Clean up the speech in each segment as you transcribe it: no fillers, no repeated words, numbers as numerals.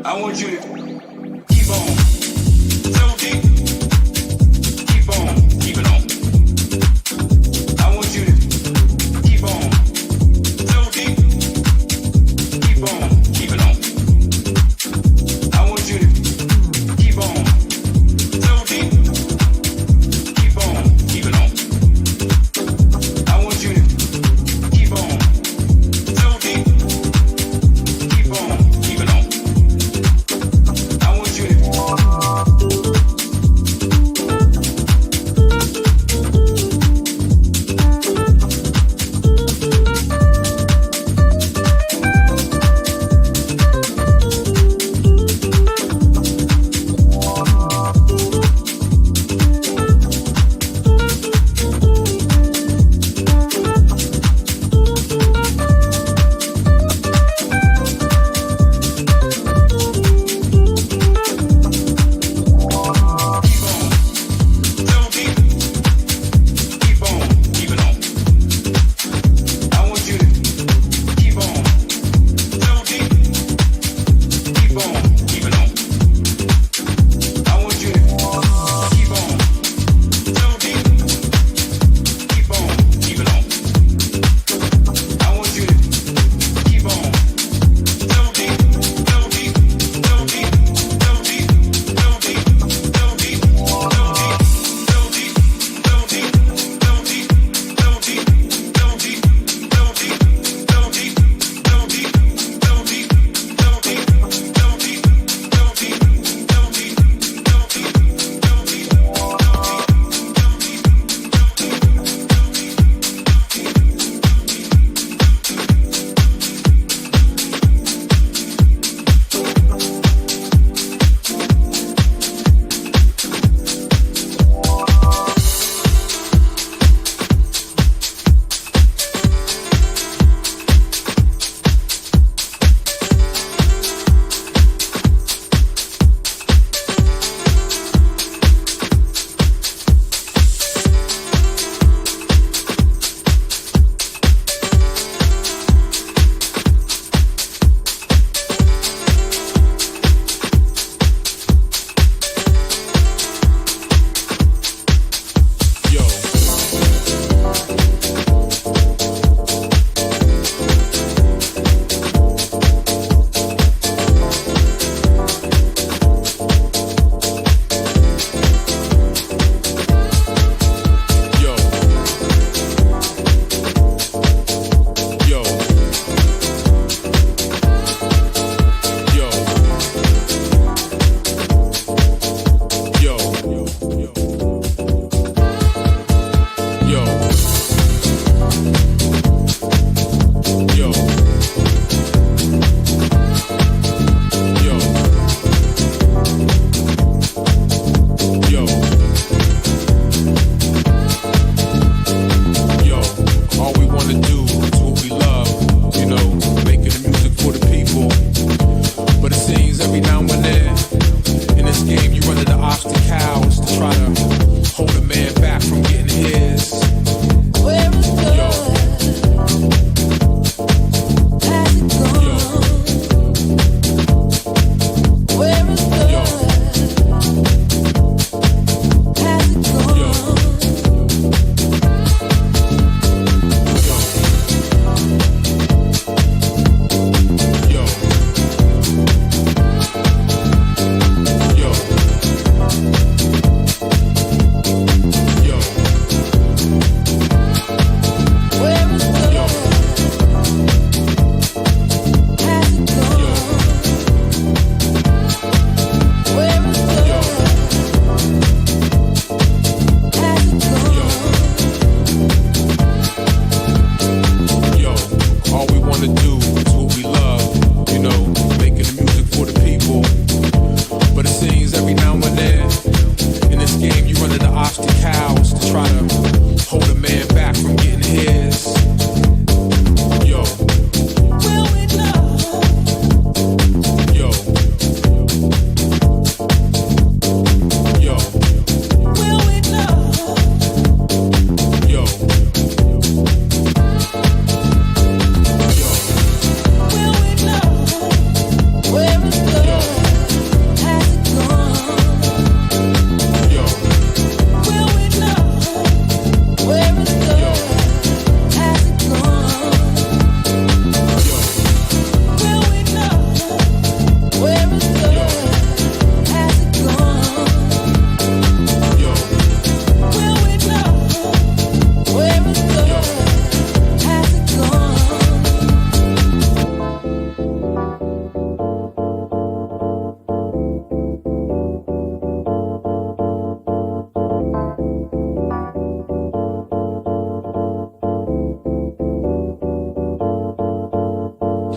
I want you to keep on so deep. Keep on keeping on. I want you to keep on so deep. Keep on keeping on. I want you to keep on so deep. Keep on keeping on. I want you to keep on so deep. Keep on keeping on.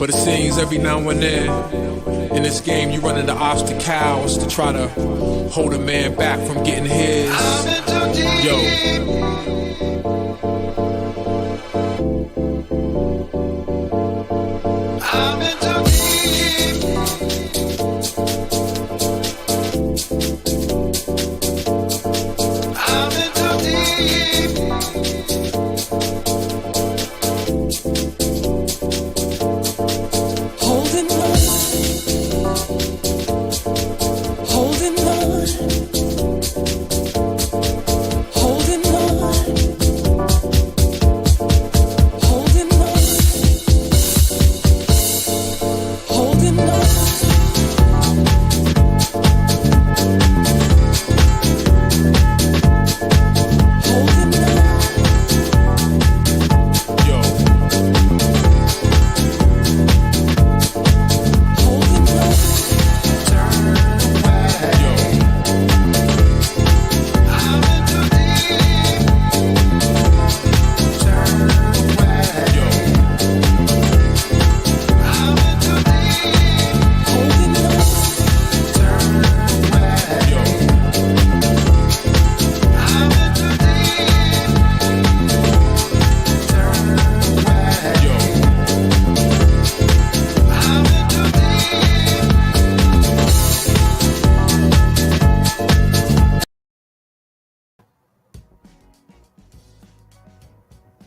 But it seems every now and then in this game you run into obstacles to try to hold a man back from getting his. Yo. I'm in too deep. I'm in too deep. Holding on, holding on, holding on, holding on, holding on. Yo.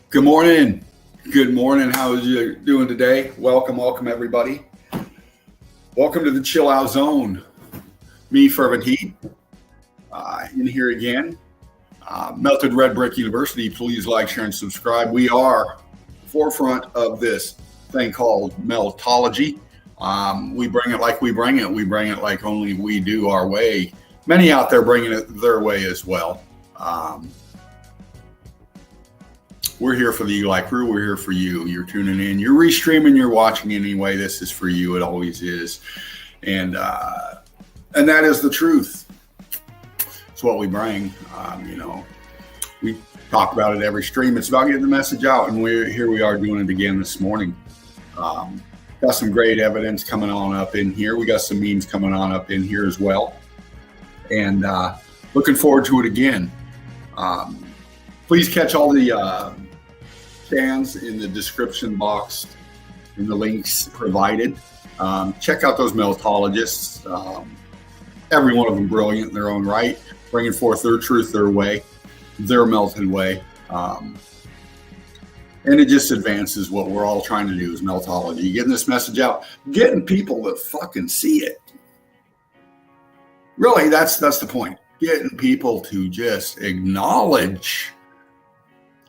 Good morning. Good morning. How is you doing today? Welcome everybody. Welcome to the Chill Out Zone. Me, Fervent Heat, in here again. Melted Red Brick University. Please like, share, and subscribe. We are forefront of this thing called Meltology. We bring it like we bring it. We bring it like only we do our way. Many out there bringing it their way as well. We're here for the Eli crew. We're here for you. You're tuning in. You're restreaming. You're watching anyway. This is for you. It always is. And that is the truth. It's what we bring. We talk about it every stream. It's about getting the message out. And here we are doing it again this morning. Got some great evidence coming on up in here. We got some memes coming on up in here as well. And looking forward to it again. Please catch all the channels in the description box in the links provided. Check out those meltologists. Every one of them brilliant in their own right, bringing forth their truth their way, their melted way. And it just advances what we're all trying to do is meltology, getting this message out, getting people to fucking see it. Really, that's the point. Getting people to just acknowledge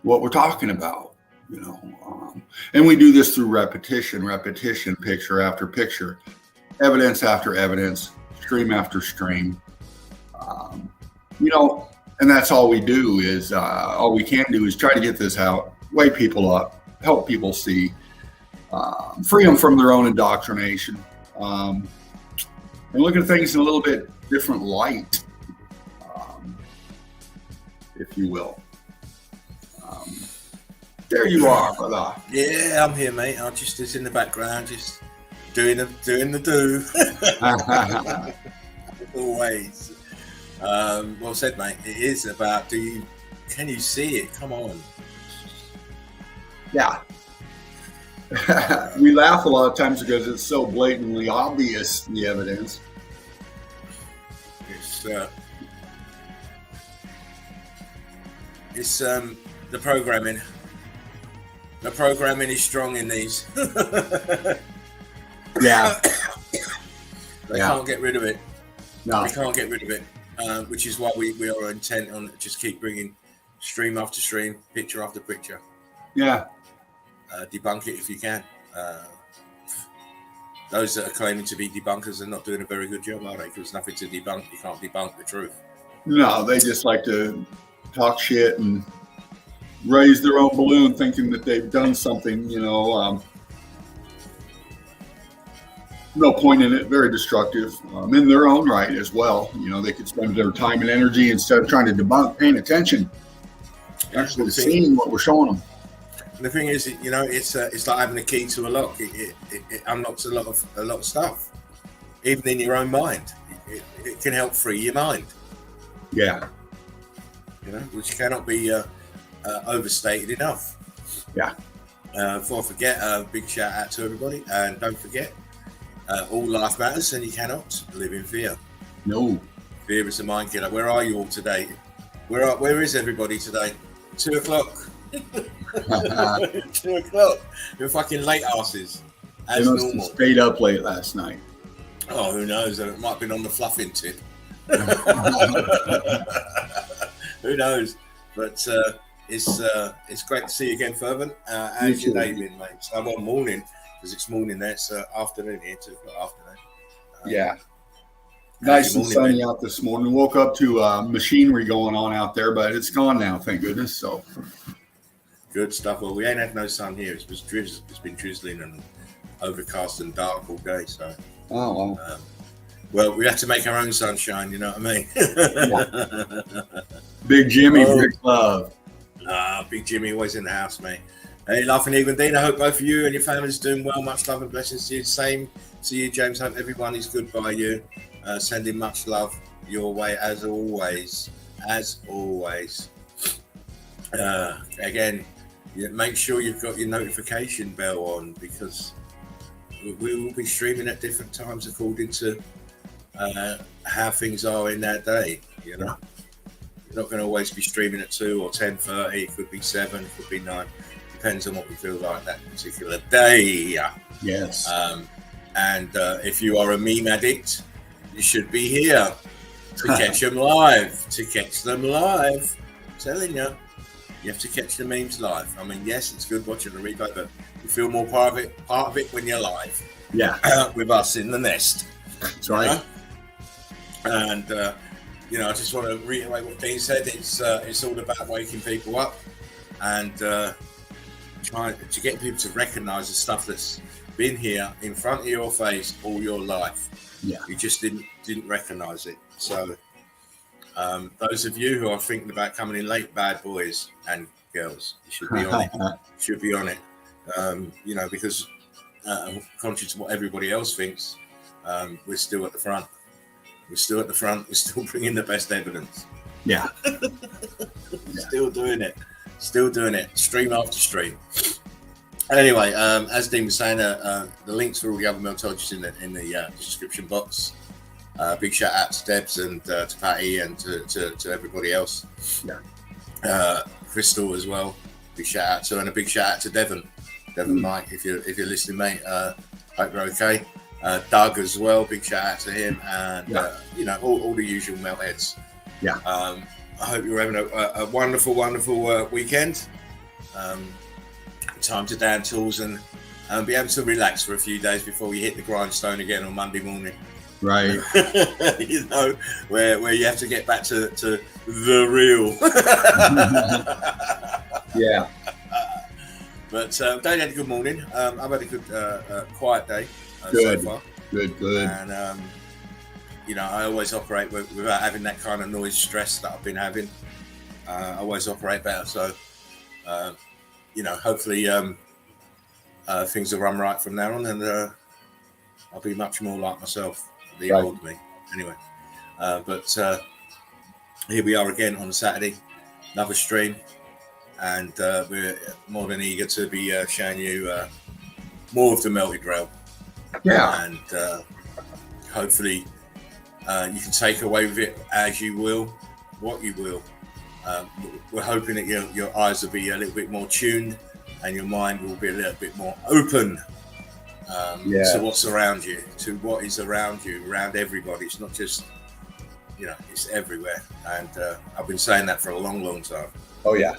what we're talking about, and we do this through repetition, picture after picture, evidence after evidence, stream after stream, and that's all we do is, all we can do is try to get this out, wake people up, help people see, free them from their own indoctrination, and look at things in a little bit different light, if you will. There you are, brother. Yeah, I'm here, mate. I'm just in the background, just doing the do. Always. Well said, mate. It is about can you see it? Come on. Yeah. We laugh a lot of times because it's so blatantly obvious, the evidence. It's the programming. The programming is strong in these. Yeah. They can't get rid of it. No. We can't get rid of it, which is why we are intent on just keep bringing stream after stream, picture after picture. Yeah. Debunk it if you can. Those that are claiming to be debunkers are not doing a very good job, are they? Because there's nothing to debunk. You can't debunk the truth. No, they just like to talk shit and raise their own balloon thinking that they've done something, no point in it, very destructive in their own right as well. They could spend their time and energy instead of trying to debunk, paying attention, actually seeing what we're showing them. And the thing is, you know, it's like having a key to a lock. It unlocks a lot of stuff, even in your own mind. It can help free your mind. Yeah. You know, which cannot be overstated enough. Yeah. Before I forget, a big shout out to everybody, and don't forget, all life matters, and you cannot live in fear. No. Fear is a mind killer. Where are you all today? Where is everybody today? 2 o'clock. 2 o'clock. You're fucking late asses. As They must normal. have stayed up late last night. Oh, who knows? It might have been on the fluffing tip. Who knows? But it's great to see you again, Fervent. How's your day been, mate? So I'm on morning because it's morning there. It's afternoon here, 2 o'clock afternoon. Yeah. Nice and morning, sunny mate? out this morning. Woke up to machinery going on out there, but it's gone now, thank goodness. So Good stuff. Well, we ain't had no sun here. It's been drizzling and overcast and dark all day. So, oh well. well, we have to make our own sunshine. You know what I mean? Big Jimmy, Oh. Big Love. Big Jimmy always in the house, mate. Hey, Laughing Eagle and Dean, I hope both of you and your families doing well. Much love and blessings to you. Same to you, James. Hope everyone is good by you. Sending much love your way as always. As always. Again, make sure you've got your notification bell on, because we will be streaming at different times according to how things are in that day. You know, you're not going to always be streaming at 2 or 10:30. It could be 7, it could be 9. Depends on what we feel like that particular day. Yes. And if you are a meme addict, you should be here to catch them live. To catch them live, I'm telling you, you have to catch the memes live. I mean, yes, it's good watching the replay, but you feel more part of it when you're live. Yeah. With us in the nest. That's right. You know? And you know, I just want to reiterate what Dean said. It's all about waking people up and trying to get people to recognise the stuff that's been here in front of your face all your life. Yeah. You just didn't recognise it. So those of you who are thinking about coming in late, bad boys and girls, you should be on it. Should be on it. You know, because conscious of what everybody else thinks, we're still at the front. We're still at the front. We're still bringing the best evidence. Yeah. Still doing it. Still doing it. Stream after stream. Anyway, as Dean was saying, the links for all the other Meltologists in the description box. Big shout out to Debs and to Patty and to everybody else. Yeah. Crystal as well. Big shout out to, and a big shout out to Devon. Devon Mike, if you're listening, mate. Hope you're okay. Doug as well. Big shout out to him, and you know, all the usual meltheads. Yeah. I hope you're having a wonderful weekend. Time to down tools and be able to relax for a few days before you hit the grindstone again on Monday morning. Right. You know, where you have to get back to the real. Yeah. But Dane had a good morning. I've had a good quiet day so Good. far. Good. And you know, I always operate without having that kind of noise stress that I've been having. I always operate better. So you know, hopefully things will run right from now on, and I'll be much more like myself, the Right. old me. Anyway, but here we are again on Saturday, another stream, and we're more than eager to be showing you more of the melted rail. Yeah. And hopefully you can take away with it as you will, what you will. We're hoping that your eyes will be a little bit more tuned and your mind will be a little bit more open to what's around you, to what is around you, around everybody. It's not just, you know, it's everywhere. And I've been saying that for a long time. Oh yeah.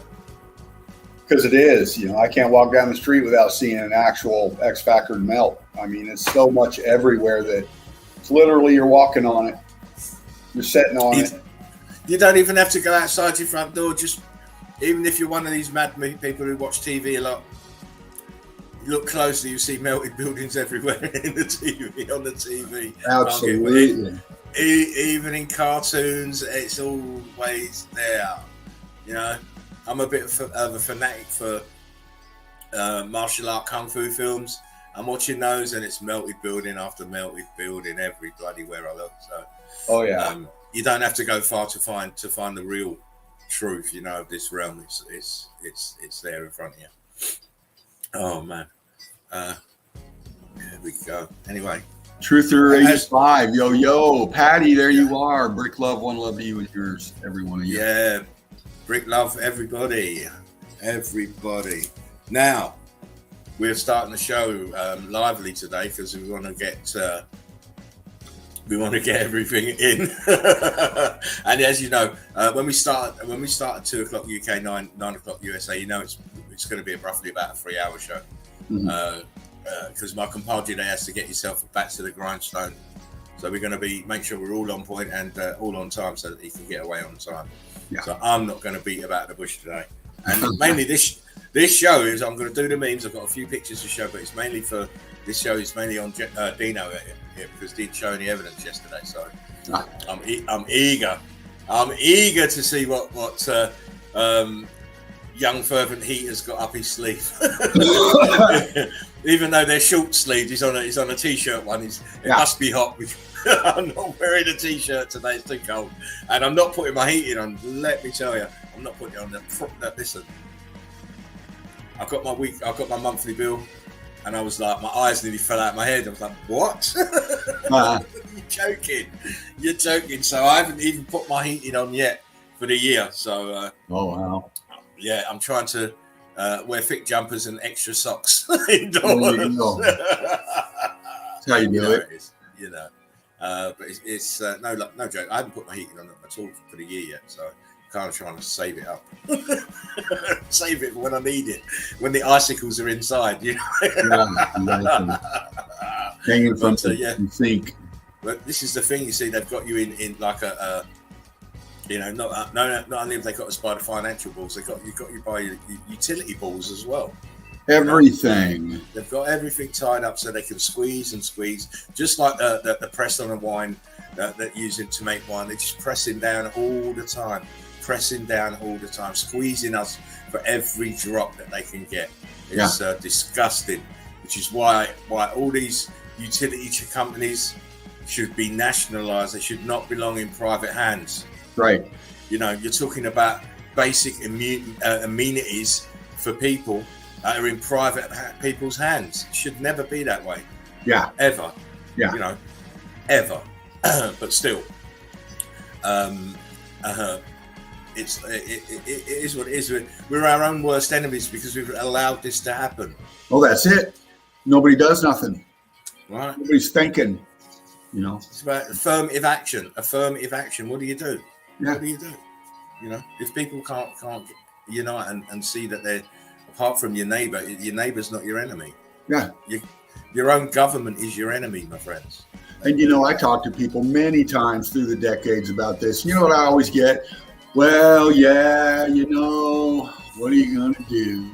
Because it is, you know, I can't walk down the street without seeing an actual X-Factor melt. I mean, it's so much everywhere that it's literally you're walking on it. You're sitting on it. You don't even have to go outside your front door. Just, even if you're one of these mad people who watch TV a lot, you look closely, you see melted buildings everywhere in the TV, on the TV. Absolutely. Even in cartoons, it's always there. You know, I'm a bit of a fanatic for martial art kung fu films. I'm watching those, and it's melted building after melted building every bloody where I look. So, Oh yeah. You don't have to go far to find the real truth, of this realm. It's there in front of you. Oh man. There we go. Anyway. Truther 85. Yo, Patty, there you are. Brick love, one love to you and yours. Every one of you. Yeah. Brick love, everybody. Now, we're starting the show lively today because we want to get everything in. And as you know, when we start at 2:00 UK, 9 o'clock USA, it's going to be roughly about a 3-hour show. Because my compadre there has to get yourself back to the grindstone. So we're going to make sure we're all on point and all on time so that he can get away on time. Yeah. So I'm not going to beat about the bush today. And mainly this show is, I'm going to do the memes. I've got a few pictures to show, but it's mainly for this show is mainly on Dino here because didn't show any evidence yesterday. So I'm eager to see what young fervent Heat has got up his sleeve. Even though they're short sleeved, he's on a t-shirt one. It must be hot. I'm not wearing a t-shirt today. It's too cold, and I'm not putting my heating on. Let me tell you, I'm not putting it on. Listen, I've got my monthly bill, and I was like, my eyes nearly fell out of my head. I was like, what? You're joking. So I haven't even put my heating on yet for the year. So oh wow. Yeah, I'm trying to wear thick jumpers and extra socks indoors. That's how you do it. But it's no joke. I haven't put my heating on at all for the year yet, so I'm kind of trying to save it up. Save it for when I need it, when the icicles are inside, Hanging from the sink. But this is the thing, you see, they've got you in like a not only have they got us by the financial balls, you've got you by your utility balls as well. Everything. They've got everything tied up so they can squeeze and squeeze, just like the press on a wine that using to make wine. They're just pressing down all the time, squeezing us for every drop that they can get. It's disgusting, which is why all these utility companies should be nationalized. They should not belong in private hands. Right. You're talking about basic amenities for people that are in private people's hands. It should never be that way. Yeah. Ever. Yeah. Ever. But still, it is what it is. We're our own worst enemies because we've allowed this to happen. Well, that's it. Nobody does nothing. Right. Nobody's thinking. It's about affirmative action. What do you do? Yeah. What do you do? If people can't unite and see that they're apart from your neighbor's not your enemy. Yeah. Your own government is your enemy, my friends. And I talk to people many times through the decades about this. You know what I always get? Well, yeah, what are you gonna do?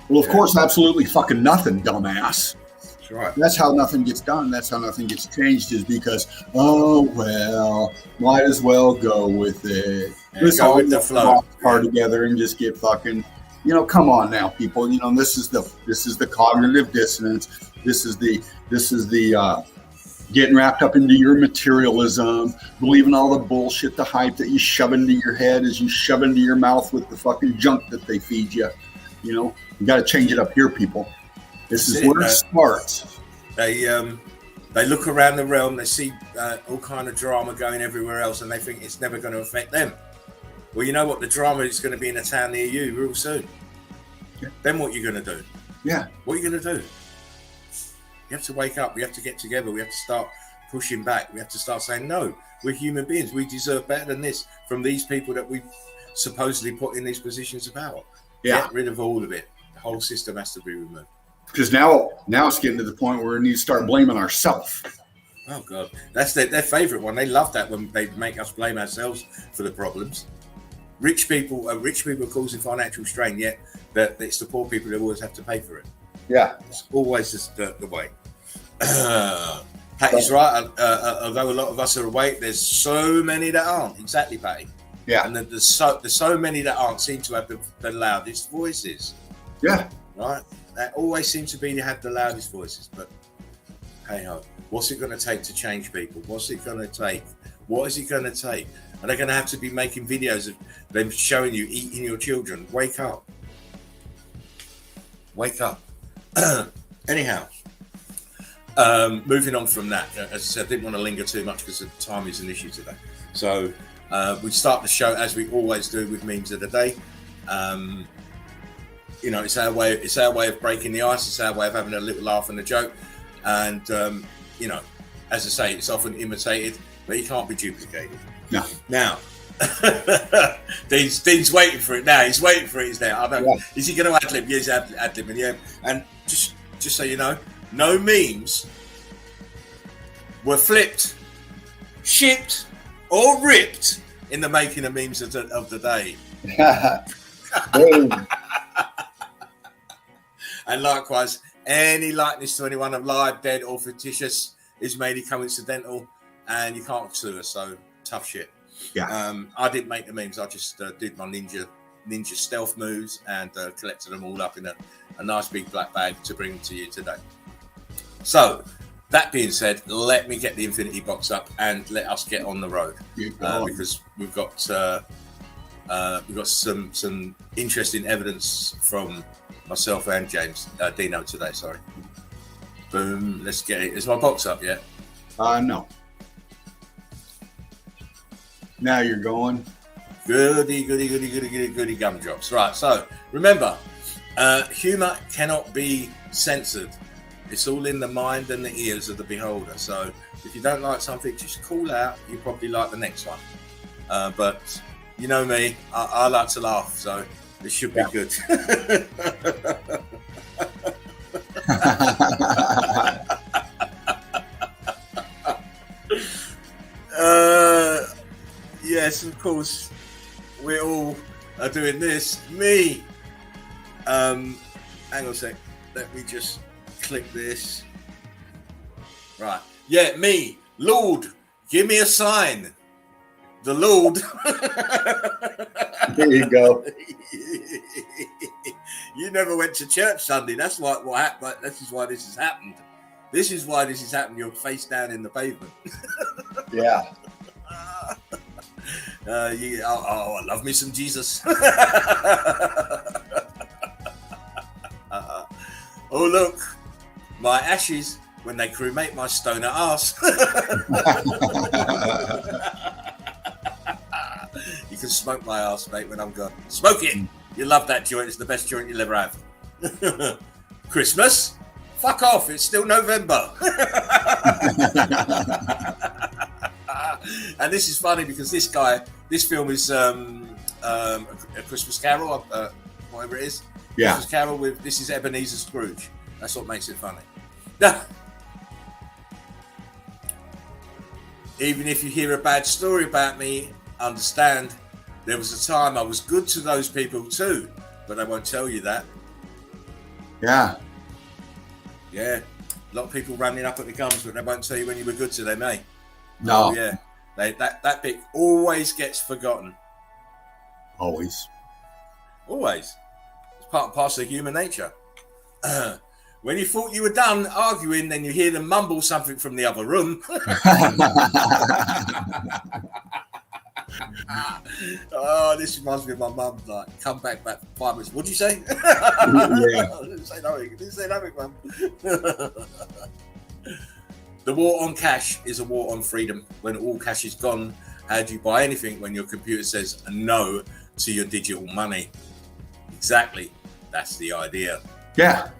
Well, of course, absolutely fucking nothing, dumbass. That's right. That's how nothing gets done. That's how nothing gets changed, is because, might as well go with it. Let's go all with the get flow. Car together and just get fucking, come on now, people. This is the cognitive dissonance. This is the getting wrapped up into your materialism, believing all the bullshit, the hype that you shove into your head as you shove into your mouth with the fucking junk that they feed you. You got to change it up here, people. This is where it starts. They look around the realm, they see all kind of drama going everywhere else, and they think it's never going to affect them. Well, you know what? The drama is going to be in a town near you real soon. Yeah. Then what are you going to do? Yeah. What are you going to do? You have to wake up. We have to get together. We have to start pushing back. We have to start saying, no, we're human beings. We deserve better than this from these people that we've supposedly put in these positions of power. Yeah. Get rid of all of it. The whole system has to be removed. Because now it's getting to the point where we need to start blaming ourselves. Oh, God. That's their favorite one. They love that when they make us blame ourselves for the problems. Rich people are causing financial strain, yet that it's the poor people that always have to pay for it. Yeah. It's always the way. Patty's right. Although a lot of us are awake, there's so many that aren't. Exactly, Patty. Yeah. And there's so many that aren't seem to have the loudest voices. Yeah. right? That always seems to be to have the loudest voices, but hey ho, what's it going to take to change people? What's it going to take? What is it going to take? Are they going to have to be making videos of them showing you eating your children? Wake up. Wake up. Anyhow, moving on from that, as I said, I didn't want to linger too much because the time is an issue today. So we start the show as we always do with memes of the day. You know, it's our way of breaking the ice. It's our way of having a little laugh and a joke. And you know, as I say, it's often imitated, but you can't be duplicated. No. Now, Dean's waiting for it now. He's waiting for it. He's there. I don't. Yeah. Is he going to ad lib? Yes, ad lib. Yeah. And just so you know, no memes were flipped, shipped, or ripped in the making of memes of the day. And likewise, any likeness to anyone alive, dead, or fictitious is mainly coincidental, and you can't sue us. So tough shit. Yeah. I didn't make the memes. I just did my ninja stealth moves and collected them all up in a nice big black bag to bring to you today. So that being said, let me get the infinity box up and let us get on the road because we've got some interesting evidence from myself and James Dino today. Sorry. Boom. Let's get it. Is my box up yet? No. Now you're going. Goody gumdrops. Right. So remember, humor cannot be censored. It's all in the mind and the ears of the beholder. So if you don't like something, just call out. You probably like the next one. But you know me, I like to laugh, so it should be good. Yes, of course, we all are doing this. Me. Hang on a sec. Let me just click this. Right. Yeah, me. Lord, give me a sign. The Lord. There you go. You never went to church Sunday. That's what happened. This is why this has happened. This is why this has happened. You're face down in the pavement. Yeah. I love me some Jesus. Oh look, my ashes when they cremate my stoner ass. You can smoke my ass, mate, when I'm gone. Smoke it. You love that joint. It's the best joint you'll ever have. Christmas? Fuck off. It's still November. And this is funny because this film is A Christmas Carol, whatever it is. Yeah. Christmas Carol this is Ebenezer Scrooge. That's what makes it funny. Even if you hear a bad story about me, understand there was a time I was good to those people too, but I won't tell you that. Yeah. Yeah. A lot of people running up at the gums, but they won't tell you when you were good to them, eh? No. Oh, yeah. That bit always gets forgotten. Always. Always. It's part and parcel of human nature. When you thought you were done arguing, then you hear them mumble something from the other room. Oh, this reminds me of my mum. Like, come back 5 minutes. What'd you say? Yeah. Didn't say nothing, mum. The war on cash is a war on freedom. When all cash is gone, how do you buy anything when your computer says no to your digital money? Exactly. That's the idea. Yeah.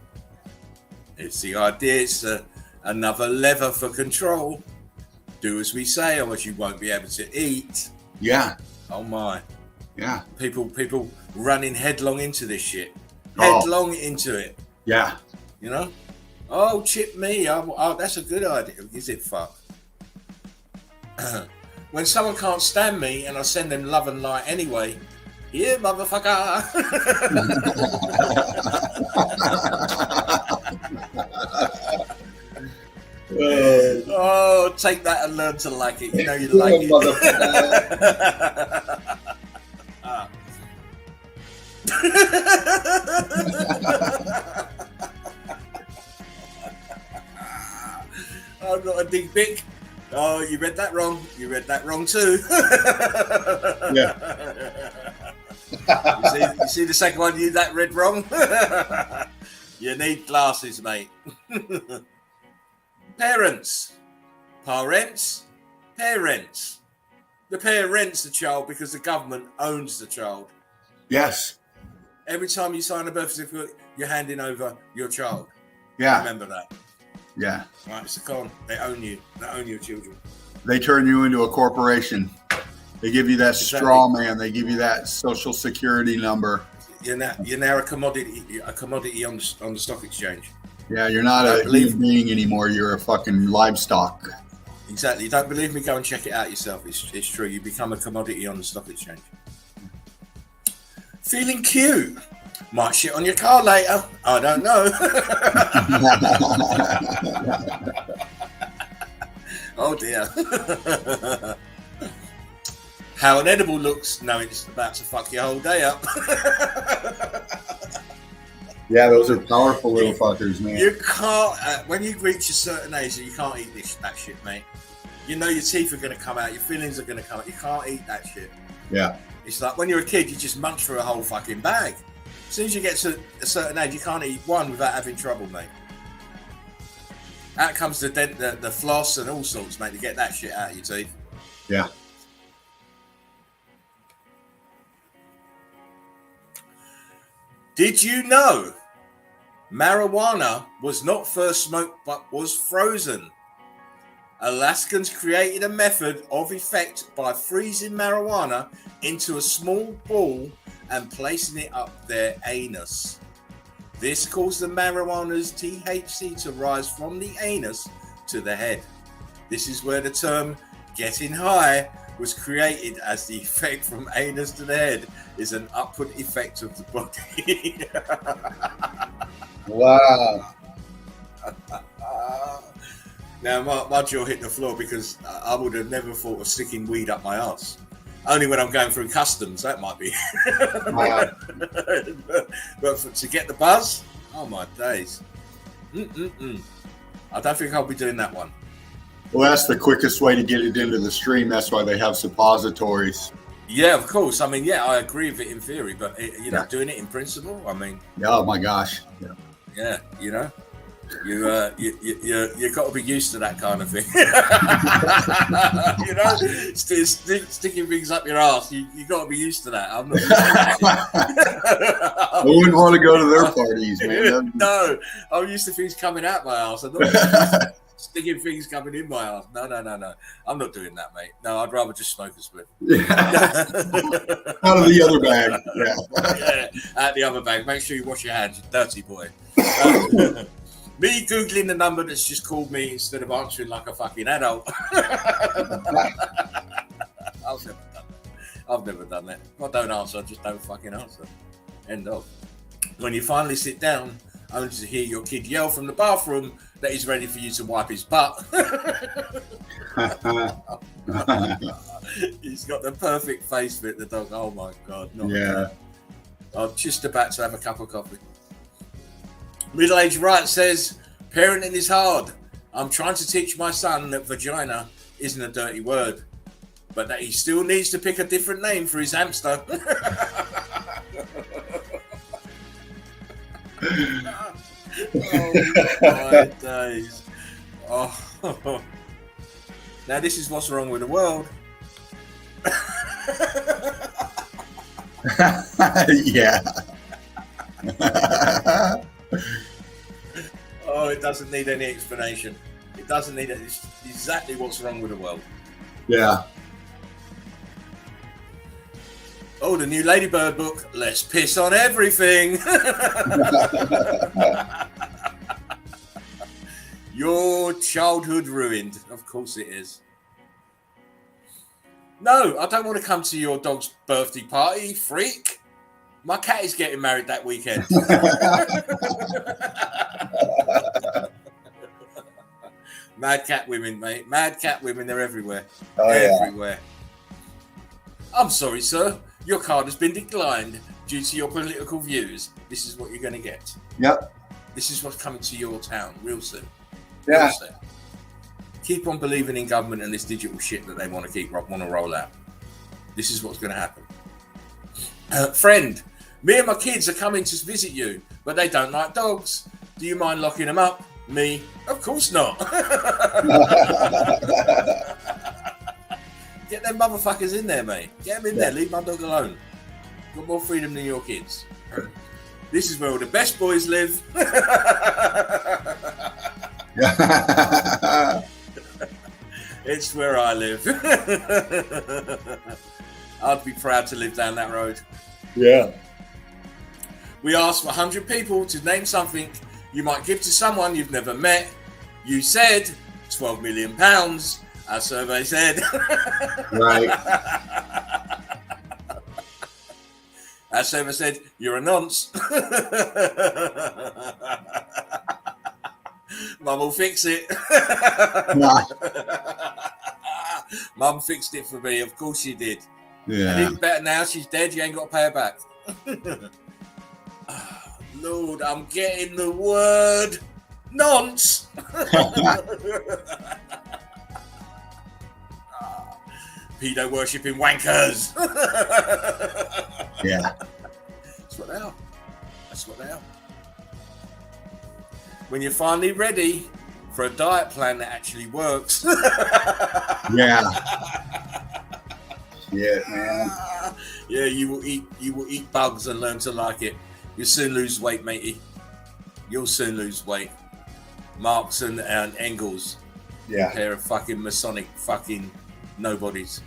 It's the idea. It's another lever for control. Do as we say, or else you won't be able to eat. Yeah. Oh my. Yeah. People running headlong into this shit. Headlong into it. Yeah. You know? Oh, chip me. Oh, that's a good idea. Is it fuck? When someone can't stand me and I send them love and light anyway, yeah, motherfucker. Oh, take that and learn to like it. You know you like it. I'm not a big pick. Oh, you read that wrong. You read that wrong too. Yeah. You see the second one that read wrong? You need glasses, mate. Parents. Parents. Parents. The parents the child because the government owns the child. Yes. Every time you sign a birth certificate, you're handing over your child. Yeah. Remember that. Yeah. Right, it's a con. They own you. They own your children. They turn you into a corporation. They give you that straw man. They give you that social security number. You're now a commodity on the stock exchange. Yeah, you're not a human being anymore. You're a fucking livestock. Exactly. You don't believe me? Go and check it out yourself. It's true. You become a commodity on the stock exchange. Feeling cute. Might shit on your car later. I don't know. Oh dear. How an edible looks knowing it's about to fuck your whole day up. Yeah, those are powerful little fuckers, man. You can't, when you reach a certain age, you can't eat that shit, mate. You know your teeth are going to come out, your feelings are going to come out. You can't eat that shit. Yeah. It's like when you're a kid, you just munch through a whole fucking bag. As soon as you get to a certain age, you can't eat one without having trouble, mate. Out comes the floss and all sorts, mate, to get that shit out of your teeth. Yeah. Did you know marijuana was not first smoked but was frozen? Alaskans created a method of effect by freezing marijuana into a small ball and placing it up their anus. This caused the marijuana's THC to rise from the anus to the head. This is where the term getting high was created, as the effect from anus to the head is an upward effect of the body. Wow. Now, my jaw hit the floor because I would have never thought of sticking weed up my ass. Only when I'm going through customs, that might be. Wow. But to get the buzz, oh my days. I don't think I'll be doing that one. Well, that's the quickest way to get it into the stream. That's why they have suppositories. Yeah, of course. I mean, yeah, I agree with it in theory, but doing it in principle, I mean. Oh my gosh. Yeah, you know. You got to be used to that kind of thing. You know, sticking things up your ass. You got to be used to that. I'm not. I wouldn't want to go to their parties, man. No, I'm used to things coming out my ass. I'm not used to sticking things coming in my ass. No. I'm not doing that, mate. No, I'd rather just smoke a split. Yeah. Out of the other bag. Yeah. Yeah, out the other bag. Make sure you wash your hands, you dirty boy. Me Googling the number that's just called me instead of answering like a fucking adult. I've never done that. If I don't answer, I just don't fucking answer. End of. When you finally sit down, only to hear your kid yell from the bathroom that he's ready for you to wipe his butt. He's got the perfect face for it, the dog. Oh my God. Yeah. I'm just about to have a cup of coffee. Middle-aged right says, parenting is hard. I'm trying to teach my son that vagina isn't a dirty word, but that he still needs to pick a different name for his hamster. Oh my days. Oh. Now this is what's wrong with the world. Yeah. Oh, it doesn't need any explanation. It doesn't need it. It's exactly what's wrong with the world. Yeah. Oh, the new Ladybird book. Let's piss on everything. Your childhood ruined. Of course it is. No, I don't want to come to your dog's birthday party, freak. My cat is getting married that weekend. Mad cat women, mate. Mad cat women, they're everywhere. Oh, yeah. Everywhere. I'm sorry, sir. Your card has been declined. due to your political views, this is what you're going to get. Yep. This is what's coming to your town real soon. Yeah. Real soon. Keep on believing in government and this digital shit that they want to roll out. This is what's going to happen. Friend, me and my kids are coming to visit you, but they don't like dogs. Do you mind locking them up? Me? Of course not. Get them motherfuckers in there, mate. Get them in there. Leave my dog alone. Got more freedom than your kids. This is where all the best boys live. It's where I live. I'd be proud to live down that road. Yeah. We asked 100 people to name something you might give to someone you've never met. You said £12 million. Our survey said. Right. Our survey said, you're a nonce. Mum will fix it. Nah. Mum fixed it for me. Of course she did. Yeah. And even better now, she's dead. You ain't got to pay her back. Oh, Lord, I'm getting the word nonce. Pedo worshipping wankers. Yeah. That's what they are. That's what they are. When you're finally ready for a diet plan that actually works. Yeah. Yeah, man. Yeah, you will eat bugs and learn to like it. You'll soon lose weight, matey. You'll soon lose weight. Marx and Engels. Yeah. A pair of fucking Masonic fucking nobodies.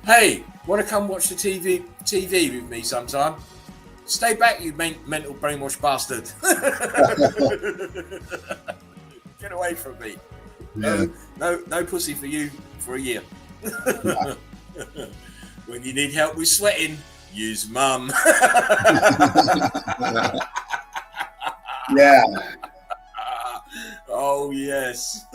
Hey, want to come watch the TV with me sometime? Stay back, you mental brainwash bastard. Get away from me. Yeah. No pussy for you for a year. When you need help with sweating, use mum. Yeah. Oh, yes.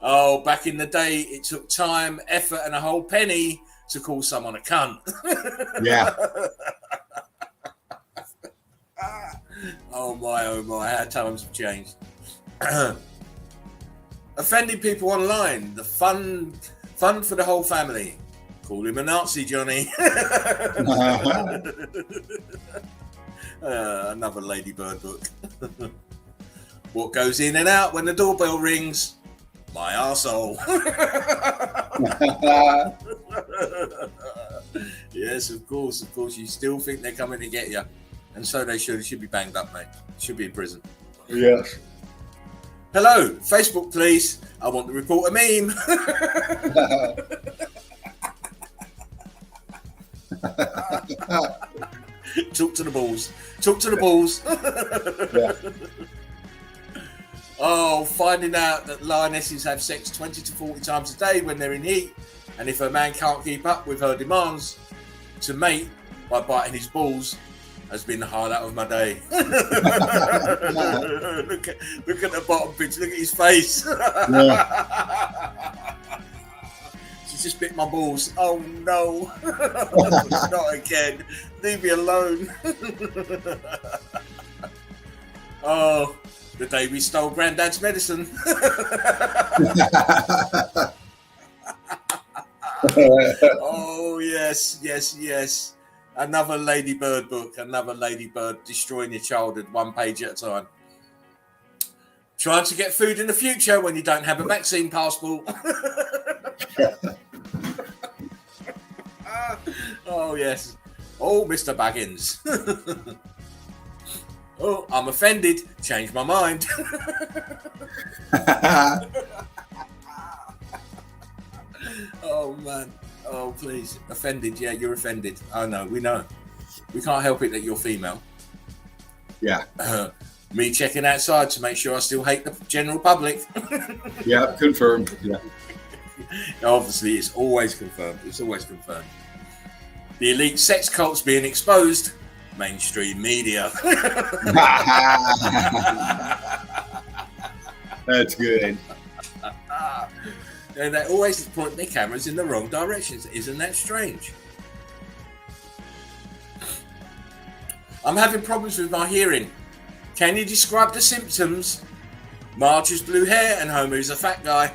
Oh, back in the day, it took time, effort, and a whole penny to call someone a cunt. Yeah. Oh my, how times have changed. Offending people online, the fun for the whole family. Call him a Nazi, Johnny. Another Ladybird book. What goes in and out when the doorbell rings? My arsehole. Yes, of course. You still think they're coming to get you. And so they should. Should be banged up, mate. Should be in prison. Yes. Hello, Facebook, please. I want to report a meme. Talk to the balls. Talk to the balls. Yeah. Oh, finding out that lionesses have sex 20 to 40 times a day when they're in heat, and if a man can't keep up with her demands to mate by biting his balls, has been the highlight of my day. Look at the bottom picture. Look at his face. Yeah. She just bit my balls. Oh no. Not again. Leave me alone. Oh, the day we stole Granddad's medicine. Oh, yes. Another Ladybird book. Another Ladybird destroying your childhood one page at a time. Trying to get food in the future when you don't have a vaccine passport. Oh, yes. Oh, Mr. Baggins. Oh, I'm offended. Change my mind. Oh, man. Oh, please. Offended. Yeah, you're offended. I know. We know. We can't help it that you're female. Yeah. Me checking outside to make sure I still hate the general public. Yeah. Confirmed. Yeah. Obviously, it's always confirmed. It's always confirmed. The elite sex cult's being exposed. Mainstream media. That's good. And they always point their cameras in the wrong directions. Isn't that strange? I'm having problems with my hearing. Can you describe the symptoms? Marge has blue hair and Homer's a fat guy.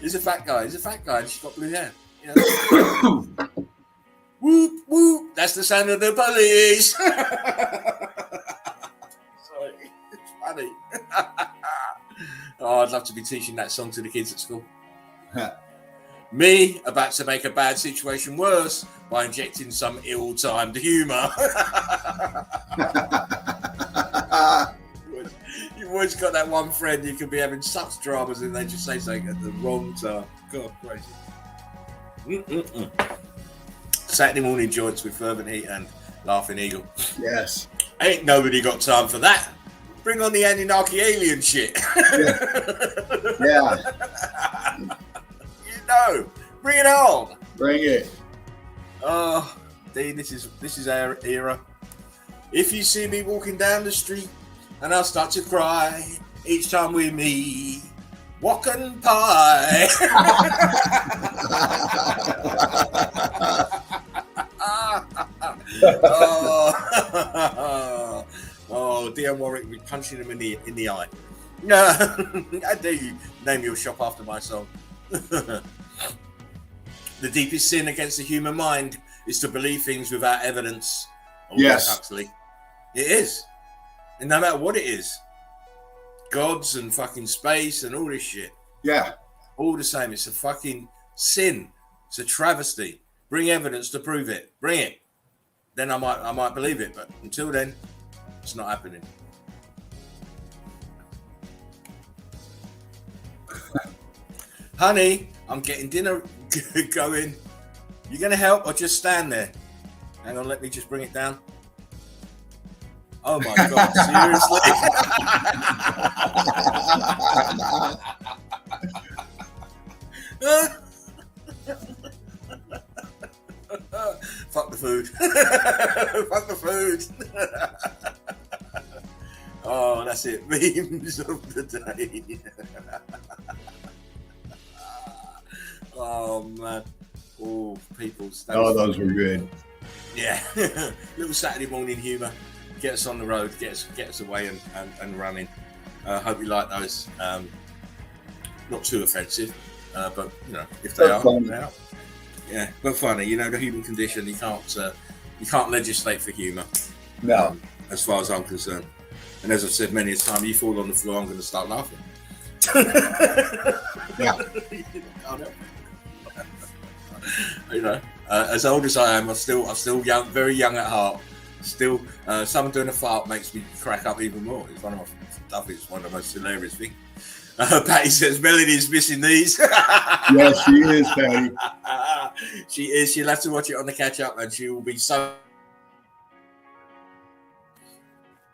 He's a fat guy. He's a fat guy and she's got blue hair. Yeah. Whoop, whoop. That's the sound of the police. Sorry. It's funny. Oh, I'd love to be teaching that song to the kids at school. Me about to make a bad situation worse by injecting some ill-timed humour. You've always got that one friend you can be having such dramas and they just say something at the wrong time. God, crazy. Saturday morning joints with Fervent Heat and Laughing Eagle. Yes. Ain't nobody got time for that. Bring on the Anunnaki alien shit. Yeah. You know, bring it on. Bring it. Oh, Dean, this is our era. If you see me walking down the street and I'll start to cry each time we meet, walking pie. Oh, Dion Warwick be punching him in the eye. I dare you name your shop after my song. The deepest sin against the human mind is to believe things without evidence. Yes. Huxley. It is. And no matter what it is. Gods and fucking space and all this shit. Yeah. All the same. It's a fucking sin. It's a travesty. Bring evidence to prove it. Bring it. Then I might believe it. But until then, it's not happening. Honey, I'm getting dinner going. You gonna help or just stand there? Hang on, let me just bring it down. Oh my God, seriously? Fuck the food. Fuck the food. Oh, that's it. Memes of the day. Oh man. Oh, people. Oh, those were good. Yeah. Little Saturday morning humour. Get us on the road. Get us away and running. Hope you like those. Not too offensive, but you know, if they are, they are. Yeah, but funny. You know, the human condition. You can't legislate for humour. No. As far as I'm concerned. And as I've said many a time, you fall on the floor, I'm going to start laughing. Yeah. You know, as old as I am, I'm still young, very young at heart. Still, someone doing a fart makes me crack up even more. It's one of my stuff. It's one of the most hilarious things. Patty says Melody's missing these. Yes, she is, Patty. She is. She'll have to watch it on the catch up, and she will be so.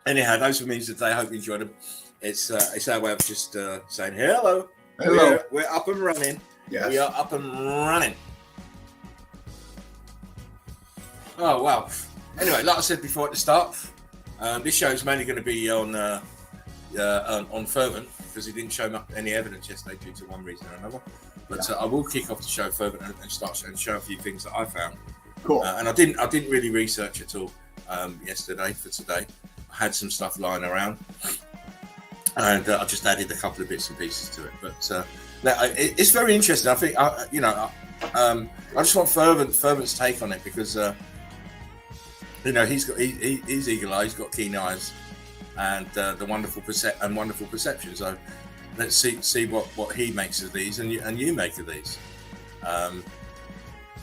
Anyhow, those were memes today. I hope you enjoyed them. It's our way of just saying hello. Hello. We're up and running. Yes. We are up and running. Oh wow. Anyway, like I said before at the start, this show is mainly going to be on Fervent because he didn't show up any evidence yesterday due to one reason or another. But I will kick off the show Fervent and start and show a few things that I found. Cool. And I didn't really research at all yesterday for today. I had some stuff lying around, and I just added a couple of bits and pieces to it. But it's very interesting. I think I just want Fervent's take on it because you know he's eagle eye, he's got keen eyes, and the wonderful perception. So let's see what he makes of these, and you make of these.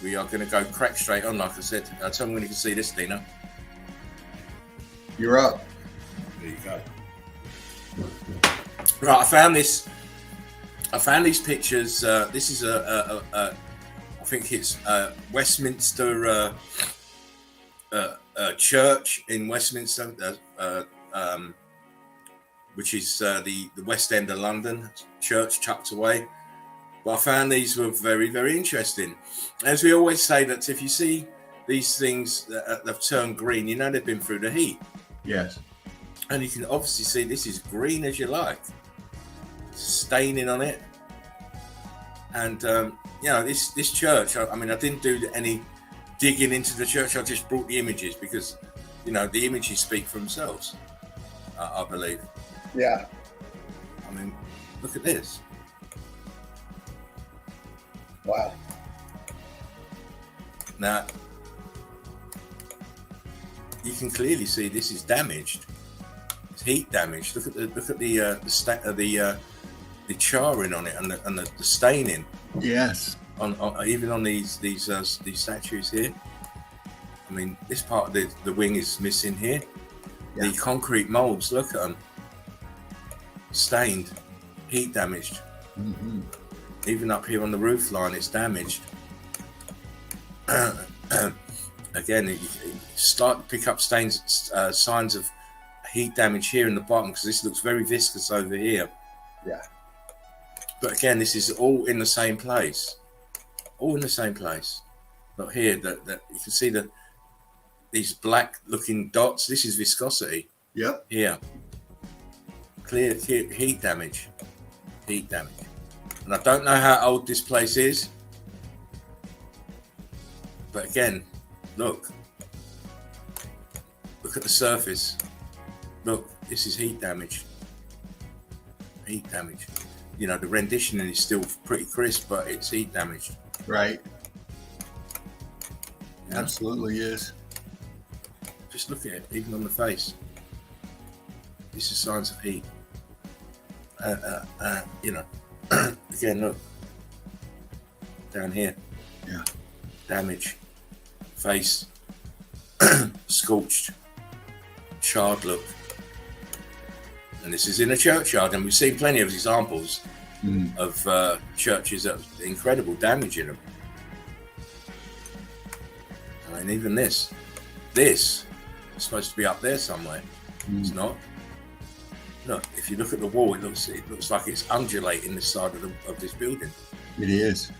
We are going to go crack straight on, like I said. Tell me when you can see this, Dina. You're up. There you go. Right, I found these pictures. This is I think it's Westminster church in Westminster, which is the West End of London, church tucked away. But I found these were very, very interesting. As we always say, that if you see these things that have turned green, you know they've been through the heat. Yes. And you can obviously see this is green as you like, staining on it. And you know, this church. I mean, I didn't do any digging into the church. I just brought the images because, you know, the images speak for themselves. I believe. Yeah. I mean, look at this. Wow. Now, you can clearly see this is damaged. It's heat damaged. Look at the charring on it and the staining. Yes. On even on these statues here. I mean, this part of the wing is missing here. Yeah. The concrete molds, look at them, stained, heat damaged. Mm-hmm. Even up here on the roof line, it's damaged. Again, you start to pick up stains, signs of heat damage here in the bottom because this looks very viscous over here. Yeah. But again, this is all in the same place. All in the same place. But here, that you can see these black-looking dots. This is viscosity. Yep. Here. Clear heat damage. Heat damage. And I don't know how old this place is. But again, look. Look at the surface. Look, this is heat damage. Heat damage. You know, the rendition is still pretty crisp, but it's heat damaged. Right. Yeah. Absolutely is. Just look at it, even on the face. This is signs of heat. You know, again, look. Down here. Yeah. Damage. Face. Scorched. Charred look. And this is in a churchyard, and we've seen plenty of examples of churches that have incredible damage in them. I mean, even this is supposed to be up there somewhere. It's not. Look, if you look at the wall, it looks like it's undulating this side of this building. It is.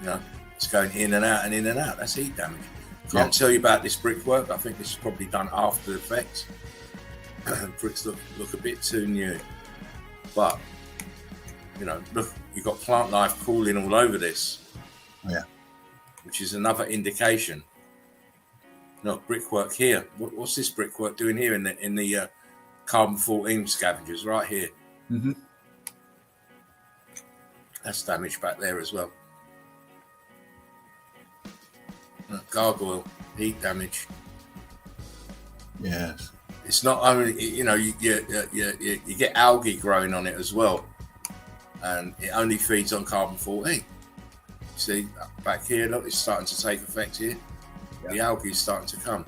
You know, it's going in and out and in and out. That's heat damage. Can't tell you about this brickwork. I think this is probably done after the effects. Bricks look a bit too new, but you know, look, you've got plant life crawling all over this. Yeah. Which is another indication. No, brickwork here. What's this brickwork doing here in the carbon 14 scavengers right here? Mm-hmm. That's damage back there as well. Gargoyle, heat damage. Yes. It's not only, you know, you get algae growing on it as well, and it only feeds on carbon 14. See back here, look, it's starting to take effect here. Yeah. The algae is starting to come.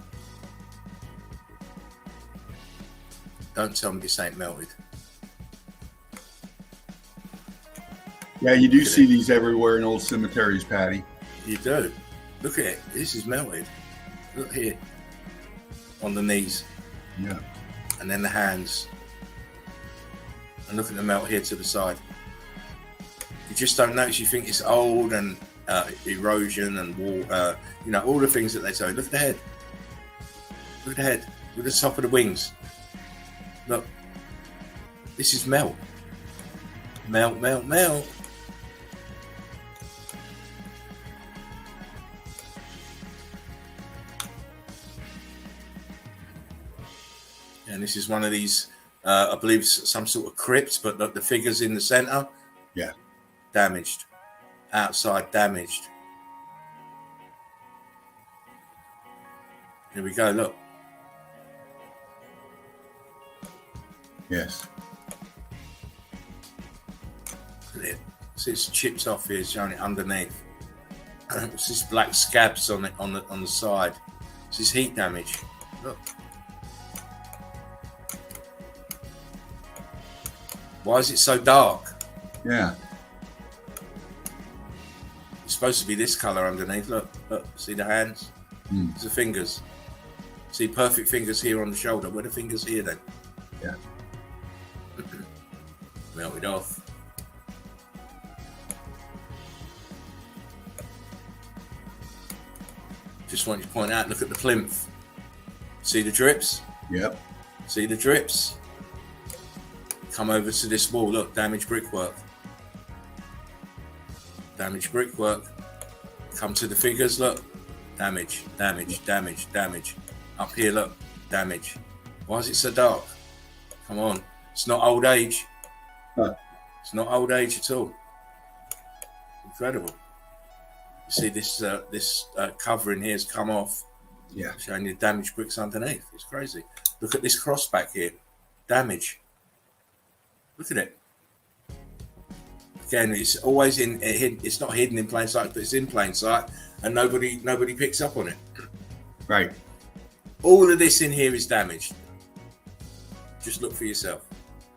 Don't tell me this ain't melted. Yeah, you do see these everywhere in old cemeteries, Patty. You do. Look at it. This is melted. Look here. On the knees. Yeah. And then the hands. And look at the melt here to the side. You just don't notice. You think it's old and erosion and wall, you know, all the things that they say. Look at the head. Look at the head. Look at the top of the wings. Look. This is melt. Melt, melt, melt. And this is one of these, I believe, some sort of crypt, but the figures in the center, yeah, damaged, outside damaged. Here we go. Look. Yes. Look at it. See, it's chips off here, showing it underneath. It's this black scabs on it on the side. This is heat damage. Look. Why is it so dark? Yeah. It's supposed to be this color underneath. Look, see the hands? There's the fingers. See perfect fingers here on the shoulder. Where are the fingers here then? Yeah. Melted off. Just want to point out, look at the plinth. See the drips? Yep. See the drips? Come over to this wall, look, damaged brickwork. Damaged brickwork. Come to the figures, look. Damage, damage, damage, damage. Up here, look. Damage. Why is it so dark? Come on. It's not old age. Huh. It's not old age at all. Incredible. You see this covering here has come off. Yeah. Showing you damaged bricks underneath. It's crazy. Look at this cross back here. Damage. Look at it. Again, it's always it's not hidden in plain sight, but it's in plain sight, and nobody picks up on it. Right. All of this in here is damaged. Just look for yourself.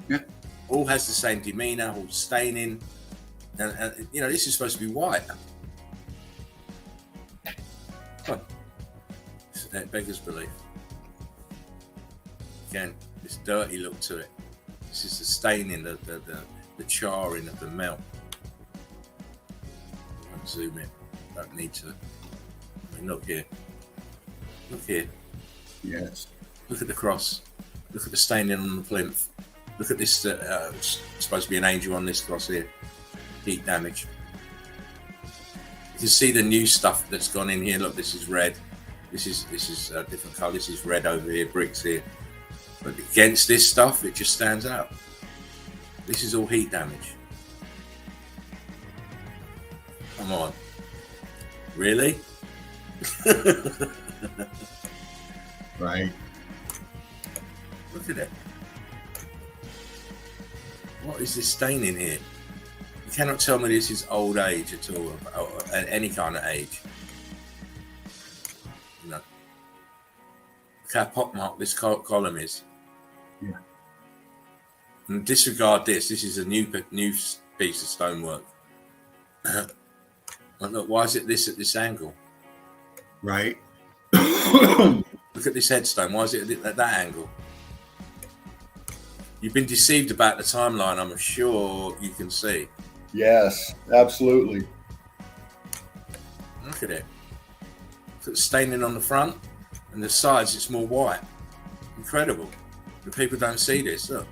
Yeah. All has the same demeanor, all staining, and you know this is supposed to be white. Huh. That beggars belief. Again, this dirty look to it. This is the staining, the charring of the melt. I won't zoom in. Don't need to. I mean, look here. Look here. Yes. Look at the cross. Look at the staining on the plinth. Look at this. Supposed to be an angel on this cross here. Heat damage. You can see the new stuff that's gone in here. Look, this is red. This is a different colour. This is red over here. Bricks here. But against this stuff, it just stands out. This is all heat damage. Come on. Really? Right. Look at it. What is this stain in here? You cannot tell me this is old age at all, or any kind of age. No. Look how pockmarked this column is. Yeah. And disregard this. This is a new piece of stonework. Look, why is it this at this angle? Right. Look at this headstone. Why is it at that angle? You've been deceived about the timeline, I'm sure you can see. Yes, absolutely. Look at it. Look at the staining on the front and the sides, it's more white. Incredible. The people don't see this. Look.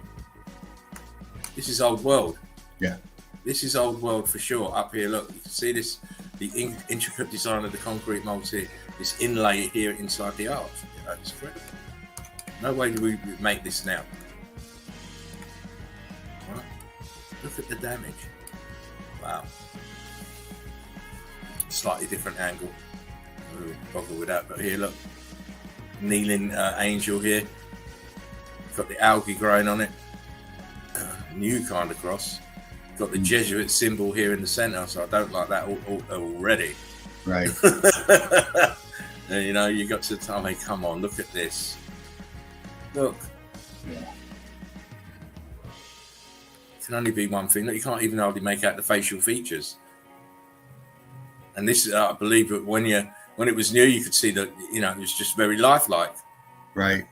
This is old world. Yeah. This is old world for sure. Up here, look, you can see this, the intricate design of the concrete molds here, this inlay here inside the arch. You know, it's incredible. No way do we make this now. Right. Look at the damage. Wow. Slightly different angle. I won't bother with that, but here, look. Kneeling angel here. Got the algae growing on it. New kind of cross. Got the Jesuit symbol here in the center, so I don't like that already. Right. And, you know, you got to tell me, come on, look at this. Look. Yeah. It can only be one thing. Look, you can't even hardly make out the facial features. And this, I believe, that when it was new, you could see that, you know, it was just very lifelike. Right.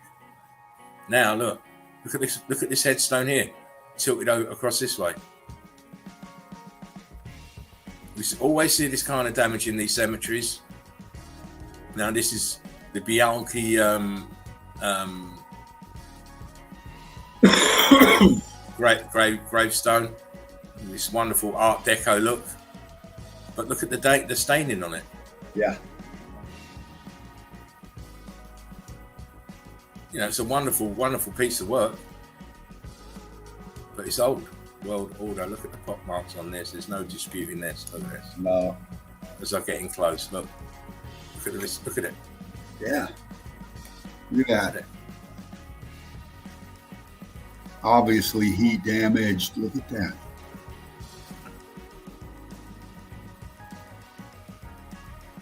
Now look at this headstone here, tilted over across this way. We always see this kind of damage in these cemeteries. Now this is the Bianchi gravestone. This wonderful Art Deco look. But look at the staining on it. Yeah. You know, it's a wonderful, wonderful piece of work. But it's old. World order. Look at the pock marks on this. There's no disputing this. Look at this. No. As I'm getting close, look. Look at this. Look at it. Yeah. You got it. Obviously heat damaged. Look at that.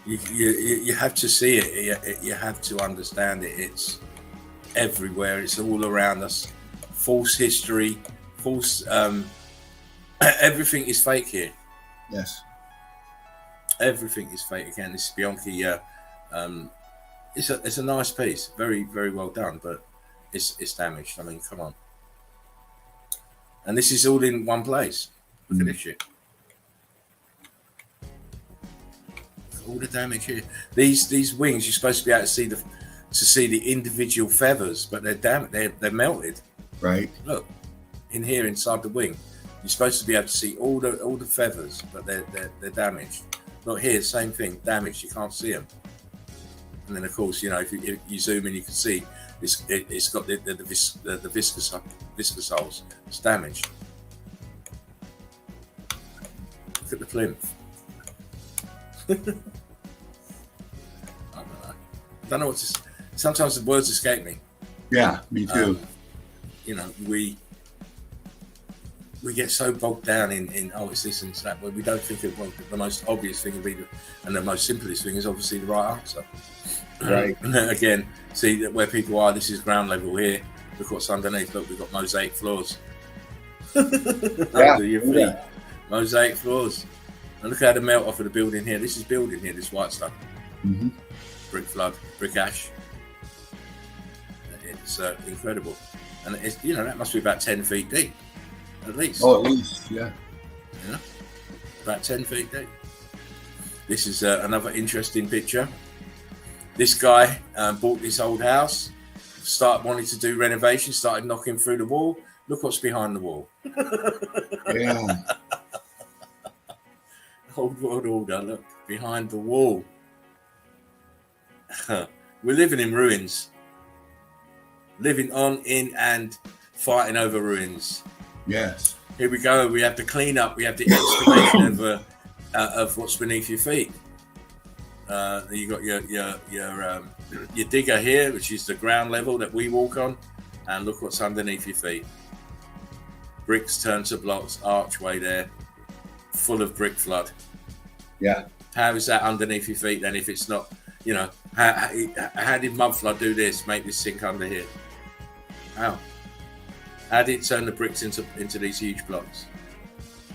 You have to see it. You have to understand it. It's everywhere. It's all around us. False history. False. Everything is fake here. Yes. Everything is fake again. This Bianchi. It's a nice piece. Very, very well done, but it's damaged. I mean, come on. And this is all in one place. Look at this shit. All the damage here. These wings, you're supposed to be able to see the individual feathers, but they're melted. Right. Look, in here inside the wing, You're supposed to be able to see all the feathers, but they're damaged. Look here, same thing, damaged. You can't see them. And then of course, you know, if you zoom in, you can see it's got the viscous holes. It's damaged. Look at the plinth. I don't know what to. Sometimes the words escape me. Yeah, me too. You know, we get so bogged down in oh, it's this and it's that, but we don't think of, well, the most obvious thing would be and the most simplest thing is obviously the right answer. Right. Again, see that where people are, this is ground level here. Look what's underneath. Look, we've got mosaic floors. Under your feet. Yeah. Mosaic floors. And look how the melt off of the building here. This is building here, this white stuff. Mm-hmm. Brick flood, brick ash. It's incredible. And it's, you know, that must be about 10 feet deep, at least. Oh, at least, yeah. You know, about 10 feet deep. This is another interesting picture. This guy bought this old house, wanted to do renovation, started knocking through the wall. Look what's behind the wall. Yeah. Old world order, look, behind the wall. We're living in ruins. Living on, in, and fighting over ruins. Yes. Here we go. We have to clean up. We have the excavation of what's beneath your feet. You got your digger here, which is the ground level that we walk on, and look what's underneath your feet. Bricks turned to blocks, archway there, full of brick flood. Yeah. How is that underneath your feet then? If it's not, you know, how did mud flood do this? Make this sink under here? How? How did it turn the bricks into these huge blocks?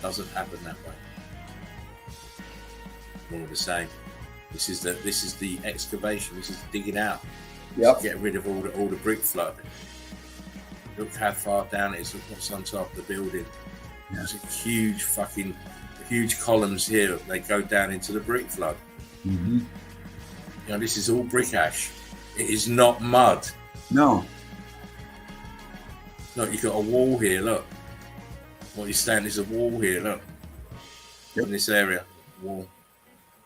Doesn't happen that way. More of the same. This is the excavation. This is digging out. Yep. Get rid of all the brick flood. Look how far down it is. Look what's on top of the building. Yeah. There's huge columns here. They go down into the brick flood. Mm-hmm. You know, this is all brick ash. It is not mud. No. Look, you've got a wall here. Look, what you stand is a wall here. Look, Yep. in this area, wall.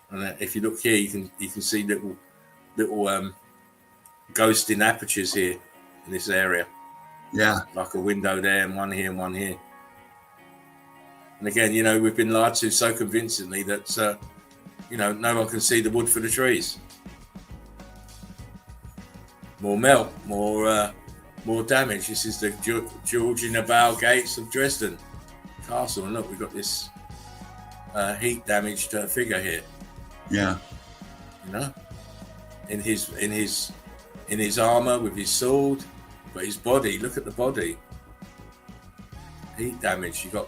And if you look here, you can see little ghosting apertures here in this area. Yeah. Like a window there, and one here, and one here. And again, you know, we've been lied to so convincingly that you know, no one can see the wood for the trees. More melt, more damage. This is the Georgian Bow Gates of Dresden Castle, and look, we've got this heat damaged figure here. Yeah. You know, in his armor with his sword, but his body. Look at the body. Heat damage. You got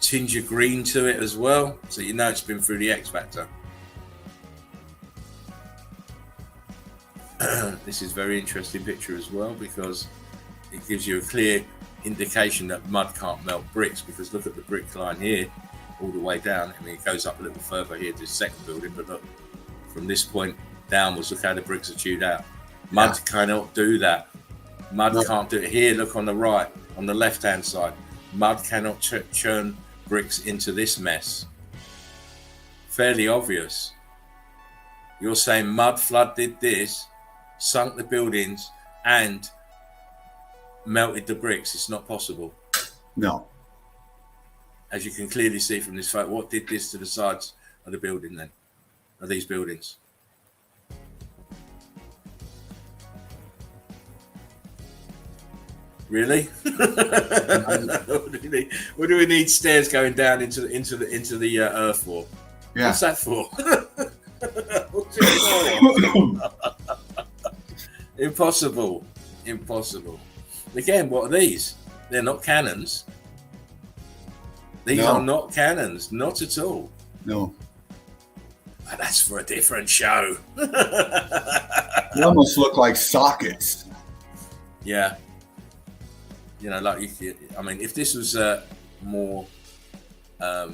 tinge of green to it as well, so you know it's been through the X Factor. This is a very interesting picture as well because it gives you a clear indication that mud can't melt bricks, because look at the brick line here all the way down. I mean, it goes up a little further here to the second building, but look, from this point downwards, look how the bricks are chewed out. Mud cannot do that. Mud can't do it. Here, look on the right, on the left-hand side. Mud cannot churn bricks into this mess. Fairly obvious. You're saying mud flood did this, sunk the buildings, and melted the bricks. It's not possible. No. As you can clearly see from this photo, what did this to the sides of the building then? Of these buildings? Really? What do we need stairs going down into the earth for? Yeah. What's that for? What's it for? Impossible. Again, what are these? They're not cannons. These are not cannons, not at all. No. But that's for a different show. They almost look like sockets. Yeah. You know, like I mean, if this was more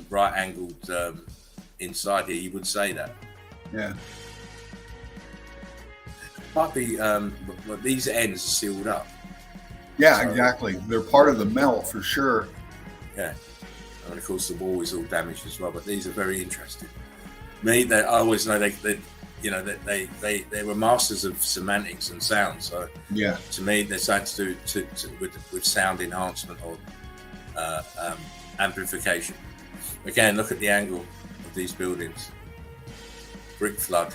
right-angled inside here, you would say that. Yeah. Might be, but these ends are sealed up. Yeah, So- exactly. They're part of the melt for sure. Yeah. And of course, the wall is all damaged as well. But these are very interesting. I always know they were masters of semantics and sound. So Yeah. to me, there's something to do with sound enhancement or amplification. Again, look at the angle of these buildings. Brick flood.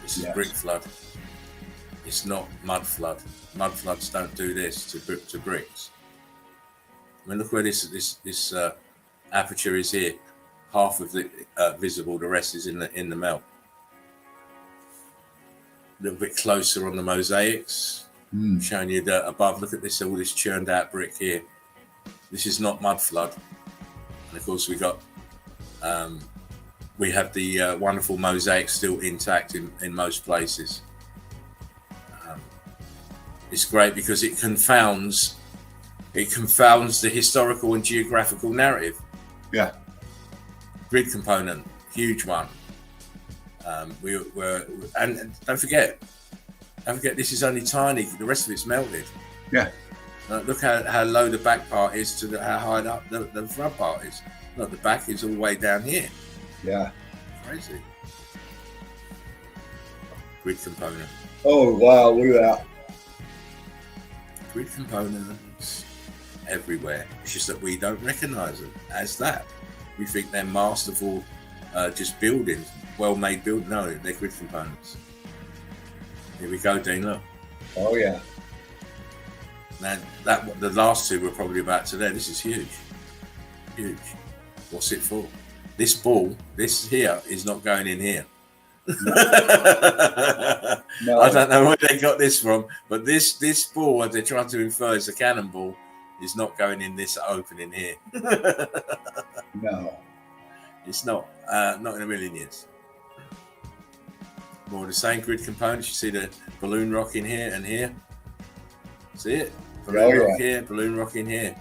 This is Yes. brick flood. It's not mud flood. Mud floods don't do this to bricks. I mean, look where this aperture is here. Half of the visible, the rest is in the melt. A little bit closer on the mosaics. Showing you that above. Look at this, all this churned out brick here. This is not mud flood. And of course, we have the wonderful mosaic still intact in most places. It's great because it confounds the historical and geographical narrative. Yeah. Grid component, huge one. And don't forget, this is only tiny. The rest of it's melted. Yeah. Look how low the back part is to how high up the front part is. Look, the back is all the way down here. Yeah. Crazy. Grid component. Oh, wow. Look at that. Grid components everywhere. It's just that we don't recognize them as that. We think they're masterful, just buildings, well-made buildings. No, they're grid components. Here we go, Dean. Look. Oh, yeah. Now, the last two were probably about to there. This is huge. Huge. What's it for? This ball, this here, is not going in here. No. I don't know where they got this from, but this ball, what they're trying to infer is a cannonball, is not going in this opening here. No. It's not in a million years. More of the same grid components. You see the balloon rock in here and here. See it? Balloon rock here, balloon rock in here.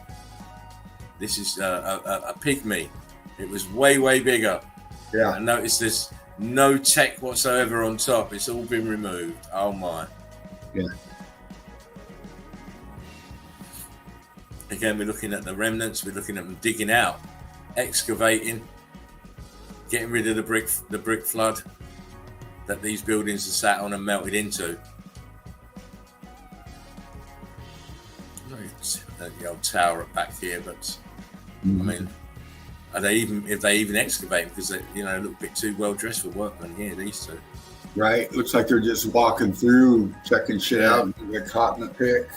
This is a pygmy. It was way, way bigger. Yeah. And notice there's no tech whatsoever on top. It's all been removed. Oh my. Yeah. Again, we're looking at the remnants. We're looking at them digging out, excavating, getting rid of the brick flood that these buildings are sat on and melted into. The old tower back here, but I mean, if they even excavate, because they, a little bit too well dressed for workmen here, these two. Right. Looks like they're just walking through, checking shit out, and get caught in the pick.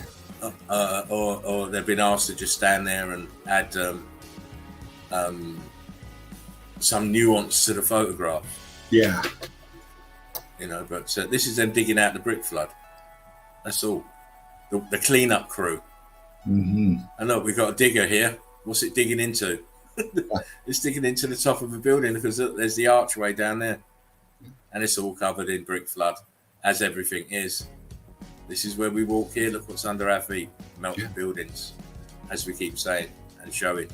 Or they've been asked to just stand there and add some nuance to the photograph. Yeah. But this is them digging out the brick flood. That's all. The cleanup crew. Mm-hmm. And look, we've got a digger here. What's it digging into? It's digging into the top of a building because look, there's the archway down there. And it's all covered in brick flood, as everything is. This is where we walk here. Look what's under our feet. Melted buildings, as we keep saying and showing.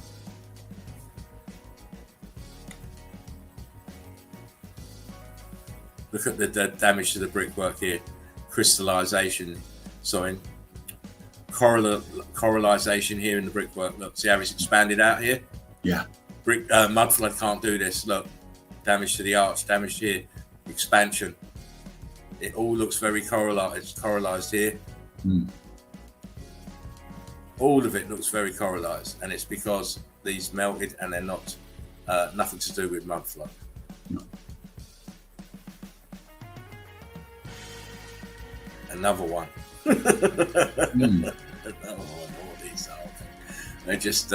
Look at the damage to the brickwork here. Crystallization, coralization here in the brickwork. Look, see how it's expanded out here? Yeah. Mud flood can't do this. Look, damage to the arch, damage here, expansion. It all looks very coralized here. All of it looks very coralized, and it's because these melted and they're not nothing to do with mud flood. No. Another one. Another one. All these are. They just.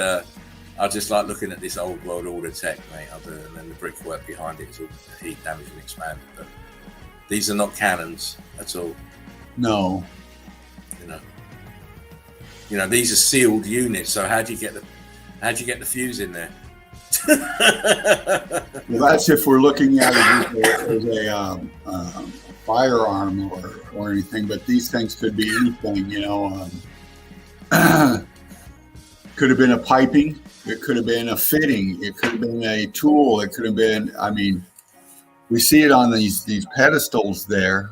I just like looking at this old world order tech, mate. And then the brickwork behind it is all heat damaged and expanded. But these are not cannons at all. No. These are sealed units. So how do you get the fuse in there? Well, that's if we're looking at it as a firearm or anything. But these things could be anything. Could have been a piping. It could have been a fitting. It could have been a tool. It could have been. I mean, we see it on these pedestals there.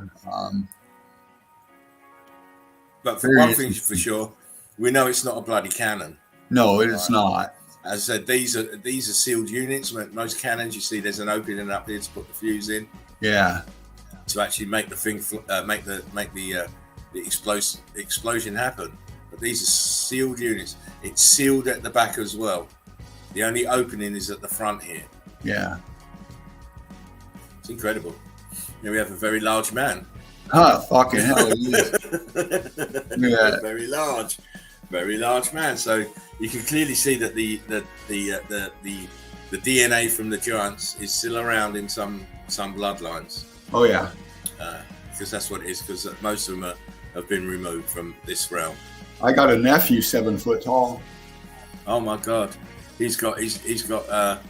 But for one thing, for sure, we know it's not a bloody cannon. No, it is not. As I said, these are sealed units. Most cannons, you see, there's an opening up here to put the fuse in. Yeah. To actually make the thing, make the explosion happen. But these are sealed units. It's sealed at the back as well. The only opening is at the front here. Yeah. It's incredible. Here we have a very large man. Huh, fucking hell. Yeah. Very large man. So you can clearly see that the DNA from the giants is still around in some bloodlines. Oh yeah. Because that's what it is. Because most of them have been removed from this realm. I got a nephew 7 foot tall. Oh my God, he's got giant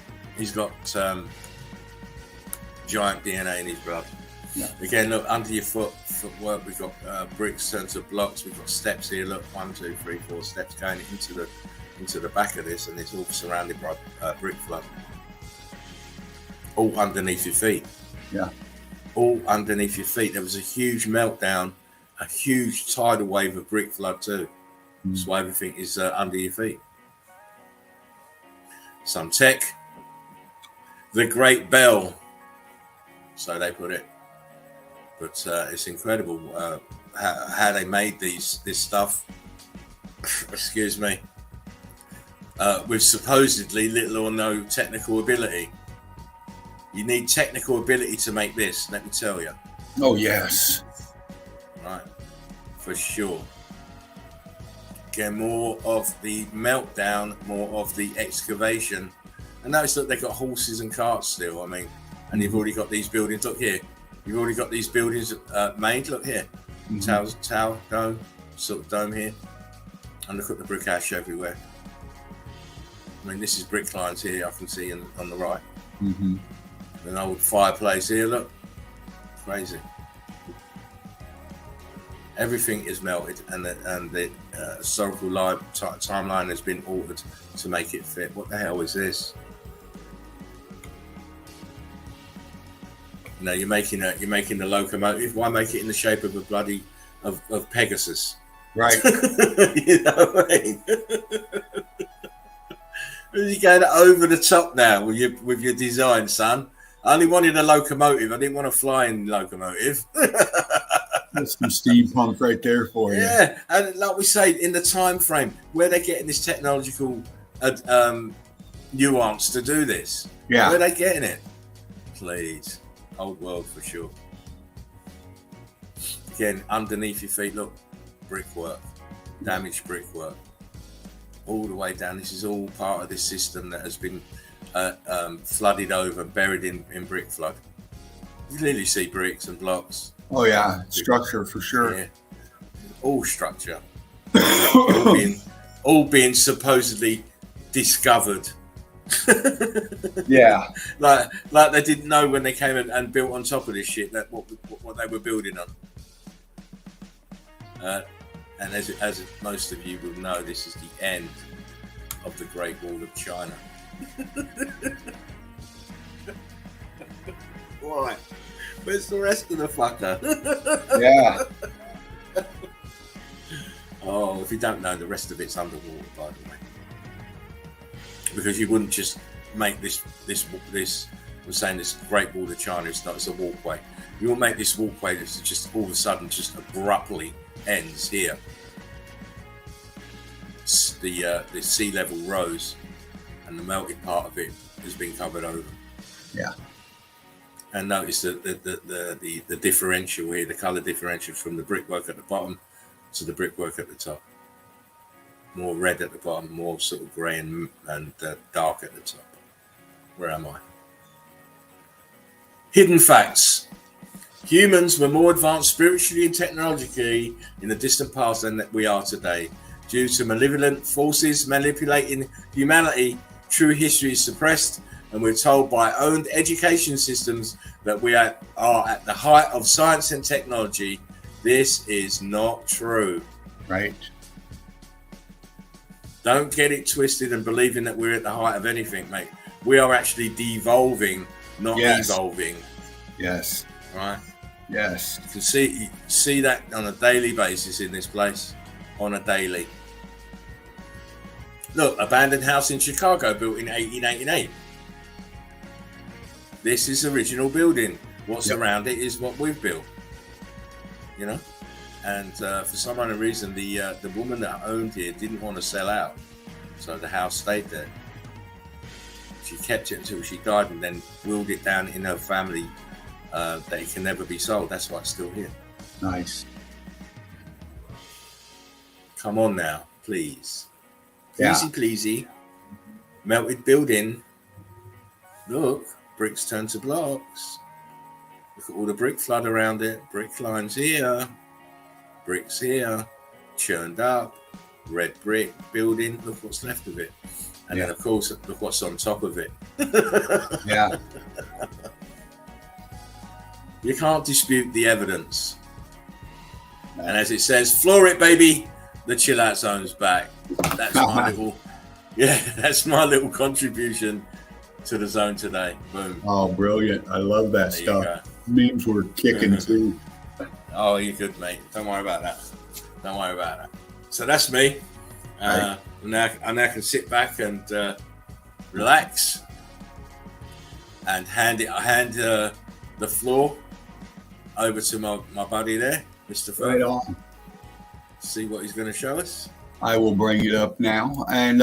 DNA in his blood. Yeah. Again, look under your footwork. We've got bricks turned to blocks. We've got steps here. Look, 1, 2, 3, 4 steps going into the back of this, and it's all surrounded by brick flood. All underneath your feet. Yeah. All underneath your feet. There was a huge meltdown, a huge tidal wave of brick flood too. That's why everything is under your feet. Some tech. The Great Bell. So they put it. But it's incredible how they made this stuff. Excuse me. With supposedly little or no technical ability. You need technical ability to make this, let me tell you. Oh yes. Right. For sure. Again, more of the meltdown, more of the excavation. And notice that they've got horses and carts still, I mean, and you've already got these buildings. Look here. You've already got these buildings made. Look here. Tower, dome, sort of dome here. And look at the brick ash everywhere. I mean, this is brick lines here, I can see on the right. Mm-hmm. An old fireplace here, look. Crazy. Everything is melted, and the historical timeline has been altered to make it fit. What the hell is this? No, you're making the locomotive. Why make it in the shape of a bloody of Pegasus? Right. You know what I mean? You're going over the top now with your design, son. I only wanted a locomotive. I didn't want a flying locomotive. That's some steampunk right there for you. Yeah, and like we say, in the time frame where they're getting this technological nuance to do this. Yeah. Where are they getting it? Please. Old world for sure. Again, underneath your feet, look, brickwork, damaged brickwork. All the way down. This is all part of this system that has been flooded over, buried in brick flood. You clearly see bricks and blocks. Oh yeah, structure for sure. Yeah. All structure. all being supposedly discovered. Yeah. Like they didn't know when they came and built on top of this shit that what they were building on. And as most of you will know, this is the end of the Great Wall of China. Why? Where's the rest of the fucker? Yeah. Oh, if you don't know, the rest of it's underwater, by the way. Because you wouldn't just make this I'm saying this Great Wall of China, it's a walkway. You won't make this walkway that's just all of a sudden just abruptly ends here. The sea level rose and the melted part of it has been covered over. Yeah. And notice the differential here, the colour differential from the brickwork at the bottom to the brickwork at the top. More red at the bottom, more sort of grey and dark at the top. Where am I? Hidden facts. Humans were more advanced spiritually and technologically in the distant past than we are today. Due to malevolent forces manipulating humanity, true history is suppressed, and we're told by owned education systems that we are at the height of science and technology. This is not true. Right. Don't get it twisted and believing that we're at the height of anything, mate. We are actually devolving, not evolving. Yes. Right? Yes. You can see that on a daily basis in this place. On a daily. Look, abandoned house in Chicago built in 1888. This is original building. What's around it is what we've built. You know? And for some unknown reason, the woman that owned it didn't want to sell out. So the house stayed there. She kept it until she died and then willed it down in her family that it can never be sold. That's why it's still here. Nice. Come on now, please. Yeah. Pleasey, pleasey. Melted building. Look, bricks turn to blocks. Look at all the brick flood around it. Brick lines here. Bricks here. Churned up. Red brick building. Look what's left of it. And then, of course, look what's on top of it. Yeah. You can't dispute the evidence. And as it says, floor it, baby. The chill out zone's back. That's my that's my little contribution to the zone today. Boom. Oh, brilliant. I love that There stuff. Memes were kicking too. Oh, you're good, mate. Don't worry about that. Don't worry about that. So that's me. Right. Now I can sit back and relax and hand the floor over to my buddy there, Mr. Right Ferg. on. See what he's going to show us. I will bring it up now. And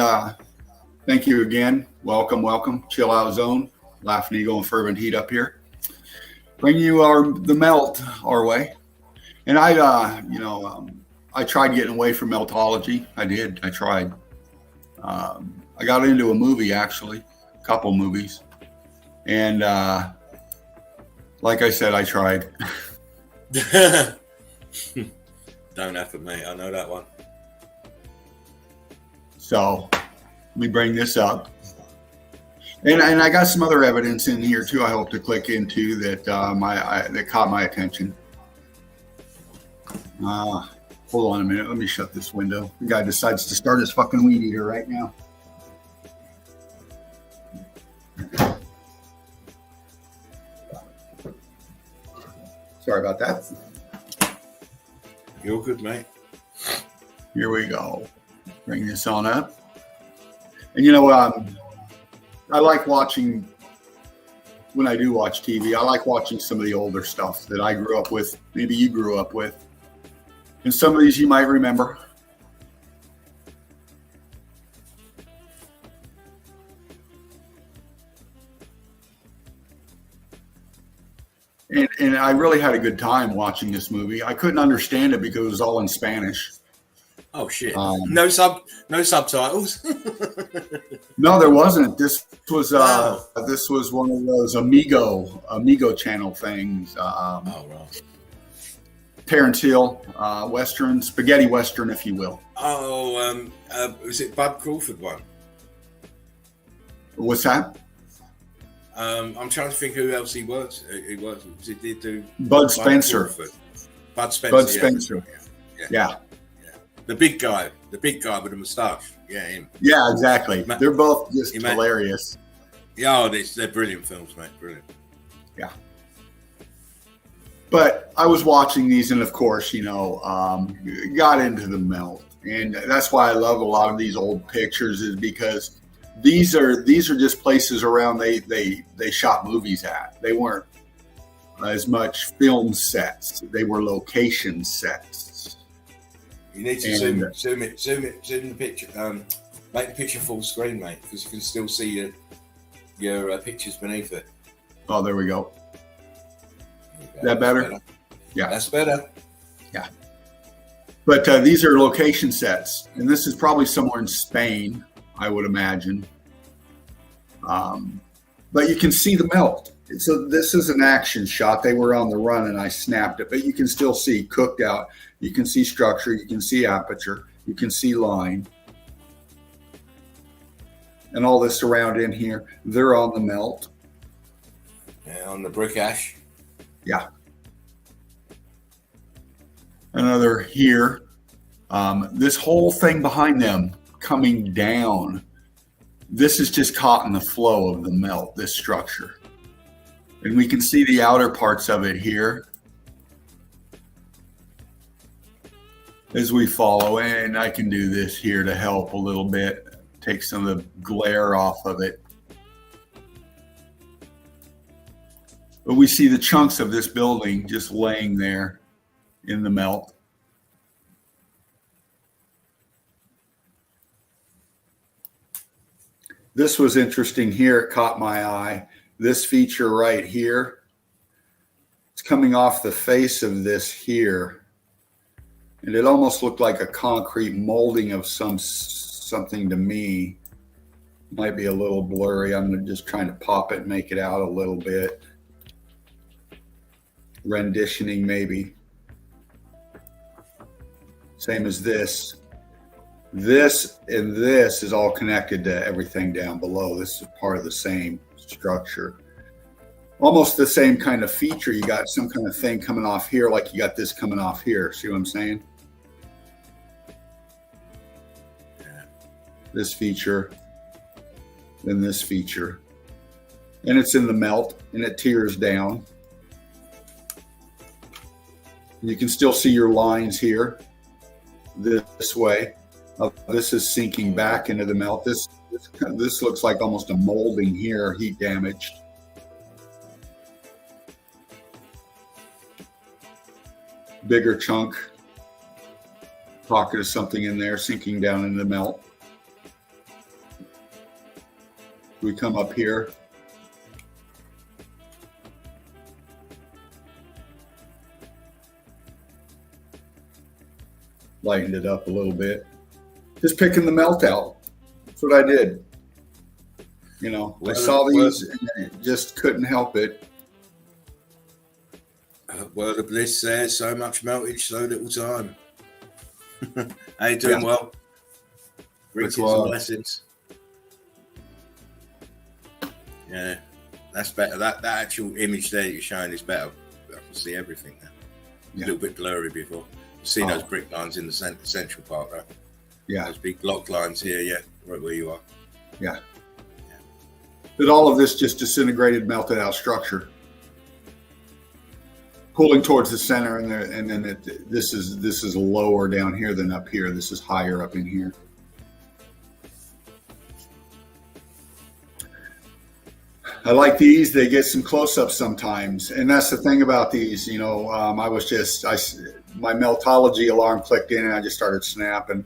thank you again. Welcome. Chill Out Zone. Laughing Eagle and Fervent Heat up here. Bring you the melt our way. And I tried getting away from Meltology. I tried. I got into a movie, actually. A couple movies. And like I said, I tried. Don't have it, mate. I know that one. So let me bring this up. And I got some other evidence in here too. I hope to click into that that caught my attention. Hold on a minute. Let me shut this window. The guy decides to start his fucking weed eater right now. Sorry about that. You're good, mate. Here we go. Bring this on up. And I like watching, when I do watch TV, I like watching some of the older stuff that I grew up with, maybe you grew up with. And some of these you might remember. And I really had a good time watching this movie. I couldn't understand it because it was all in Spanish. Oh shit! No subtitles. No, there wasn't. This was Wow. this was one of those Amigo channel things. Oh right. Terrence Hill, Western, spaghetti Western, if you will. Oh, was it Bud Crawford one? What's that? I'm trying to think who else he works. He works. He did do Bud Spencer. Crawford. Bud Spencer. Bud Spencer. Yeah. The big guy with the moustache. Yeah, him. Yeah, exactly. They're both just hilarious. Yeah, they're brilliant films, mate. Brilliant. Yeah. But I was watching these, and of course, got into the melt, and that's why I love a lot of these old pictures, is because these are just places around they shot movies at. They weren't as much film sets; they were location sets. You need to zoom the picture. Make the picture full screen, mate, because you can still see your pictures beneath it. Oh, there we go. Is that better? Yeah. That's better. Yeah. But these are location sets, and this is probably somewhere in Spain, I would imagine. But you can see the melt. So this is an action shot. They were on the run, and I snapped it. But you can still see cooked out. You can see structure. You can see aperture. You can see line. And all this around in here, they're on the melt. Yeah, on the brick ash. Yeah. Another here. This whole thing behind them coming down. This is just caught in the flow of the melt, this structure. And we can see the outer parts of it here as we follow. And I can do this here to help a little bit. take some of the glare off of it. But we see the chunks of this building just laying there in the melt. This was interesting here. It caught my eye. This feature right here, it's coming off the face of this here. And it almost looked like a concrete molding of something to me. Might be a little blurry. I'm just trying to pop it and make it out a little bit. Renditioning maybe. Same as this. This and this is all connected to everything down below. This is part of the same structure. Almost the same kind of feature. You got some kind of thing coming off here, like you got this coming off here. See what I'm saying? This feature, then this feature. And it's in the melt, and it tears down. You can still see your lines here, this way. This is sinking back into the melt. This looks like almost a molding here, heat damaged. Bigger chunk, pocket of something in there, sinking down into the melt. We come up here. Lightened it up a little bit. Just picking the melt out. That's what I did. You know, I saw these and I just couldn't help it. Word of bliss there. So much meltage, so little time. How you doing? Well, greetings and blessings. Yeah, that's better. That actual image there you're showing is better. I can see everything now. A little bit blurry before. See those brick lines in the central part, right? Yeah. Those big block lines here, yeah, right where you are. Yeah. But all of this just disintegrated, melted out structure, pulling towards the center, and then this is lower down here than up here. This is higher up in here. I like these. They get some close-ups sometimes, and that's the thing about these. You know, my Meltology alarm clicked in, and I just started snapping.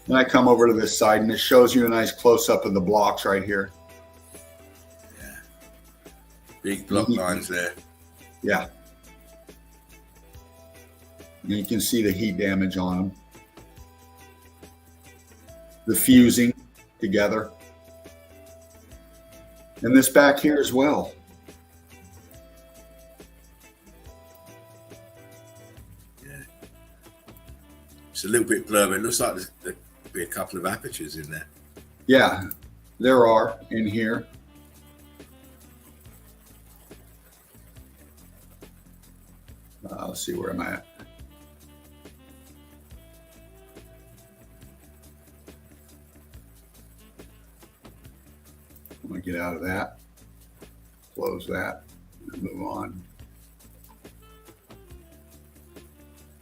Then I come over to this side, and it shows you a nice close-up of the blocks right here. Yeah, big block lines there. Yeah, and you can see the heat damage on them, the fusing together. And this back here as well. Yeah. It's a little bit blurry. It looks like there'll be a couple of apertures in there. Yeah, there are in here. Let's see where I'm at. I'm going to get out of that, close that, and move on.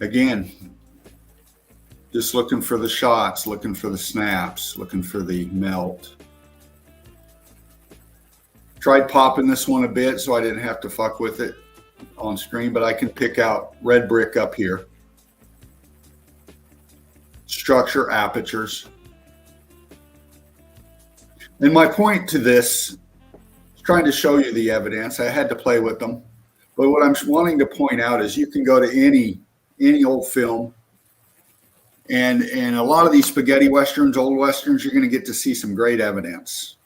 Again, just looking for the shots, looking for the snaps, looking for the melt. Tried popping this one a bit so I didn't have to fuck with it on screen, but I can pick out red brick up here. Structure, apertures. And my point to this is trying to show you the evidence. I had to play with them. But what I'm wanting to point out is you can go to any old film, and a lot of these spaghetti westerns, old westerns, you're going to get to see some great evidence.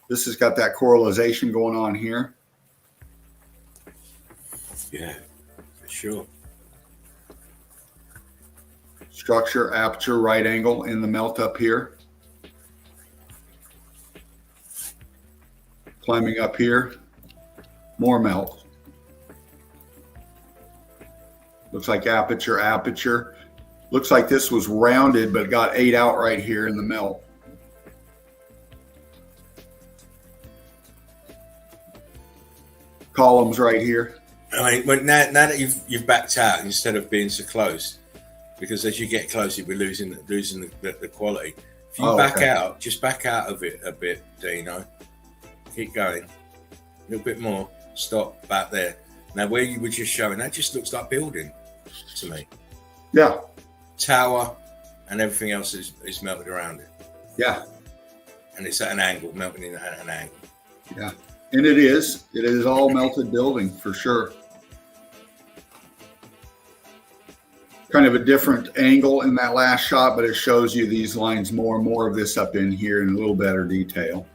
This has got that correlation going on here. Yeah, for sure. Structure, aperture, right angle in the melt up here. Climbing up here, more melt. Looks like aperture. Looks like this was rounded, but got ate out right here in the melt. Columns right here. I mean, now that you've backed out instead of being so close, because as you get closer, we're losing the quality. If you Oh, back okay. out, just back out of it a bit, Dino. Keep going. A little bit more. Stop back there. Now, where you were just showing, that just looks like building to me. Yeah, Tower and everything else is melted around it. yeah, And it's at an angle, melting in at an angle. yeah. And it is. It is all melted building for sure. Kind of a different angle in that last shot, but it shows you these lines more and more of this up in here in a little better detail.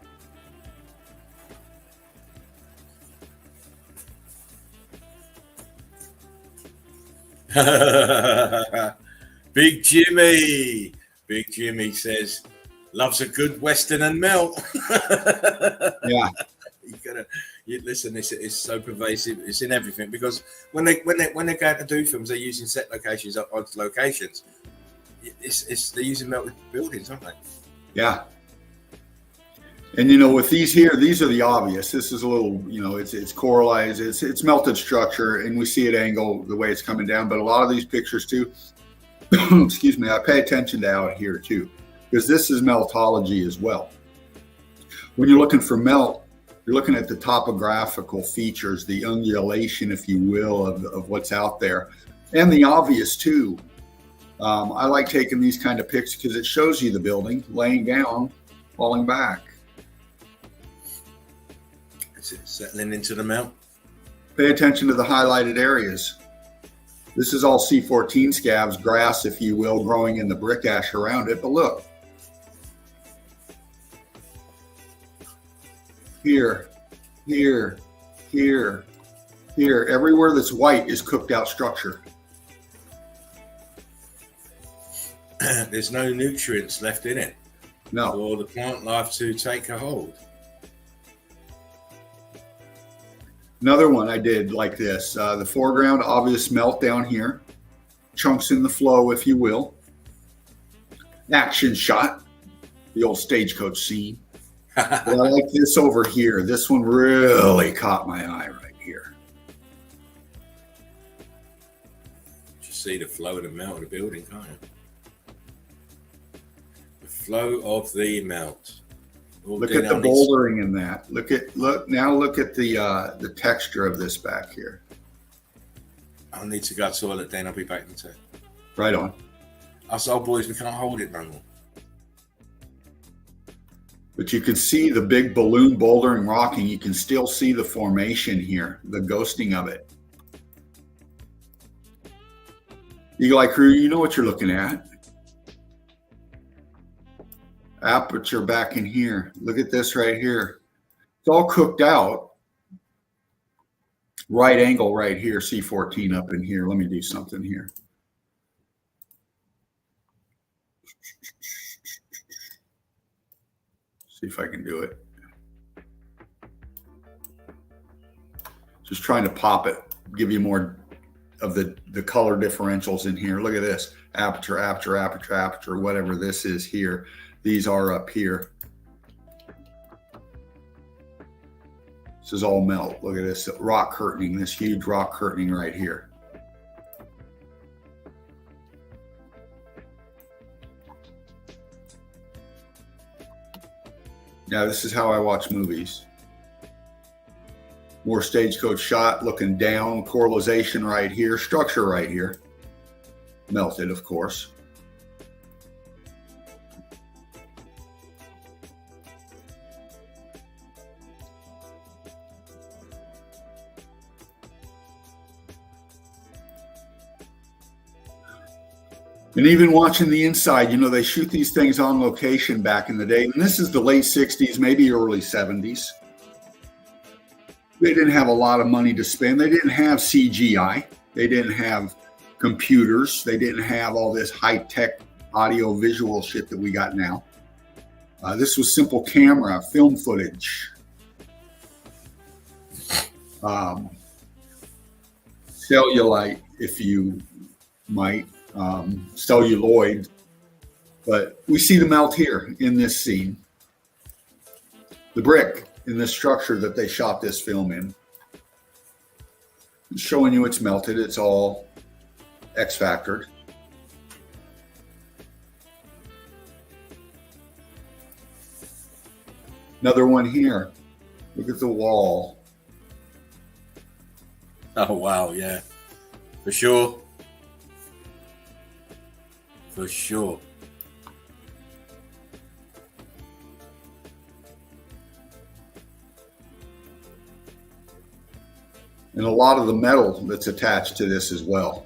Big Jimmy. Big Jimmy says, loves a good Western and melt. Yeah, Listen. It's so pervasive. It's in everything because when they're going to do films, they're using set locations up on locations. They're using melted buildings, aren't they? yeah. And you know, with these here, these are the obvious. This is a little, you know, it's coralized, it's melted structure, and we see it angle the way it's coming down. But a lot of these pictures too, excuse me, I pay attention to out here too, because this is meltology as well. When you're looking for melt, you're looking at the topographical features, the undulation, if you will, of what's out there, and the obvious too. I like taking these kind of pics because it shows you the building laying down, falling back. Is it settling into the melt? Pay attention to the highlighted areas. This is all C14 scabs, grass, if you will, growing in the brick ash around it. But look, here, here, here, here, everywhere that's white is cooked out structure. There's no nutrients left in it No, for the plant life to take a hold. another one I did like this. The foreground, obvious melt down here. Chunks in the flow, if you will. Action shot. The old stagecoach scene. But I like this over here. This one really caught my eye right here. Just see the flow of the melt of the building, can't you? The flow of the melt. Look at the bouldering in that. Look at the texture of this back here. I need to go to the toilet, then I'll be back in 10. Right on. Us old boys, we can't hold it no more. But you can see the big balloon bouldering rocking. You can still see the formation here, the ghosting of it. Eagle Eye Crew, you know what you're looking at. Aperture back in here. Look at this right here. It's all cooked out. Right angle right here, C14 up in here. Let me do something here. See if I can do it. Just trying to pop it, give you more of the color differentials in here. Look at this. Aperture, aperture, aperture, aperture, whatever this is here. These are up here. This is all melt. Look at this rock curtaining, this huge rock curtaining right here. Now, this is how I watch movies. More stagecoach shot, looking down, coralization right here, structure right here. Melted, of course. And even watching the inside, you know, they shoot these things on location back in the day. And this is the late 60s, maybe early 70s. They didn't have a lot of money to spend. They didn't have CGI. They didn't have computers. They didn't have all this high-tech audio visual shit that we got now. This was simple camera, film footage. Cellulite, if you might. Celluloid, but we see the melt here in this scene. The brick in this structure that they shot this film in. It's showing you it's melted. It's all X-factored. Another one here. Look at the wall. Oh wow, yeah, for sure, for sure. And a lot of the metal that's attached to this as well.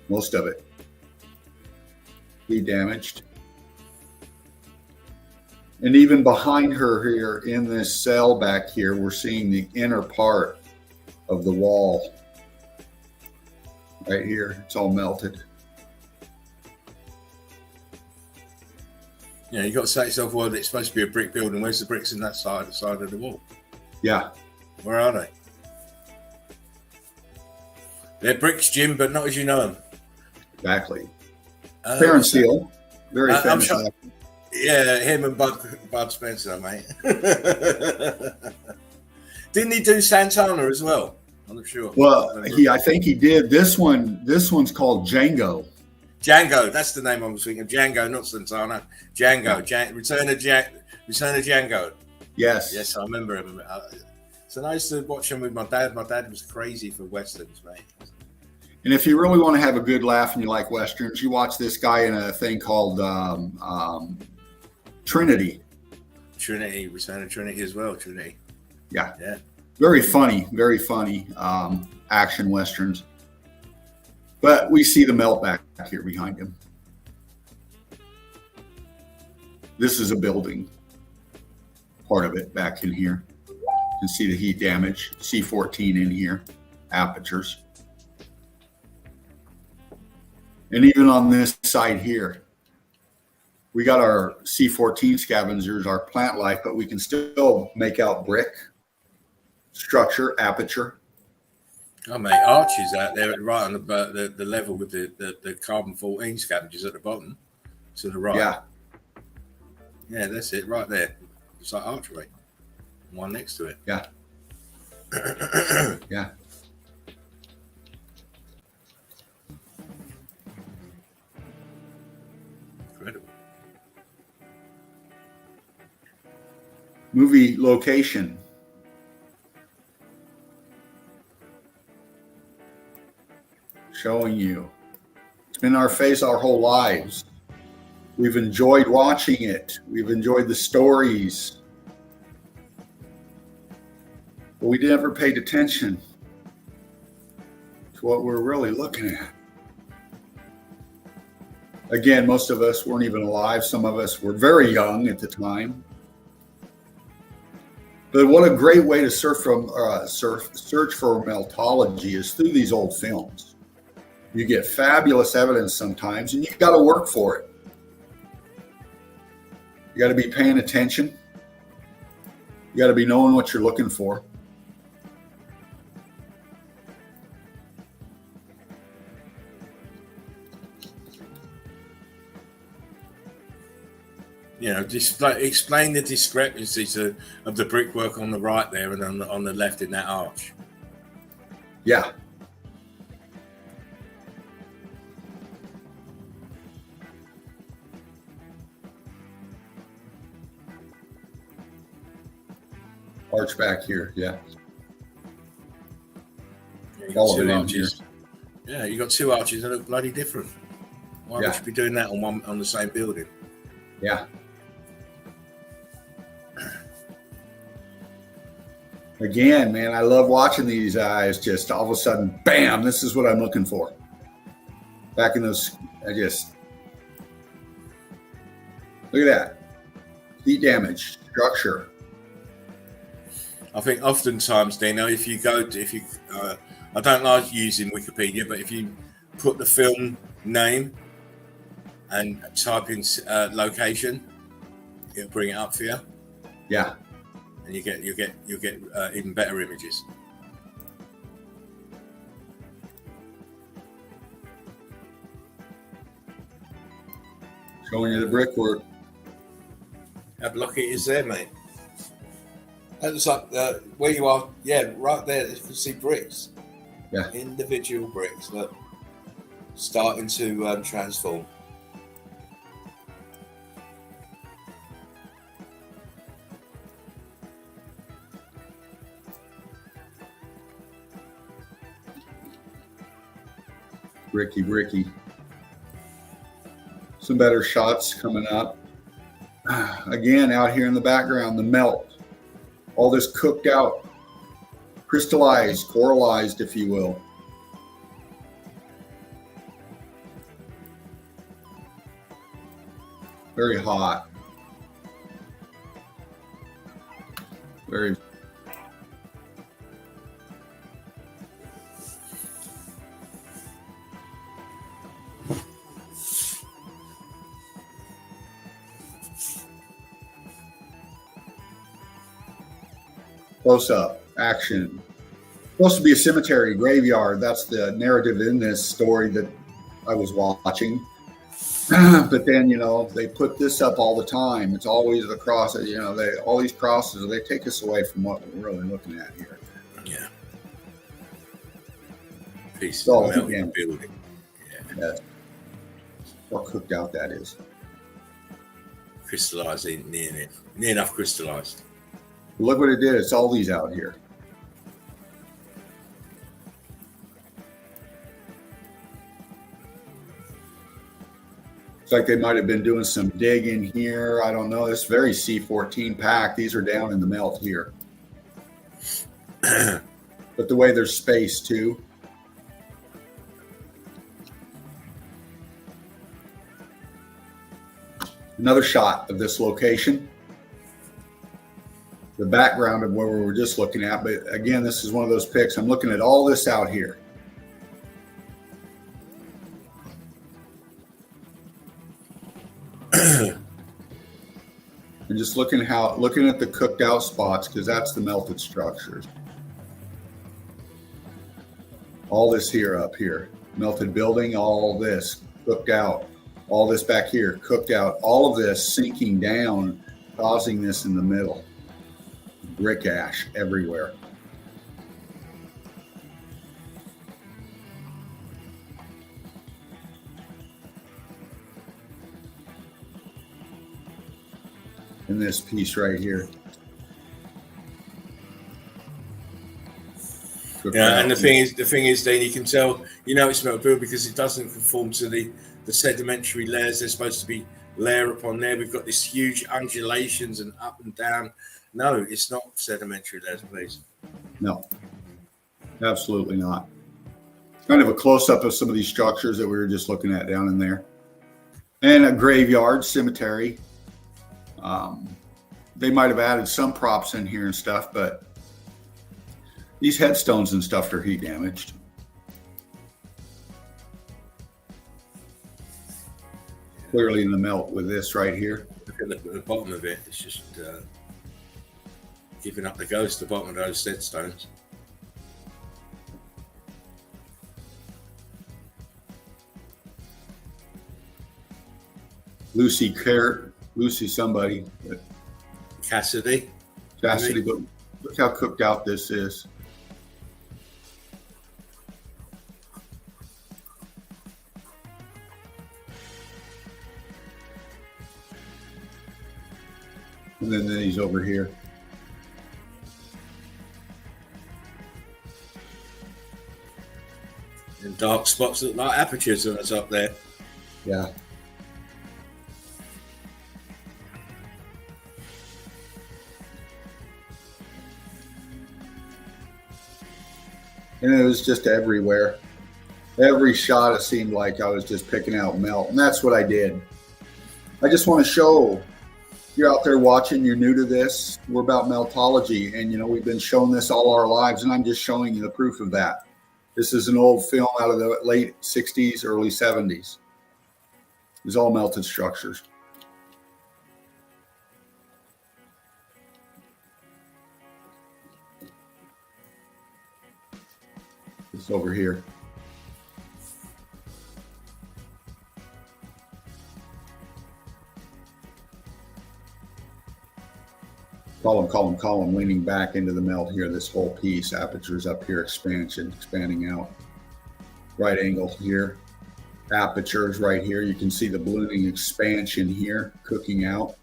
Most of it. Be damaged. And even behind her here in this cell back here, we're seeing the inner part of the wall. Right here, it's all melted. Yeah, you got to say to yourself, well, it's supposed to be a brick building. Where's the bricks in that side of the wall? Yeah. Where are they? They're bricks, Jim, but not as you know them. Exactly. Terence Steele, very I'm famous sure, actor. yeah, him and Bud Spencer, mate. Didn't he do Santana as well? I'm not sure. Well, I think he did. This one's called Django. Django, that's the name I was thinking of. Django, not Santana. Django. Return of Django. Yes. Yes, I remember him. So I used to watch him with my dad. My dad was crazy for westerns, mate. And if you really want to have a good laugh and you like westerns, you watch this guy in a thing called Trinity. Trinity, Return of Trinity as well. Trinity. Yeah. Yeah. Very funny action westerns. But we see the melt back here behind him. This is a building, part of it back in here. You can see the heat damage, C14 in here, apertures. And even on this side here, we got our C14 scavengers, our plant life, but we can still make out brick, structure, aperture. Oh, mate, arches out there right on the level with the carbon 14 scavengers at the bottom to the right. Yeah. Yeah, that's it, right there. It's like archery. One next to it. Yeah. Yeah. Incredible. Movie location. Showing you. It's been our face our whole lives. We've enjoyed watching it. We've enjoyed the stories. But we never paid attention to what we're really looking at. Again, most of us weren't even alive. Some of us were very young at the time. But what a great way to search for meltology is through these old films. You get fabulous evidence sometimes, and you've got to work for it. You got to be paying attention. You got to be knowing what you're looking for. You know, explain the discrepancies of the brickwork on the right there and on the left in that arch. Yeah. Arch back here, yeah. You got two arches. Yeah, you got two arches that look bloody different. Why would you be doing that on the same building? Yeah. Again, man, I love watching these eyes just all of a sudden, bam, this is what I'm looking for. Back in those, look at that. Heat damage, structure. I think oftentimes, Dino, I don't like using Wikipedia, but if you put the film name and type in location, it'll bring it up for you. Yeah. And you get even better images. Showing you the brickwork. How blocky it is there, mate. That looks like where you are. Yeah, right there. You can see bricks. Yeah. Individual bricks. Look, starting to transform. Bricky. Some better shots coming up. Again, out here in the background, the melt. All this cooked out, crystallized, coralized, if you will. Very hot. Very. Close up, action. Supposed to be a cemetery, graveyard. That's the narrative in this story that I was watching. But then, you know, they put this up all the time. It's always the cross. You know, all these crosses, they take us away from what we're really looking at here. Yeah. Piece So, of the again, building. Yeah. How cooked out that is. Crystallizing near enough crystallized. Look what it did. It's all these out here. It's like they might have been doing some digging here. I don't know. It's very C14 packed. These are down in the melt here. But the way there's space too. Another shot of this location. The background of where we were just looking at. But again, this is one of those pics. I'm looking at all this out here. And just looking at the cooked out spots, because that's the melted structures. All this here up here, melted building, all this cooked out, all this back here cooked out, all of this sinking down, causing this in the middle. Brick ash everywhere. In this piece right here. Yeah, and the thing is, Dean, you can tell, you know, it's melted build because it doesn't conform to the sedimentary layers. They're supposed to be layer upon there. We've got this huge undulations and up and down. No, it's not sedimentary layers, please. No, absolutely not. Kind of a close-up of some of these structures that we were just looking at down in there. And a graveyard, cemetery. They might have added some props in here and stuff, but these headstones and stuff are heat damaged. Clearly in the melt with this right here. Look at the bottom of it. It's just giving up the ghost, the bottom of those headstones. Lucy somebody. Cassidy, but look how cooked out this is. And then these over here. And dark spots look like apertures on us up there. Yeah. And it was just everywhere. Every shot, it seemed like I was just picking out melt. And that's what I did. I just want to show, you're out there watching, you're new to this, we're about meltology. And, you know, we've been showing this all our lives, and I'm just showing you the proof of that. This is an old film out of the late 60s, early 70s. It's all melted structures. It's over here. Column, leaning back into the melt here, this whole piece, apertures up here, expanding out. Right angle here, apertures right here. You can see the ballooning expansion here, cooking out,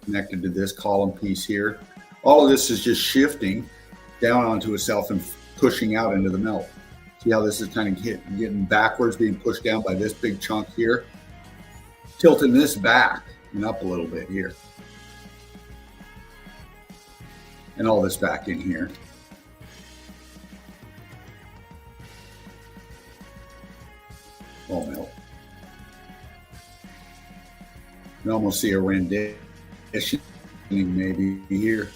connected to this column piece here. All of this is just shifting down onto itself and pushing out into the melt. See how this is kind of getting backwards, being pushed down by this big chunk here. Tilting this back and up a little bit here. And all this back in here. All melt. You almost see a rendition maybe here.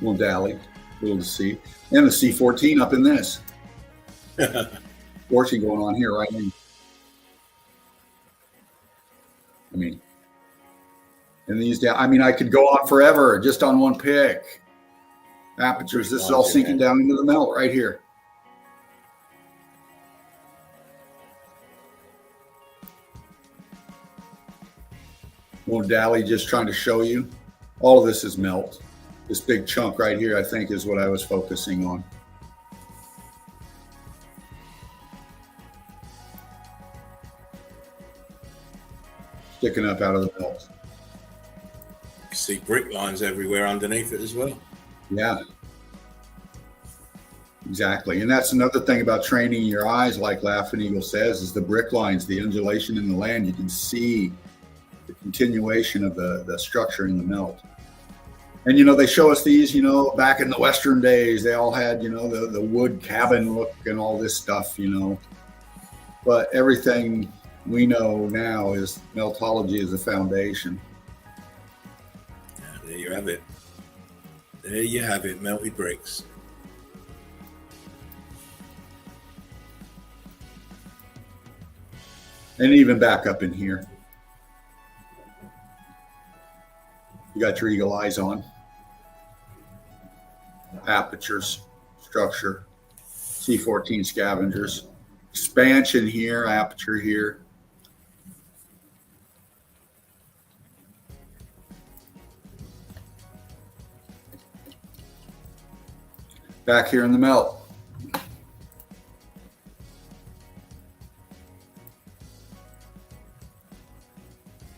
Little dally, little to see. And the C14 up in this. 14 going on here right now. I mean, and these down, I mean, I could go on forever just on one pick. Apertures, this is all sinking down into the melt right here. Little dally, just trying to show you. All of this is melt. This big chunk right here, I think, is what I was focusing on. Sticking up out of the melt. You can see brick lines everywhere underneath it as well. Yeah. Exactly. And that's another thing about training your eyes, like Laughing Eagle says, is the brick lines, the undulation in the land. You can see the continuation of the structure in the melt. And, you know, they show us these, you know, back in the Western days, they all had, you know, the wood cabin look and all this stuff, you know. But everything we know now is meltology is the foundation. Yeah, there you have it. There you have it, melted bricks. And even back up in here. You got your eagle eyes on. Apertures, structure, C14 scavengers, expansion here, aperture here. Back here in the melt.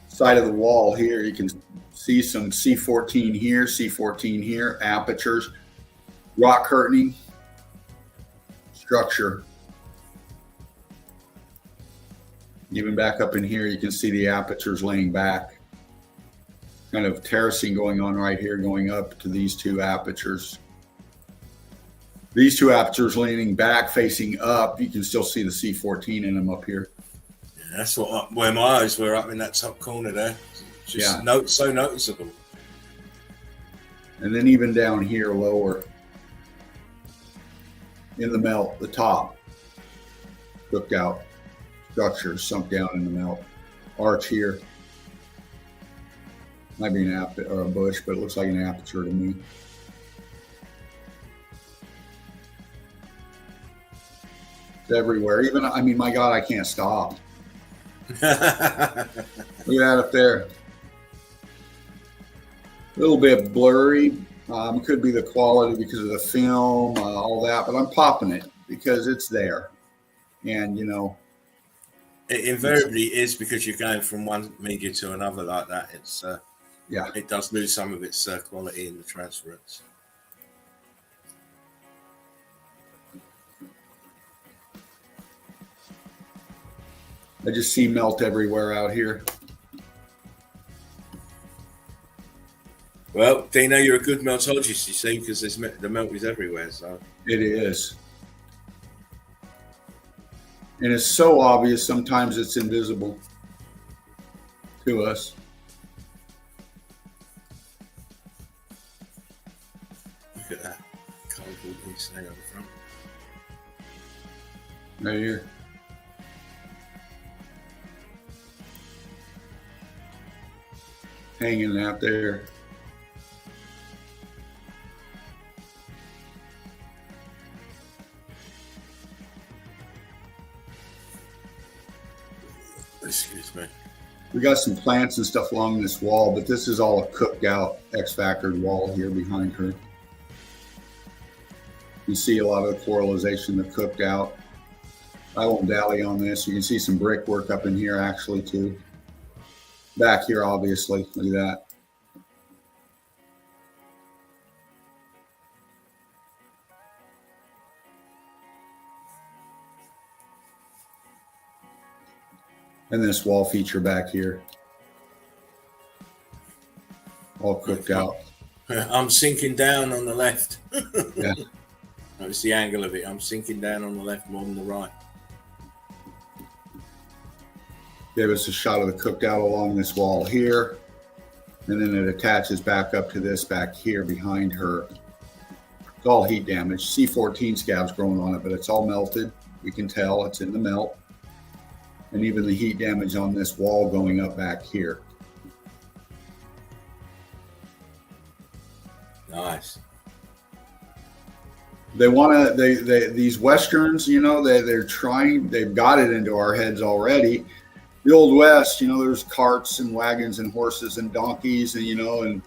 Side of the wall here, you can see some C14 here, apertures, rock curtaining, structure. Even back up in here, you can see the apertures laying back. Kind of terracing going on right here, going up to these two apertures. These two apertures leaning back, facing up. You can still see the C14 in them up here. Yeah, that's where my eyes were, up in that top corner there. Just so noticeable. And then even down here lower in the melt, the top, cooked out structures sunk down in the melt. Arch here. Might be an or a bush, but it looks like an aperture to me. It's everywhere. Even, I mean, my God, I can't stop. Look at that up there. A little bit blurry. Could be the quality because of the film, all that, but I'm popping it because it's there. And, you know. It invariably is because you're going from one media to another like that. It's it does lose some of its quality in the transference. I just see melt everywhere out here. Well, Dino, you're a good meltologist, you see, because the melt is everywhere. So it is, and it's so obvious. Sometimes it's invisible to us. Look at that cardboard piece there on the front. Right here. Hanging out there. Excuse me. We got some plants and stuff along this wall, but this is all a cooked out X-factored wall here behind her. You see a lot of the coralization that cooked out. I won't dally on this. You can see some brickwork up in here actually too. Back here, obviously. Look at that. And this wall feature back here, all cooked out. I'm sinking down on the left. Yeah. Notice the angle of it. I'm sinking down on the left more than the right. Gave us a shot of the cooked out along this wall here. And then it attaches back up to this back here behind her. It's all heat damage. C14 scabs growing on it, but it's all melted. We can tell it's in the melt. And even the heat damage on this wall going up back here. Nice. They want to, these Westerns, you know, they're trying, they've got it into our heads already. The Old West, you know, there's carts and wagons and horses and donkeys and, you know, and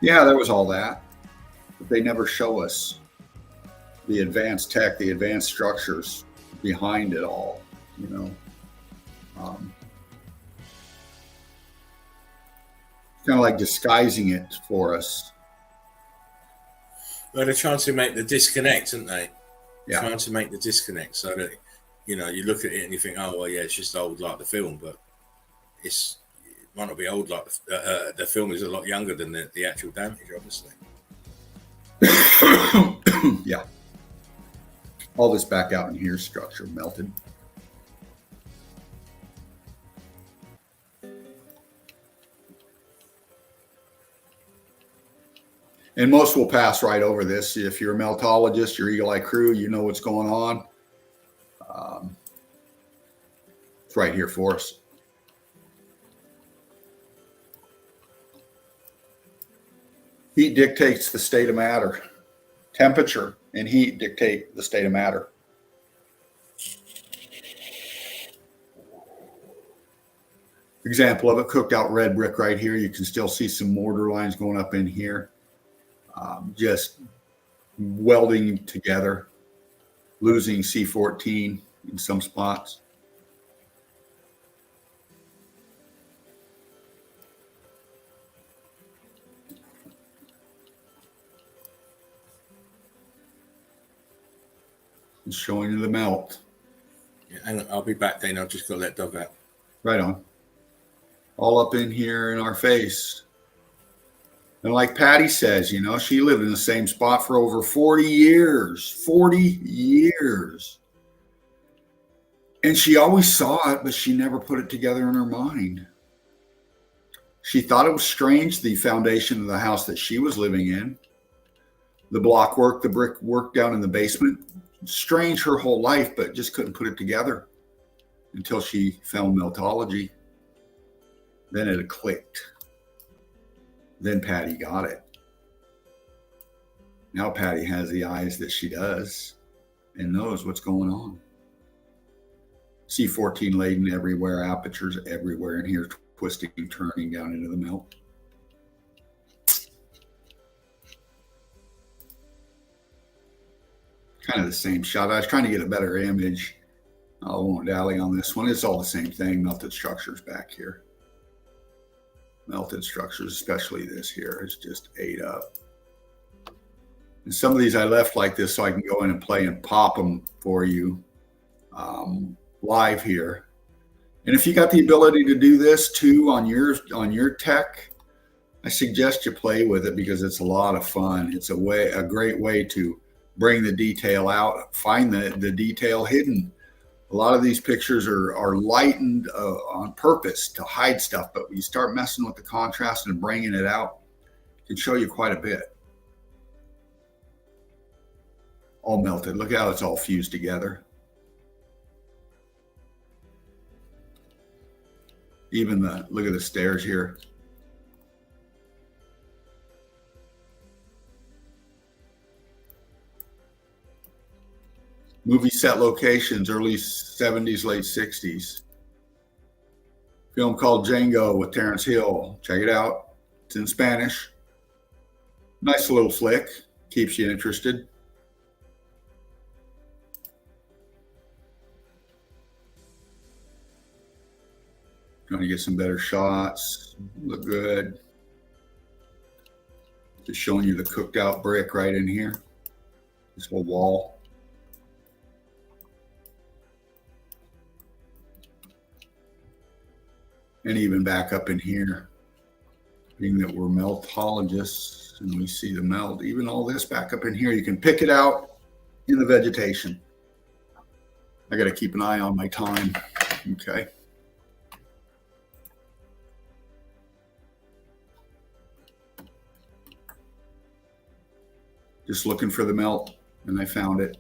yeah, there was all that. But they never show us the advanced tech, the advanced structures behind it all, you know. Kind of like disguising it for us. Well, they're trying to make the disconnect, aren't they? Yeah. Trying to make the disconnect so that, you know, you look at it and you think, oh, well, yeah, it's just old like the film, but it might not be old like the film is a lot younger than the actual damage, obviously. Yeah. All this back out in here structure melted. And most will pass right over this. If you're a meltologist, your Eagle Eye crew, you know what's going on. It's right here for us. Heat dictates the state of matter. Temperature and heat dictate the state of matter. Example of it, cooked out red brick right here. You can still see some mortar lines going up in here. Just welding together, losing C14 in some spots. It's showing you the melt. Yeah, hang on, I'll be back then. I've just got to let dog out. Right on. All up in here in our face. And like Patty says, you know, she lived in the same spot for over 40 years. 40 years. And she always saw it, but she never put it together in her mind. She thought it was strange, the foundation of the house that she was living in. The block work, the brick work down in the basement. Strange her whole life, but just couldn't put it together until she found meltology. Then it clicked. Then Patty got it. Now Patty has the eyes that she does and knows what's going on. C14 laden everywhere, apertures everywhere in here, twisting and turning down into the melt. Kind of the same shot. I was trying to get a better image. I won't dally on this one. It's all the same thing. Melted structures back here. Melted structures, especially this here, is just ate up. And some of these I left like this so I can go in and play and pop them for you live here. And if you got the ability to do this too on your tech, I suggest you play with it because it's a lot of fun. It's a great way to bring the detail out, find the detail hidden. A lot of these pictures are lightened on purpose to hide stuff, but when you start messing with the contrast and bringing it out, it can show you quite a bit. All melted. Look how it's all fused together. Even look at the stairs here. Movie set locations, early 70s, late 60s. Film called Django with Terrence Hill. Check it out. It's in Spanish. Nice little flick. Keeps you interested. Trying to get some better shots. Look good. Just showing you the cooked out brick right in here. This whole wall. and even back up in here, being that we're meltologists and we see the melt, even all this back up in here, you can pick it out in the vegetation. I got to keep an eye on my time. Okay. Just looking for the melt, and I found it.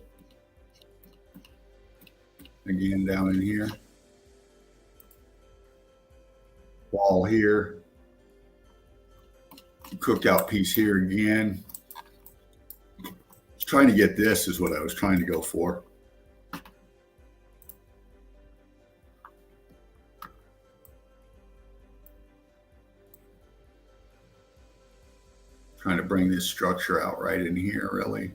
Again, down in here. Wall here. Cooked out piece here again. Trying to get this is what I was trying to go for. Trying to bring this structure out right in here, really.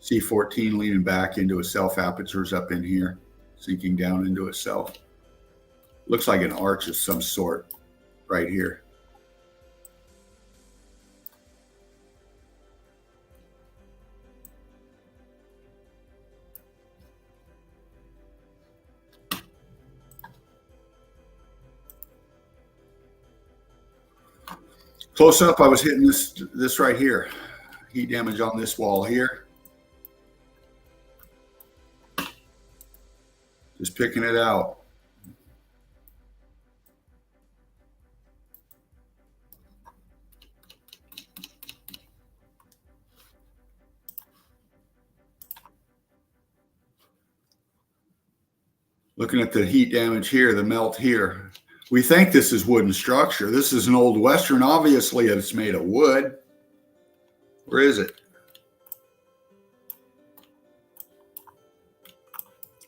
C14 leaning back into itself, apertures up in here, sinking down into itself. Looks like an arch of some sort right here. Close up, I was hitting this right here. Heat damage on this wall here. Just picking it out. Looking at the heat damage here, the melt here. We think this is wooden structure. This is an old Western. Obviously, it's made of wood. Where is it?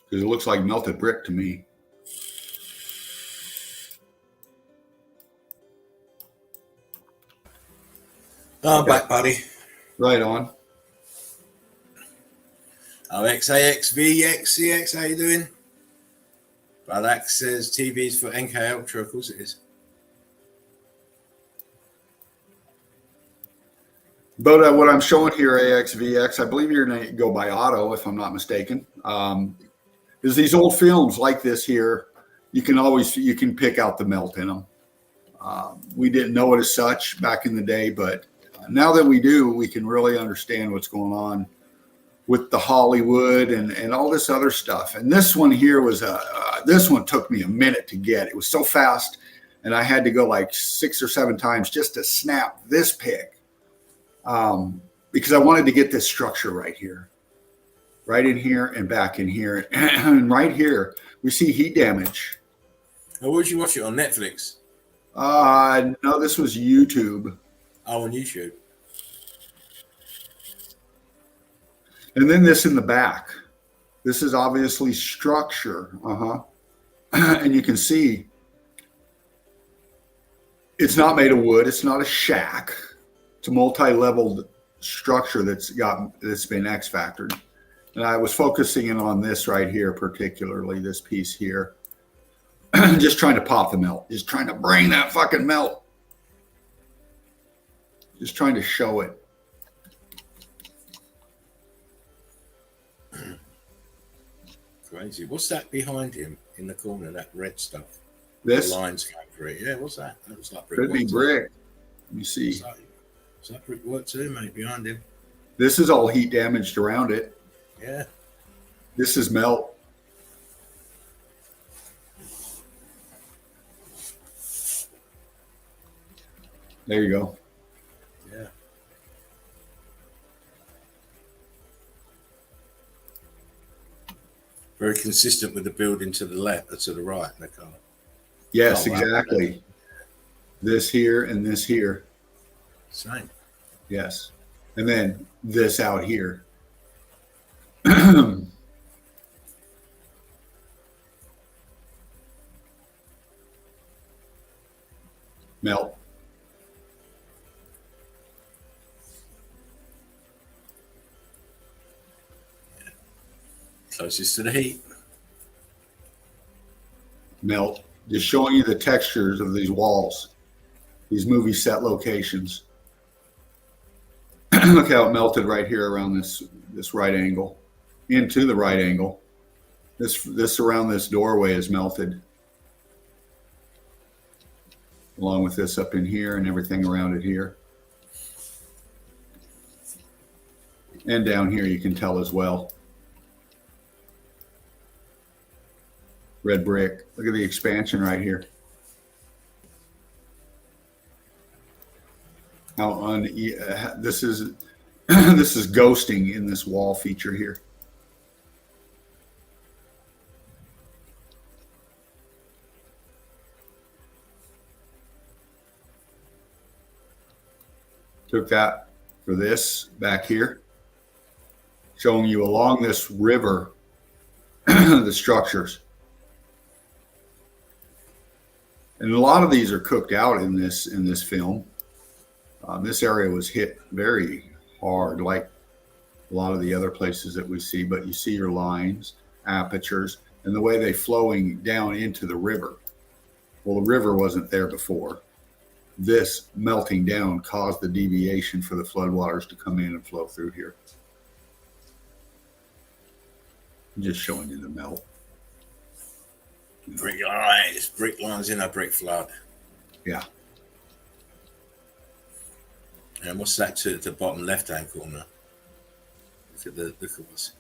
Because it looks like melted brick to me. Oh, back, buddy. Right on. Oh, XAXVXCX, how you doing? Balak says TV's for NK Ultra. Of course it is. But what I'm showing here, AXVX, I believe you're going to go by Auto, if I'm not mistaken. Is these old films like this here, you can pick out the melt in them. We didn't know it as such back in the day, but now that we do, we can really understand what's going on with the Hollywood and all this other stuff. And this one here was this one took me a minute to get. It was so fast, and I had to go like 6 or 7 times just to snap this pick, because I wanted to get this structure right here, right in here and back in here. And right here, we see heat damage. Oh, where'd you watch it, on Netflix? No, this was YouTube. Oh, on YouTube. And then this in the back. This is obviously structure. And you can see it's not made of wood. It's not a shack. It's a multi-leveled structure that's been X-factored. And I was focusing in on this right here, particularly this piece here. Just trying to pop the melt. Just trying to bring that fucking melt. Just trying to show it. Crazy. What's that behind him in the corner, that red stuff? This? The lines going through it. Yeah, what's that? That looks like brick. Could be brick. Let me see. Is that brick work too, mate, behind him? This is all heat damaged around it. Yeah. This is melt. There you go. Yeah. Very consistent with the building to the left or to the right in the car. Yes, Oh, wow. exactly. This here and this here. Same. Yes. And then this out here. Melt. Closest to the heat. Melt. Just showing you the textures of these walls, these movie set locations. Look how it melted right here around this right angle, into the right angle. This around this doorway is melted. along with this up in here and everything around it here. And down here you can tell as well. Red brick. Look at the expansion right here. How this is this is ghosting in this wall feature here. Took that for this back here, showing you along this river the structures. And a lot of these are cooked out in this film. This area was hit very hard, like a lot of the other places that we see, but you see your lines, apertures, and the way they flowing down into the river. Well, the river wasn't there before. This melting down caused the deviation for the floodwaters to come in and flow through here. I'm just showing you the melt. Brick lines, brick lines in a brick flood. Yeah. And what's that to the bottom left-hand corner? Look at what's.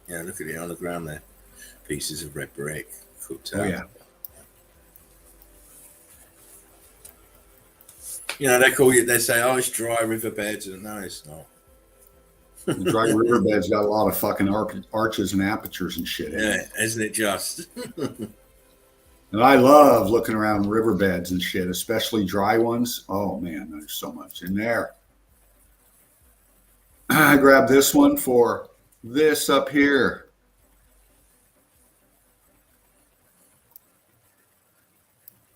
Yeah, look at it on the ground there. Pieces of red brick cooked out. Oh yeah. You know, they say, oh, it's dry riverbeds, and no, it's not. The dry riverbed's got a lot of fucking arches and apertures and shit in it. Yeah, isn't it just? And I love looking around riverbeds and shit, especially dry ones. Oh man, there's so much in there. I grabbed this one for this up here.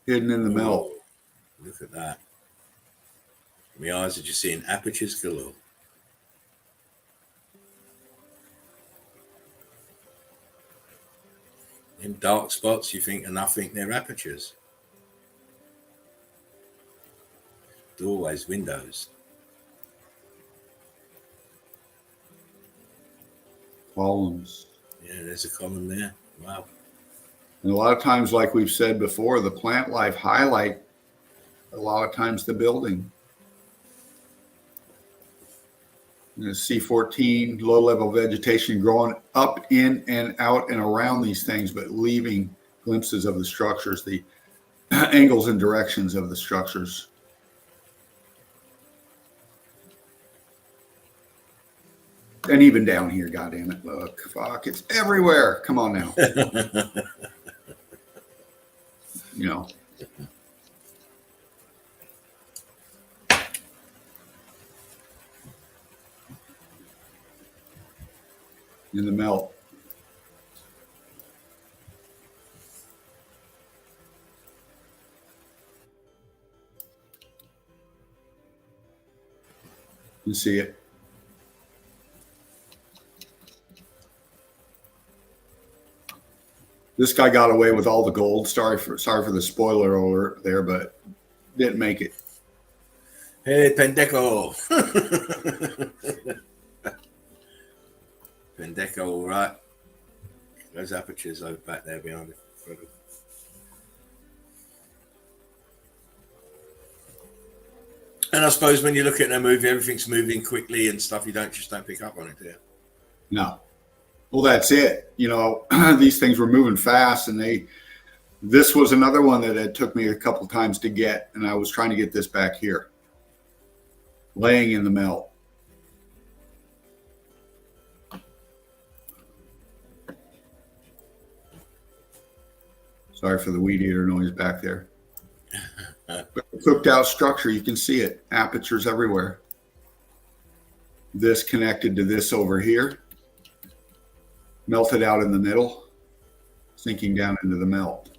Hidden in the melt. Look at that. My eyes are just seeing apertures galore. In dark spots, you think, and I think they're apertures. Doorways, windows. Columns. Yeah, there's a column there. Wow. And a lot of times, like we've said before, the plant life highlight a lot of times the building. C14, low-level vegetation growing up in and out and around these things, but leaving glimpses of the structures, the angles and directions of the structures. And even down here, goddamn it, look, fuck, it's everywhere. Come on now. You know. In the melt. You see it. This guy got away with all the gold. Sorry for the spoiler alert there, but didn't make it. Hey, pendejo. Pendejo, all right. Those apertures over back there behind it. And I suppose when you look at a movie, everything's moving quickly and stuff. You don't pick up on it, do you? No. Well, that's it. You know, these things were moving fast, and this was another one that it took me a couple times to get, and I was trying to get this back here, laying in the melt. Sorry for the weed eater noise back there. But cooked out structure, you can see it. Apertures everywhere. This connected to this over here. Melted out in the middle, sinking down into the melt.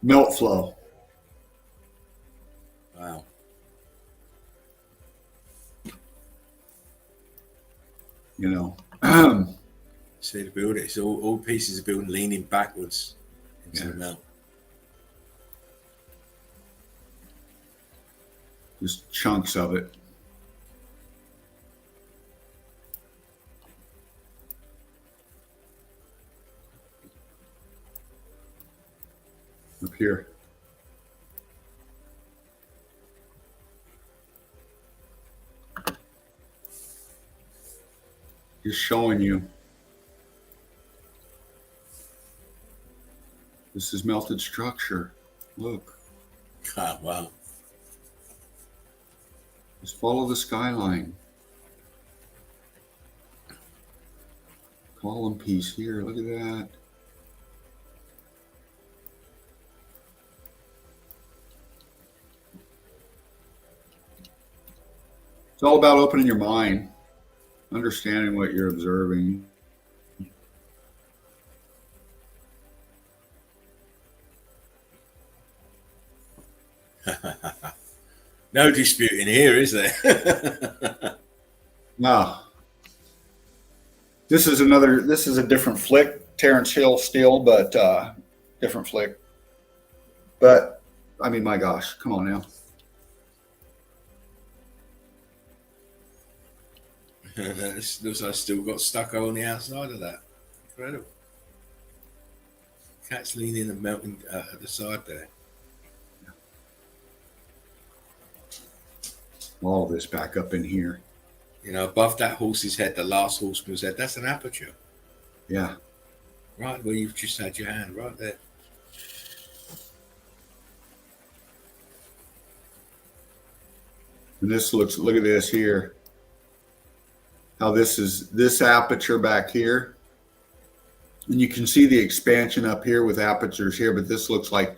Melt flow. Wow. You know. See the building, it's all pieces of building leaning backwards into the melt. just chunks of it. Up here. Just showing you. This is melted structure. Look. Ah, wow. Just follow the skyline. Column piece here. Look at that. It's all about opening your mind, understanding what you're observing. No disputing here, is there? No. This is a different flick, Terrence Hill still, but different flick. But, I mean, my gosh, come on now. This looks like I still got stucco on the outside of that. Incredible. Cat's leaning and melting at the side there. All of this back up in here. You know, above that horse's head, the last horseman's head, that's an aperture. Yeah. Right where you've just had your hand, right there. And this looks, look at this here. How this aperture back here. And you can see the expansion up here with apertures here, but this looks like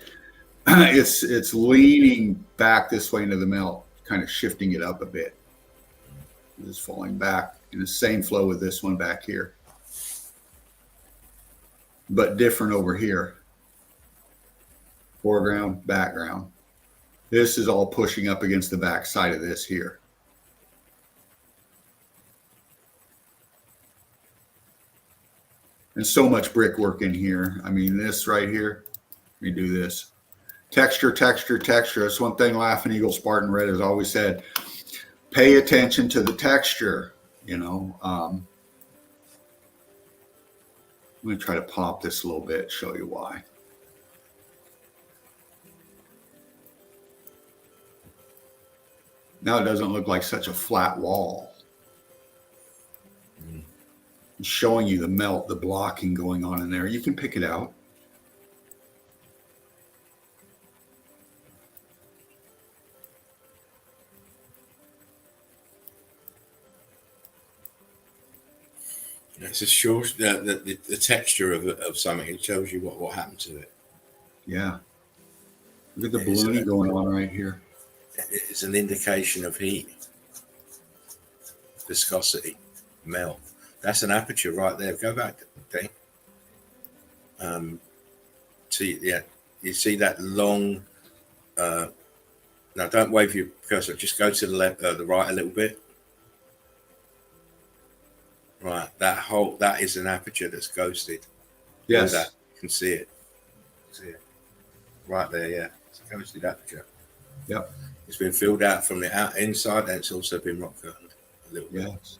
it's leaning back this way into the melt, kind of shifting it up a bit. It's falling back in the same flow with this one back here, but different over here. Foreground, background. This is all pushing up against the back side of this here. And so much brickwork in here. I mean, this right here, let me do this. Texture, texture, texture. That's one thing Laughing Eagle Spartan Red has always said. Pay attention to the texture, you know. I'm going to try to pop this a little bit, show you why. Now it doesn't look like such a flat wall. Showing you the melt, the blocking going on in there. You can pick it out. It's a short, the texture of something. It shows you what happened to it. Yeah. Look at the ballooning going on right here. It's an indication of heat, viscosity, melt. That's an aperture right there. Go back, okay. See, yeah, you see that long. Now, don't wave your cursor. Just go to the left, the right a little bit. Right, that is an aperture that's ghosted. Yes, that. You can see it. See it right there. Yeah, it's a ghosted aperture. Yep. It's been filled out from the inside, and it's also been rock curtained a little bit. Yes.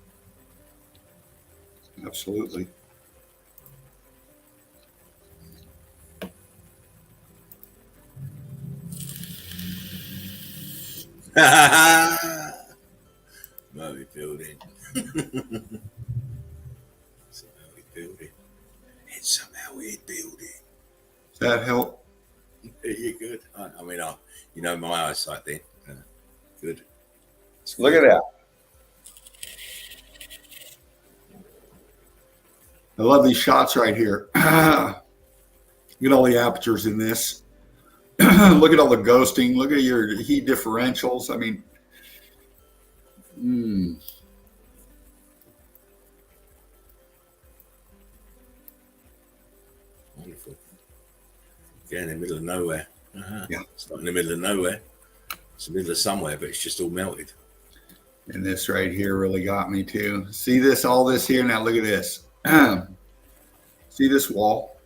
Absolutely. Moby building. It's a Moby building. It's a Moby building. Does that help? You're good. I mean, you know my eyesight then. Good. Look at that. I love these shots right here. Look at all the apertures in this. Look at all the ghosting. Look at your heat differentials. I mean, Wonderful. Again, in the middle of nowhere. Yeah. It's not in the middle of nowhere. It's in the middle of somewhere, but it's just all melted. And this right here really got me too. See this, all this here? Now look at this. See this wall?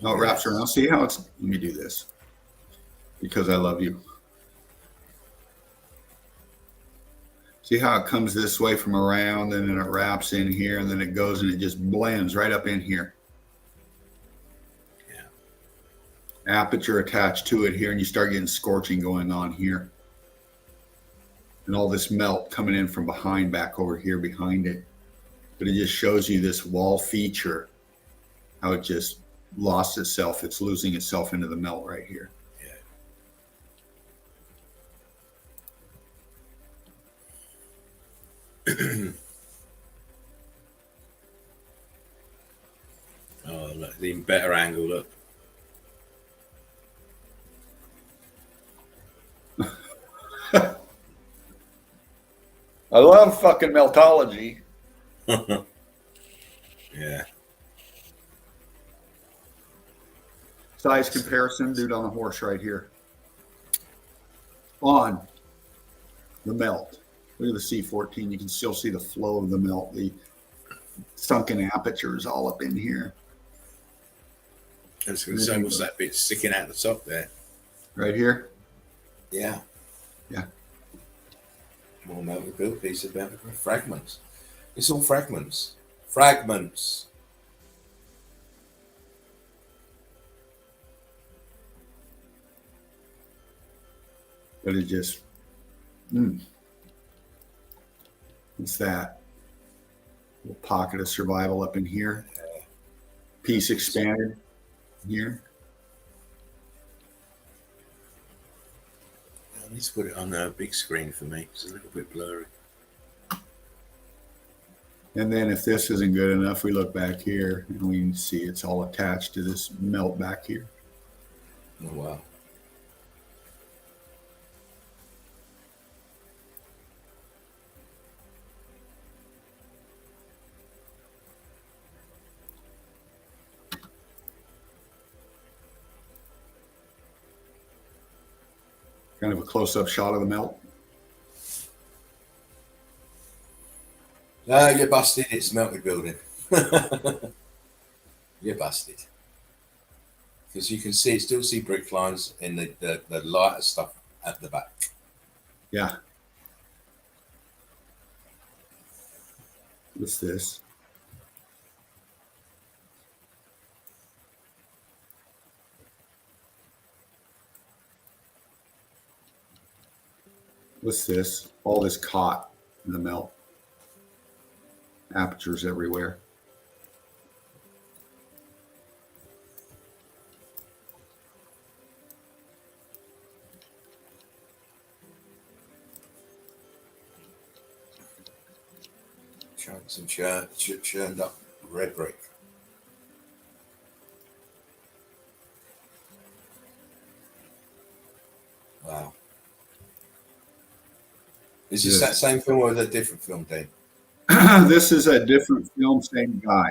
How it wraps around. See how it's, let me do this because I love you. See how it comes this way from around, and then it wraps in here, and then it goes and it just blends right up in here. Yeah. Aperture attached to it here, and you start getting scorching going on here. And all this melt coming in from behind, back over here behind it. But it just shows you this wall feature, how it just lost itself. It's losing itself into the melt right here. Oh, look, even better angle, look. I love fucking meltology. Yeah. Size comparison, dude on the horse right here. On the melt. Look at the C14. You can still see the flow of the melt. The sunken aperture is all up in here. I was going to say, what's that bit sticking out the top there? Right here? Yeah. Yeah. More melted build piece of fragments. It's all fragments. Fragments. But it just, what's that? Little pocket of survival up in here. Piece expanded here. I need to put it on a big screen for me. It's a little bit blurry. And then if this isn't good enough, we look back here and we can see it's all attached to this melt back here. Oh, wow. Kind of a close-up shot of the melt. You're busted. It's melted building. You're busted. Because you can still see brick lines in the lighter stuff at the back. Yeah. What's this? What's this? All this caught in the melt. Apertures everywhere. Chunks and churned up red brick. Wow. Is this that same film or is it a different film, Dave? This is a different film, same guy.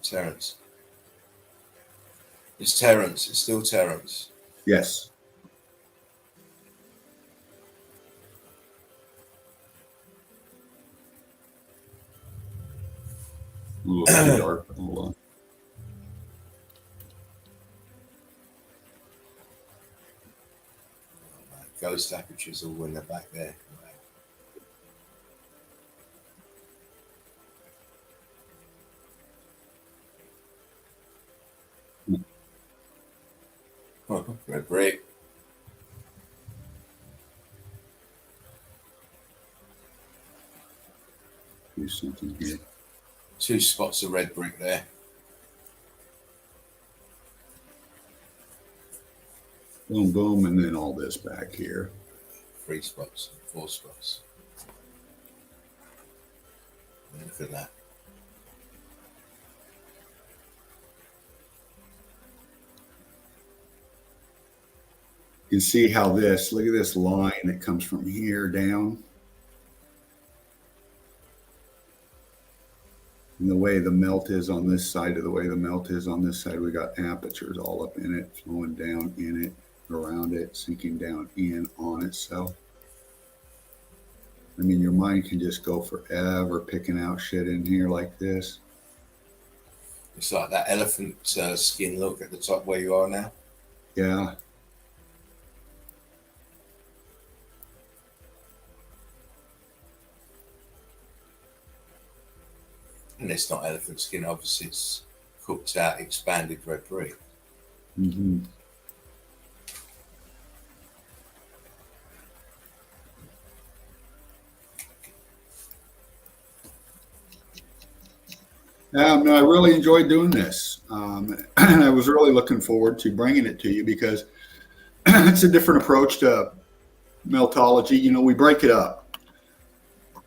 Terrence. It's Terrence. It's still Terrence. Yes. A little too dark. Hold on. Ghost apertures all in the back there. Wow. Red brick. Do something here. 2 spots of red brick there. Boom, boom, and then all this back here. 3 spots, 4 spots. Look at that. You can see how this, look at this line that comes from here down. And the way the melt is on this side to the way the melt is on this side, we got apertures all up in it, flowing down in it, around it, sinking down in on itself. I mean, your mind can just go forever picking out shit in here like this. It's like that elephant skin look at the top where you are now. Yeah. And it's not elephant skin, obviously it's cooked out, expanded red brick. Mm-hmm. No, I really enjoyed doing this. And I was really looking forward to bringing it to you because it's a different approach to meltology. You know, we break it up.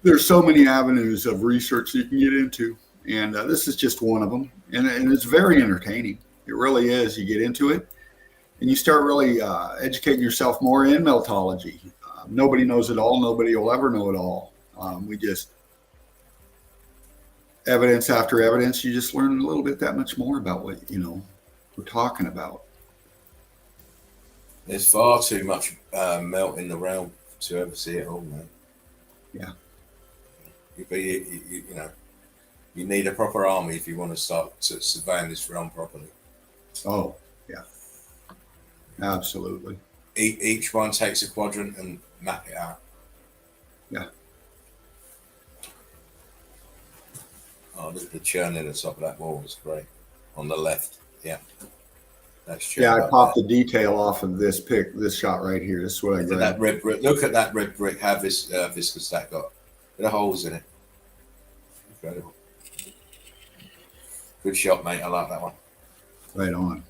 There's so many avenues of research you can get into, and this is just one of them. And it's very entertaining. It really is. You get into it, and you start really educating yourself more in meltology. Nobody knows it all. Nobody will ever know it all. We just evidence after evidence. You just learn a little bit that much more about what we're talking about. There's far too much melt in the realm to ever see it all, man. Yeah. You need a proper army if you want to start surveying this realm properly. Oh, yeah. Absolutely. Each one takes a quadrant and map it out. Yeah. Oh, look at the churn in the top of that wall. It's great. On the left. Yeah. That's churn. Yeah, I popped the detail off of this shot right here. This is what I Look at grabbed. that red brick. Look at that red brick. How viscous that got. There are holes in it. Incredible. Good shot, mate. I like that one. Right on.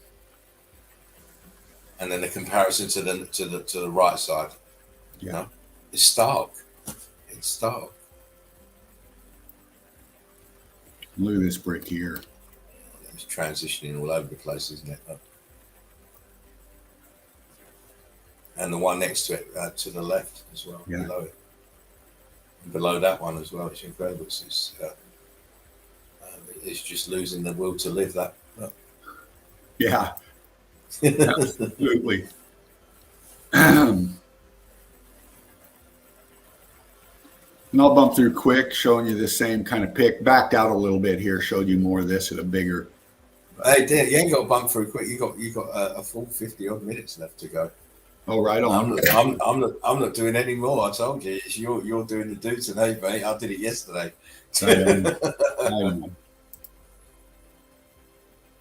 And then the comparison to the right side. Yeah. You know, it's stark. It's stark. Look at this brick here. It's transitioning all over the place, isn't it? And the one next to it, to the left as well, Yeah. below it. And below that one as well. It's incredible. It's just losing the will to live. That. Yeah. Absolutely. And I'll bump through quick, showing you the same kind of pick. Backed out a little bit here, showed you more of this at a bigger. Hey, dear, you ain't got to bump through quick. You got a full 50 odd minutes left to go. Oh, right on. I'm not doing any more. I told you, you're doing the do today, mate. I did it yesterday.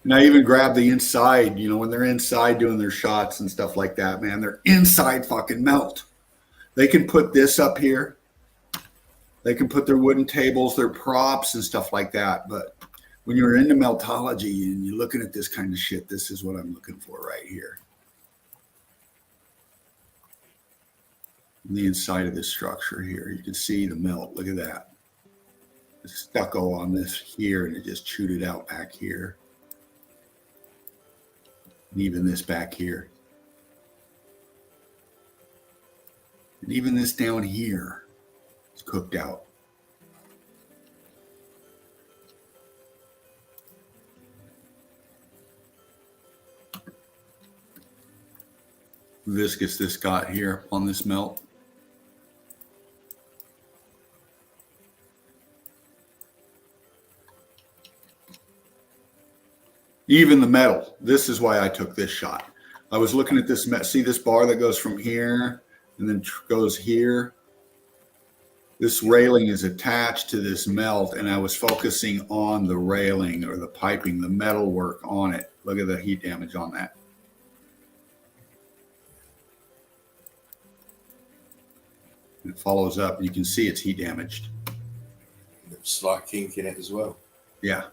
And I even grab the inside, when they're inside doing their shots and stuff like that, man, they're inside fucking melt. They can put this up here. They can put their wooden tables, their props and stuff like that. But when you're into meltology and you're looking at this kind of shit, this is what I'm looking for right here. On the inside of this structure here, you can see the melt. Look at that. The stucco on this here, and it just chewed it out back here. And even this back here. And even this down here is cooked out. Viscous this got here on this melt. Even the metal. This is why I took this shot. I was looking at this, see this bar that goes from here and then goes here? This railing is attached to this melt, and I was focusing on the railing or the piping, the metal work on it. Look at the heat damage on that. It follows up. You can see it's heat damaged. Slight kink in it as well. Yeah.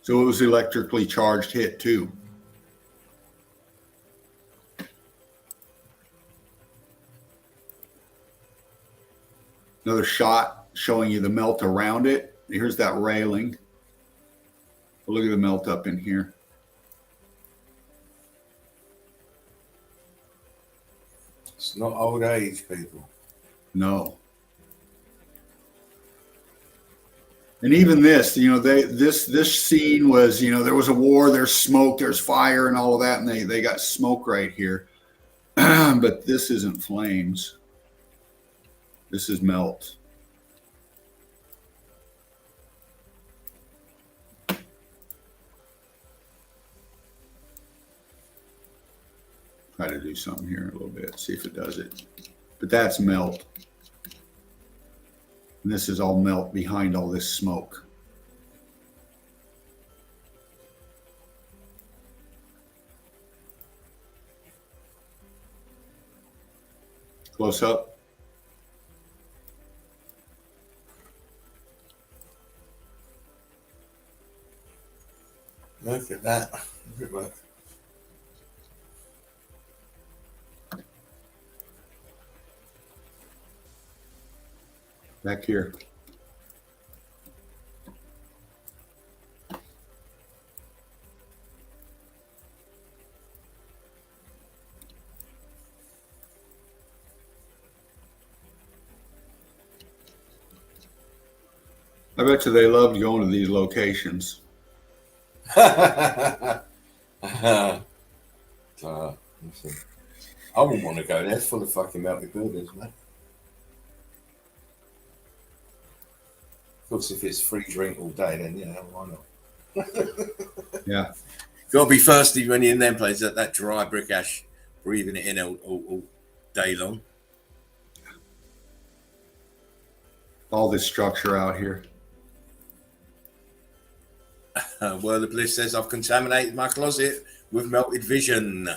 So it was electrically charged hit too. Another shot showing you the melt around it. Here's that railing. Look at the melt up in here. It's not old age, people. No. And even this, this scene was, there was a war, there's smoke, there's fire and all of that, and they got smoke right here. But this isn't flames. This is melt. Try to do something here a little bit, see if it does it. But that's melt. And this is all melt behind all this smoke. Close up. Look at that. Look at that. Back here. I bet you they loved going to these locations. I wouldn't want to go there. It's full of fucking melted buildings, man. Of course, if it's free drink all day, then yeah, why not? Yeah. Got to be thirsty when you're in them places. That dry brick ash, breathing it in all day long. All this structure out here. World of Bliss says, I've contaminated my closet with melted vision.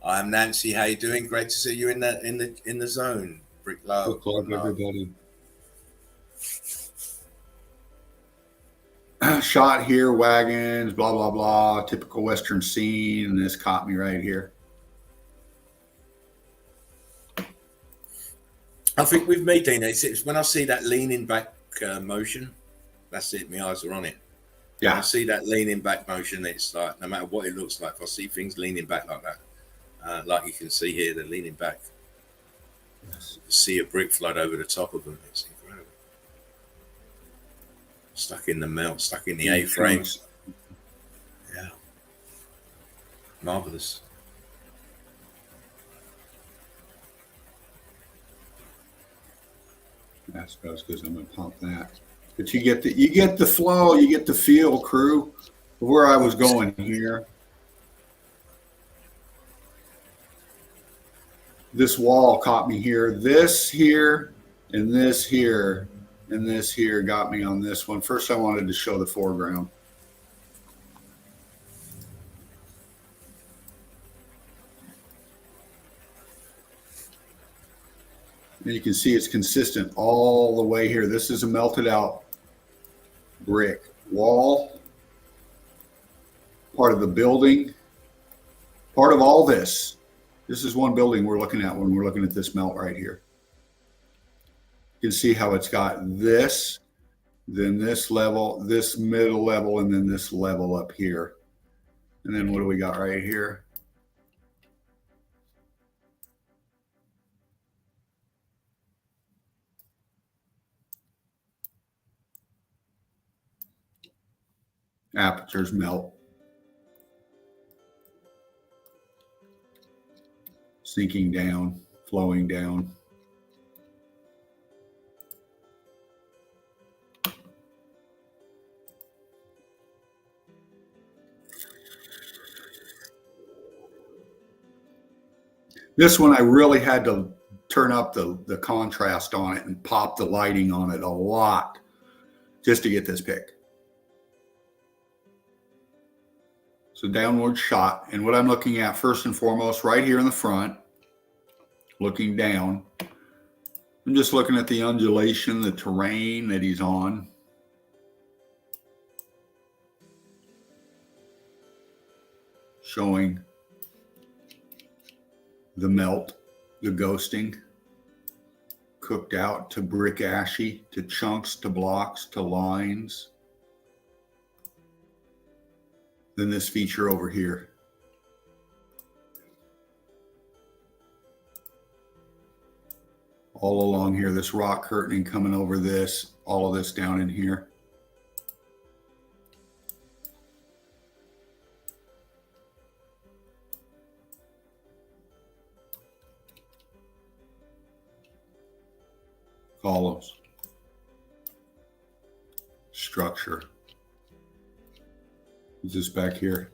I'm Nancy. How you doing? Great to see you in the zone. Brick love. Look like everybody. Shot here, wagons, blah, blah, blah. Typical Western scene. And this caught me right here. I think with me, Dina, it's when I see that leaning back motion, that's it. My eyes are on it. Yeah. When I see that leaning back motion, it's like, no matter what it looks like, if I see things leaning back like that, like you can see here, they're leaning back. Yes. See a brick flood over the top of them. It's incredible. Stuck in the melt, stuck in the A-frames. Yeah. Marvelous. I suppose because I'm going to pump that. But you get the flow, you get the feel, crew, of where I was going here. This wall caught me here. This here, and this here, and this here got me on this one. First, I wanted to show the foreground. And you can see it's consistent all the way here. This is a melted out brick wall, part of the building, part of all this. This is one building we're looking at when we're looking at this melt right here. You can see how it's got this, then this level, this middle level, and then this level up here. And then what do we got right here? Apertures melt. Sinking down, flowing down. This one I really had to turn up the contrast on it and pop the lighting on it a lot just to get this pick. So downward shot. And what I'm looking at first and foremost, right here in the front, looking down, I'm just looking at the undulation, the terrain that he's on. Showing the melt, the ghosting, cooked out to brick ashy, to chunks, to blocks, to lines. Then this feature over here. All along here, this rock curtaining coming over this, all of this down in here. Columns. Structure. Is this back here?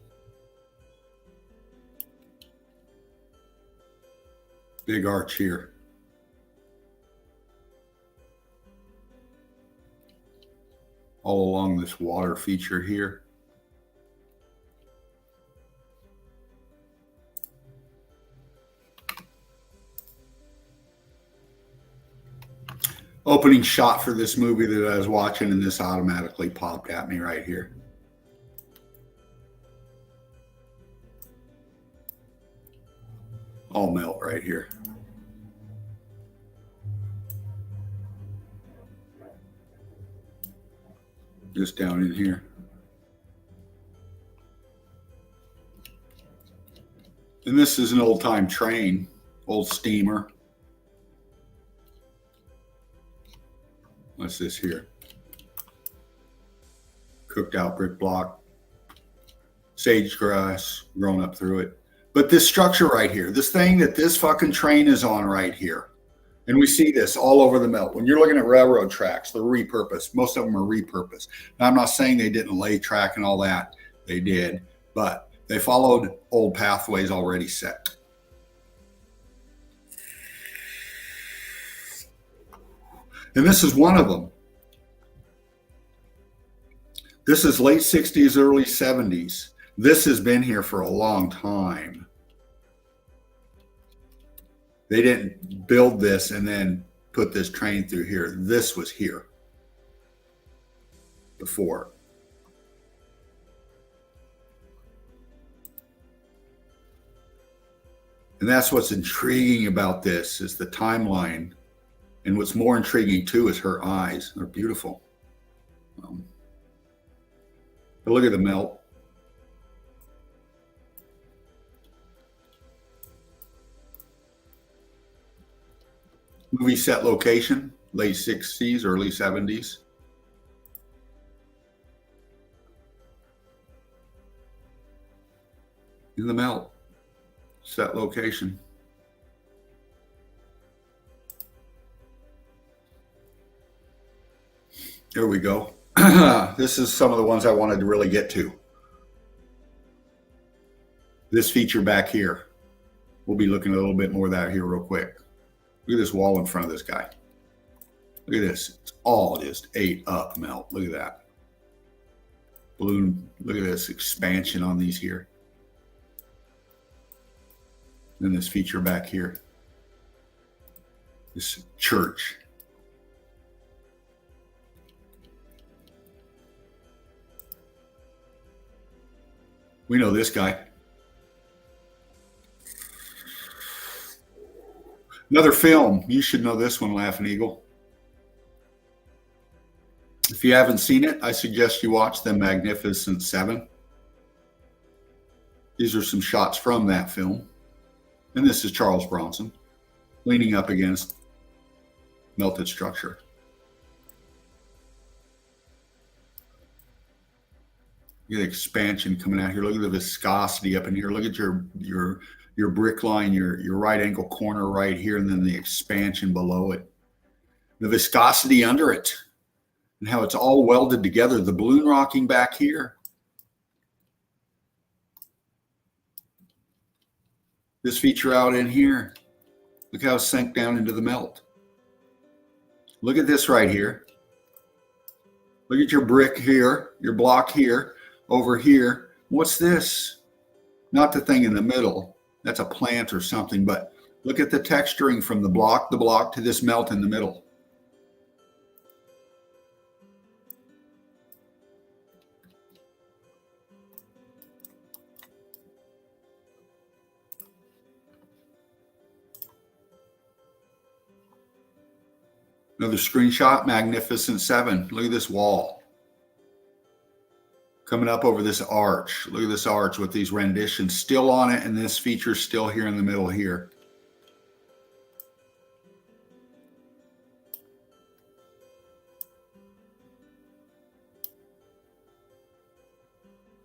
Big arch here. All along this water feature here. opening shot for this movie that I was watching, and this automatically popped at me right here. All melt right here. Just down in here. And this is an old-time train, old steamer. What's this here? Cooked out brick block. Sage grass grown up through it. But this structure right here, this thing that this fucking train is on right here, and we see this all over the melt. When you're looking at railroad tracks, they're repurposed. Most of them are repurposed. Now, I'm not saying they didn't lay track and all that. They did, but they followed old pathways already set. And this is one of them. This is late 60s, early 70s. This has been here for a long time. They didn't build this and then put this train through here. This was here before. And that's what's intriguing about this is the timeline. And what's more intriguing too is her eyes. They're beautiful. But look at the melt. Movie set location, late 60s, early 70s. In the melt, set location. Here we go. This is some of the ones I wanted to really get to. This feature back here. We'll be looking at a little bit more of that here real quick. Look at this wall in front of this guy. Look at this. It's all just ate up melt. Look at that. Balloon. Look at this expansion on these here. Then this feature back here. This church. We know this guy. Another film. You should know this one, Laughing Eagle. If you haven't seen it, I suggest you watch The Magnificent Seven. These are some shots from that film. And this is Charles Bronson leaning up against melted structure. Look at the expansion coming out here. Look at the viscosity up in here. Look at your brick line, your right angle corner right here, and then the expansion below it. The viscosity under it and how it's all welded together. The balloon rocking back here. This feature out in here. Look how it's sank down into the melt. Look at this right here. Look at your brick here, your block here, over here. What's this? Not the thing in the middle. That's a plant or something, but look at the texturing from the block to this melt in the middle. Another screenshot, Magnificent Seven. Look at this wall. Coming up over this arch. Look at this arch with these renditions still on it, and this feature still here in the middle here.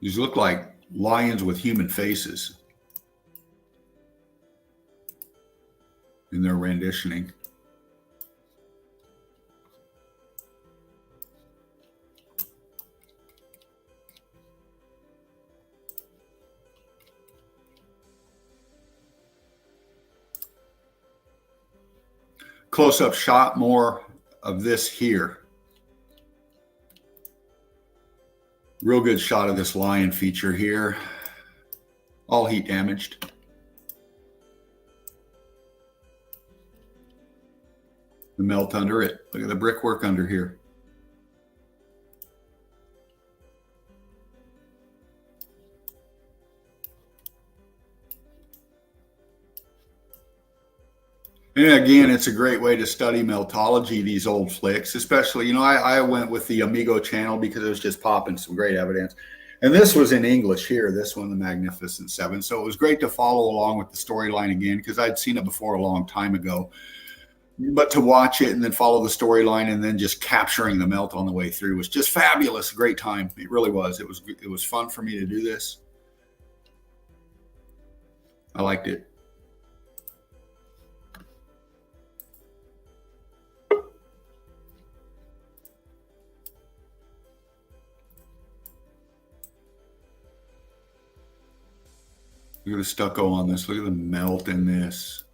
These look like lions with human faces in their renditioning. Close-up shot, more of this here. Real good shot of this lion feature here. All heat damaged. The melt under it. Look at the brickwork under here. And again, it's a great way to study meltology, these old flicks, especially, I went with the Amigo channel because it was just popping some great evidence. And this was in English here, this one, The Magnificent Seven. So it was great to follow along with the storyline again because I'd seen it before a long time ago. But to watch it and then follow the storyline and then just capturing the melt on the way through was just fabulous. A great time. It really was. It was fun for me to do this. I liked it. Look at the stucco on this. Look at the melt in this.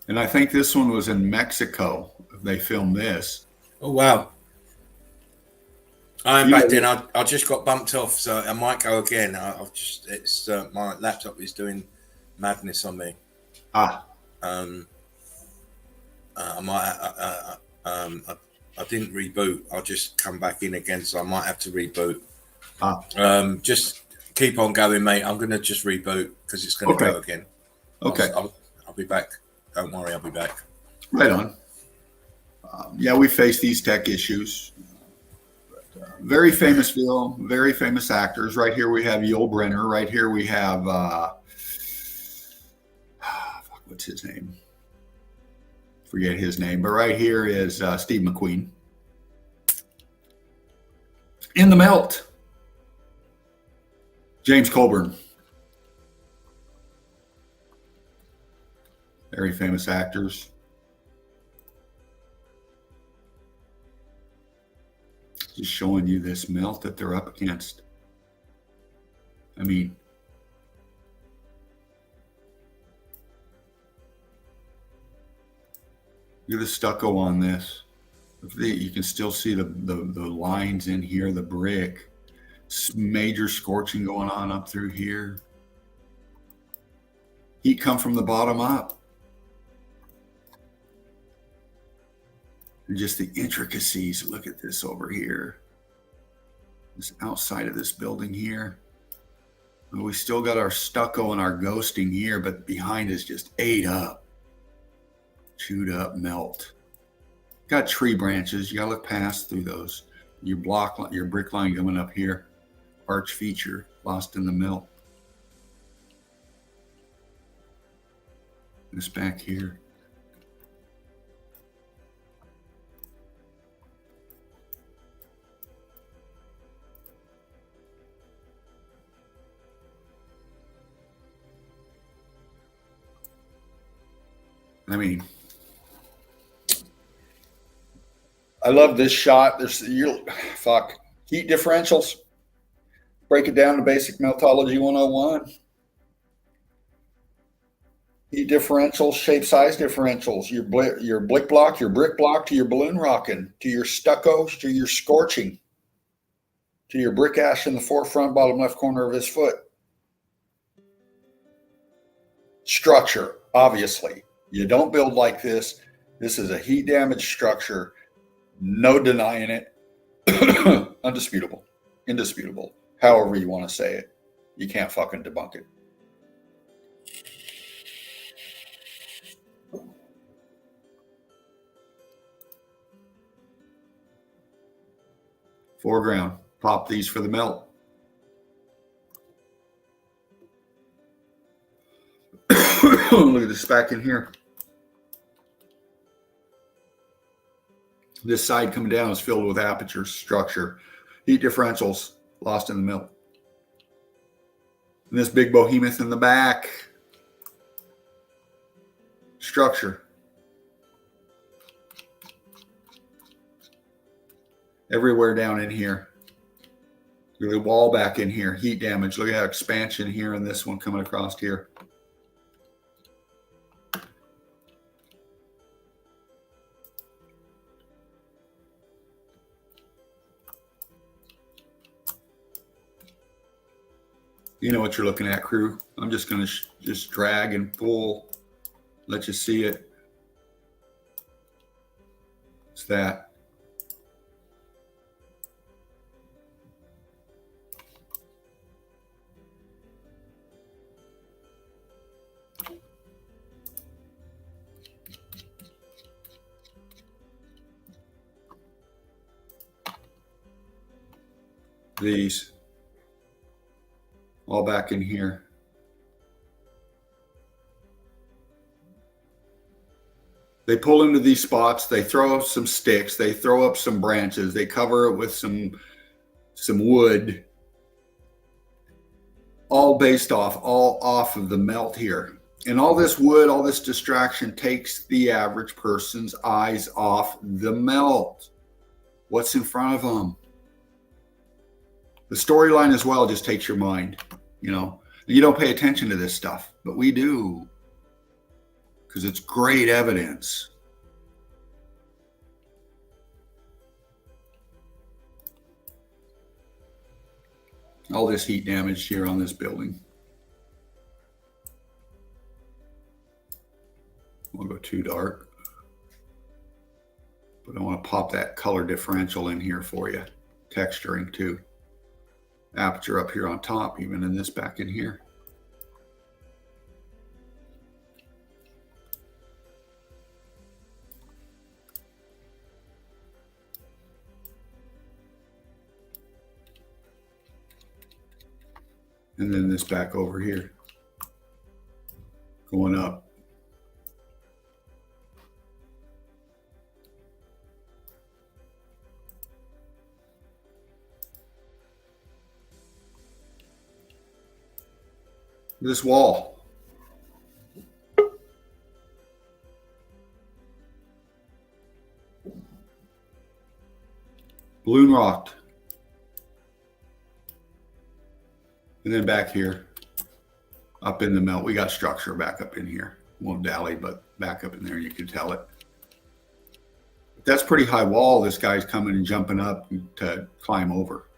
And I think this one was in Mexico. They filmed this. Oh, wow. I'm back in. I just got bumped off, so I might go again. My laptop is doing madness on me. I didn't reboot. I'll just come back in again, so I might have to reboot. Just keep on going, mate. I'm going to just reboot because it's going to go again. Okay. I'll be back. Don't worry, I'll be back. Right on. Yeah, we face these tech issues. Very famous film, very famous actors. Right here we have Yul Brynner. Right here we have, what's his name? Forget his name. But right here is Steve McQueen. In the melt, James Coburn. Very famous actors. Just showing you this melt that they're up against. I mean, look at the stucco on this. You can still see the lines in here, the brick. Major scorching going on up through here. Heat come from the bottom up. And just the intricacies. Look at this over here. This outside of this building here. We still got our stucco and our ghosting here, but behind is just ate up. Chewed up melt. Got tree branches. You gotta look past through those. Your brick line coming up here. Arch feature lost in the melt. This back here. I mean, I love this shot. There's heat differentials. Break it down to basic meltology 101. Heat differentials, shape size differentials, your brick block to your balloon rocking, to your stucco, to your scorching, to your brick ash in the forefront, bottom left corner of his foot. Structure, obviously. You don't build like this. This is a heat damaged structure. No denying it. Undisputable. Indisputable. However you want to say it. You can't fucking debunk it. Foreground. Pop these for the melt. Look at this back in here. This side coming down is filled with aperture structure. Heat differentials lost in the melt. And this big behemoth in the back. Structure. Everywhere down in here. Look at the wall back in here. Heat damage. Look at that expansion here and this one coming across here. You know what you're looking at, crew. I'm just going to just drag and pull, let you see it. It's that. These all back in here. They pull into these spots, they throw up some sticks, they throw up some branches, they cover it with some wood, all off of the melt here. And all this wood, all this distraction takes the average person's eyes off the melt. What's in front of them? The storyline as well just takes your mind, you know. You don't pay attention to this stuff, but we do, because it's great evidence. All this heat damage here on this building. We'll go too dark, but I want to pop that color differential in here for you. Texturing too. Aperture up here on top, even in this back in here. And then this back over here, going up. This wall. Balloon rocked. And then back here, up in the melt, we got structure back up in here. Won't dally, but back up in there, you can tell it. That's pretty high wall. This guy's coming and jumping up to climb over.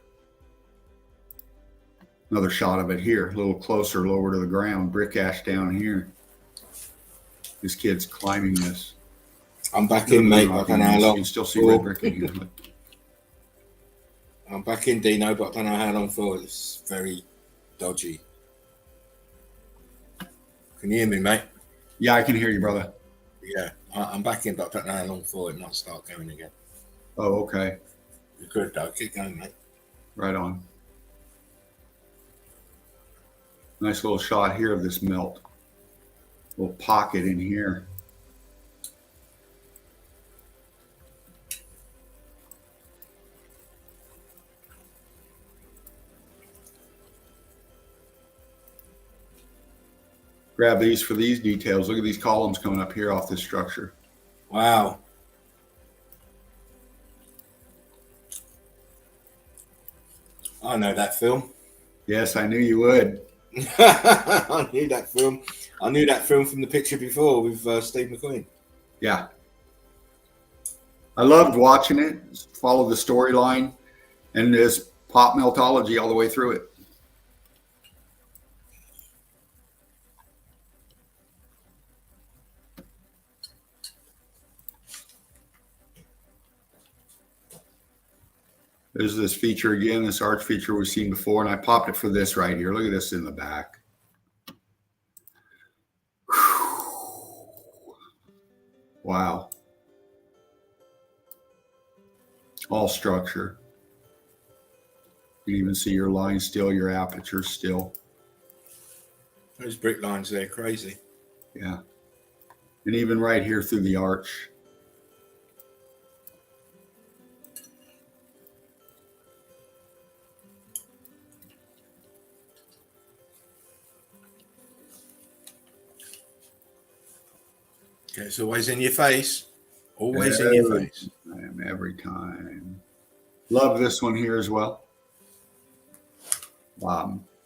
Another shot of it here, a little closer, lower to the ground. Brick ash down here. This kid's climbing this. I'm back in, mate. I don't know how long. You can still see red brick in here. But I'm back in, Dino, but I don't know how long for. It's very dodgy. Can you hear me, mate? yeah, I can hear you, brother. Yeah, I'm back in, but I don't know how long for it might start going again. Oh, okay. You're good, though. Keep going, mate. Right on. Nice little shot here of this melt. Little pocket in here. Grab these for these details. Look at these columns coming up here off this structure. Wow. I know that film. Yes, I knew you would. I knew that film. I knew that film from the picture before with Steve McQueen. Yeah. I loved watching it, follow the storyline, and there's pop meltology all the way through it. There's this feature again, this arch feature we've seen before, and I popped it for this right here. Look at this in the back. Wow. All structure. You can even see your line still, your aperture still. Those brick lines there, crazy. Yeah. And even right here through the arch. Okay, it's always in your face. Always in your face. Every time. Love this one here as well.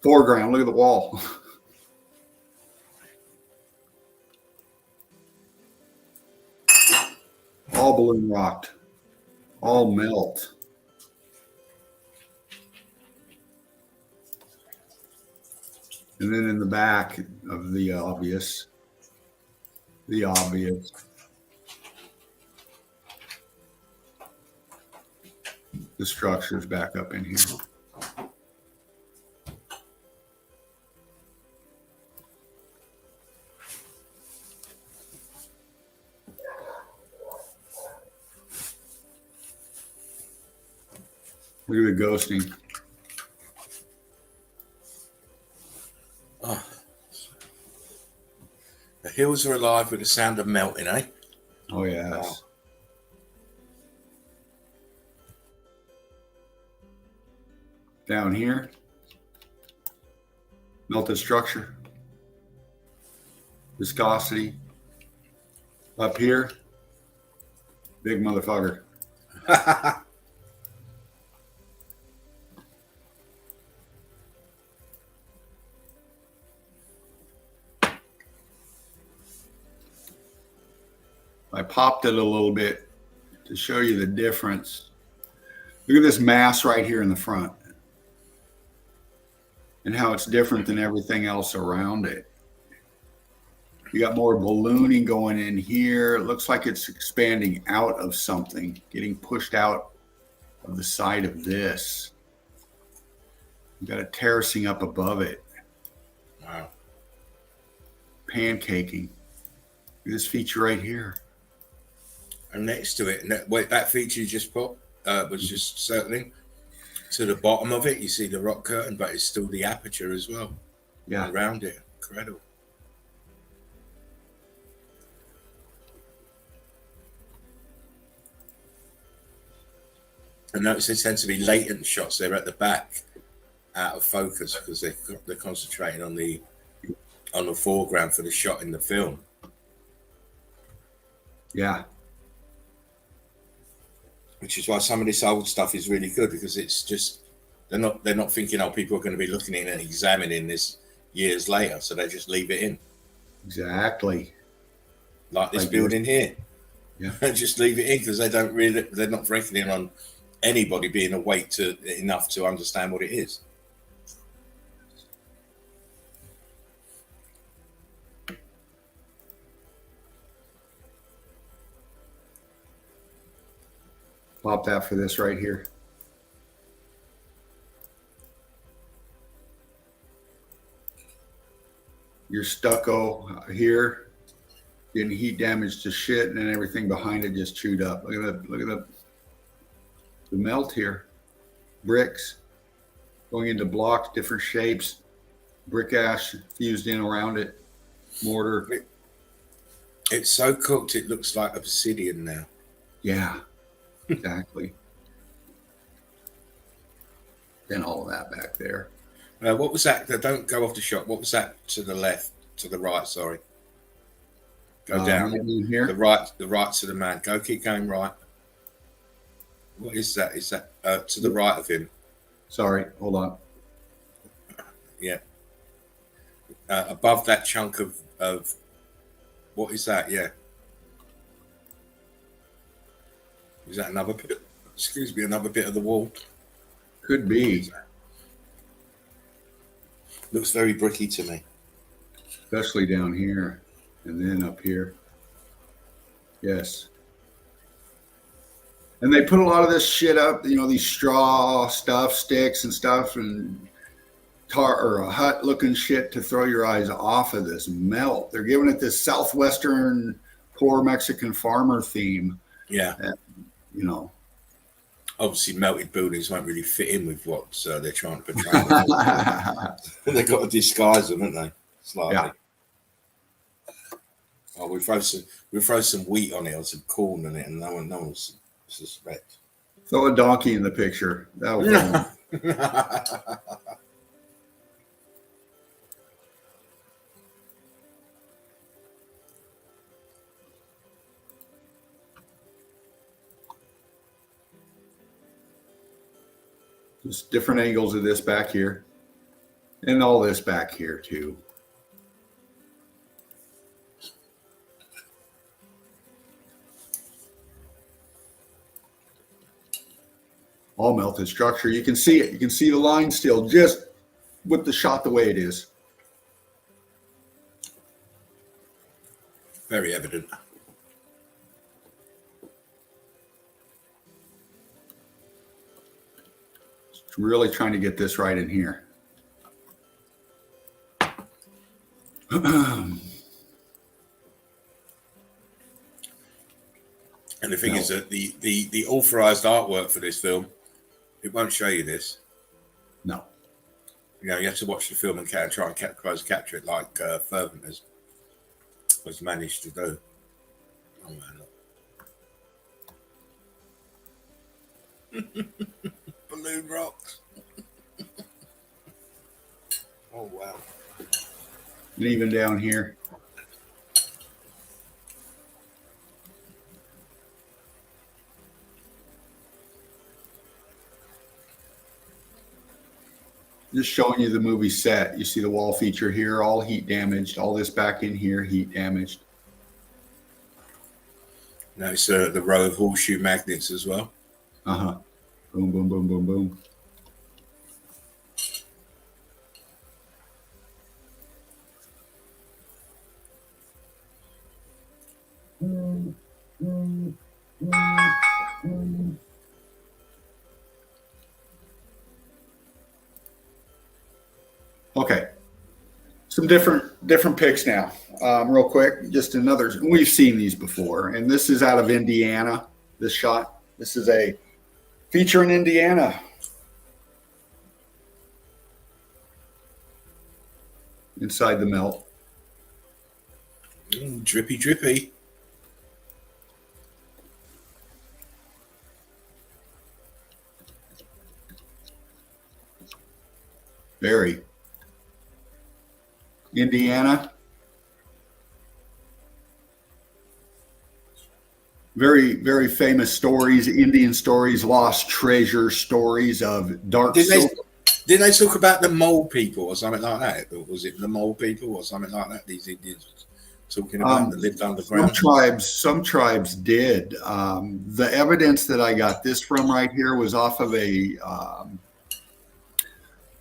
Foreground, look at the wall. All balloon rocked. All melt. And then in the back of the obvious, the structure's back up in here. Look at the ghosting. Oh. The hills are alive with the sound of melting, eh? Oh, yes. Wow. Down here, melted structure, viscosity. Up here, big motherfucker. I popped it a little bit to show you the difference. Look at this mass right here in the front and how it's different than everything else around it. You got more ballooning going in here. It looks like it's expanding out of something, getting pushed out of the side of this. You got it terracing up above it. Wow. Pancaking. Look at this feature right here. And next to it, and that feature you just put was just circling to the bottom of it. You see the rock curtain, but it's still the aperture as well. Yeah. Around it. Incredible. And notice they tend to be latent shots. They're at the back, out of focus, because they're concentrating on the foreground for the shot in the film. Yeah. Which is why some of this old stuff is really good, because it's just they're not thinking, oh, people are going to be looking in and examining this years later, so they just leave it in. Exactly. Like this building here. Yeah. Just leave it in because they're not reckoning on anybody being awake enough to understand what it is. Pop that for this right here. Your stucco here getting heat damage to shit, and then everything behind it just chewed up. Look at the melt here. Bricks going into blocks, different shapes. Brick ash fused in around it. Mortar. It's so cooked it looks like obsidian now. Yeah. Exactly. Then all of that back there. What was that? Don't go off the shot. What was that to the left, to the right? Sorry. Go down. Here. The right to the man. Keep going right. What is that? Is that to the right of him? Sorry, hold on. Yeah. Above that chunk of what is that? Yeah. Is that another bit? Excuse me, another bit of the wall? Could be. Looks very bricky to me. Especially down here and then up here. Yes. And they put a lot of this shit up, these straw stuff, sticks and stuff, and tar or a hut looking shit to throw your eyes off of this melt. They're giving it this Southwestern poor Mexican farmer theme. Yeah. And, obviously melted buildings won't really fit in with what they're trying to portray. They've got to disguise them, haven't they? Slightly. Yeah. Oh, we throw some wheat on it or some corn on it, and no one knows. Suspect. Throw a donkey in the picture. That was just different angles of this back here and all this back here too. All melted structure. You can see it. You can see the line still just with the shot the way it is. Very evident. Really trying to get this right in here. And the thing is that the authorized artwork for this film, it won't show you this. No. You know, you have to watch the film and try and close capture it like Fervent has managed to do. Oh man, look. Balloon rocks. Oh wow. And even down here. Just showing you the movie set. You see the wall feature here, all heat damaged. All this back in here, heat damaged. Notice the row of horseshoe magnets as well. Uh-huh. Boom, boom, boom, boom, boom. Okay, some different picks now. Real quick, just another. We've seen these before, and this is out of Indiana. This shot. This is a feature in Indiana. Inside the melt. Drippy, drippy. Very. Indiana. Very, very famous stories, Indian stories, lost treasure stories of dark silver. Didn't they talk about the mole people or something like that? Or was it the mole people or something like that? These Indians were talking about that lived underground. Some tribes did. The evidence that I got this from right here was off of a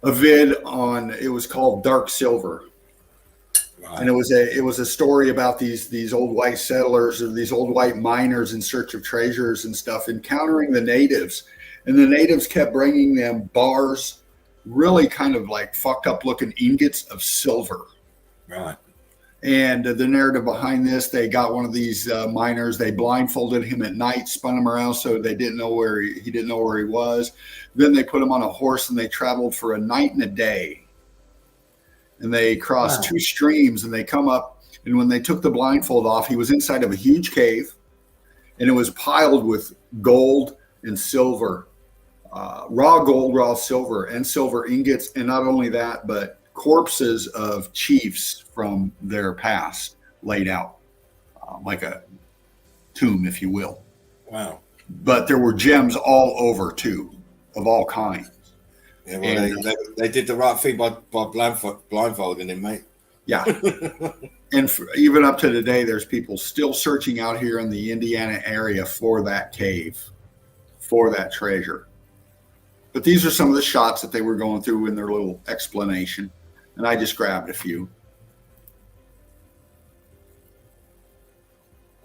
vid on. It was called Dark Silver. And it was a story about these old white settlers or these old white miners in search of treasures and stuff, encountering the natives, and the natives kept bringing them bars, really kind of like fucked up looking ingots of silver. Right. And the narrative behind this, they got one of these miners, they blindfolded him at night, spun him around so they didn't know where he didn't know where he was. Then they put him on a horse and they traveled for a night and a day. And they crossed two streams and they come up. And when they took the blindfold off, he was inside of a huge cave and it was piled with gold and silver, raw gold, raw silver, and silver ingots. And not only that, but corpses of chiefs from their past laid out like a tomb, if you will. Wow. But there were gems all over too, of all kinds. Yeah, well, they did the right thing by blindfolding him, mate. Yeah. And even up to today, there's people still searching out here in the Indiana area for that cave, for that treasure. But these are some of the shots that they were going through in their little explanation. And I just grabbed a few.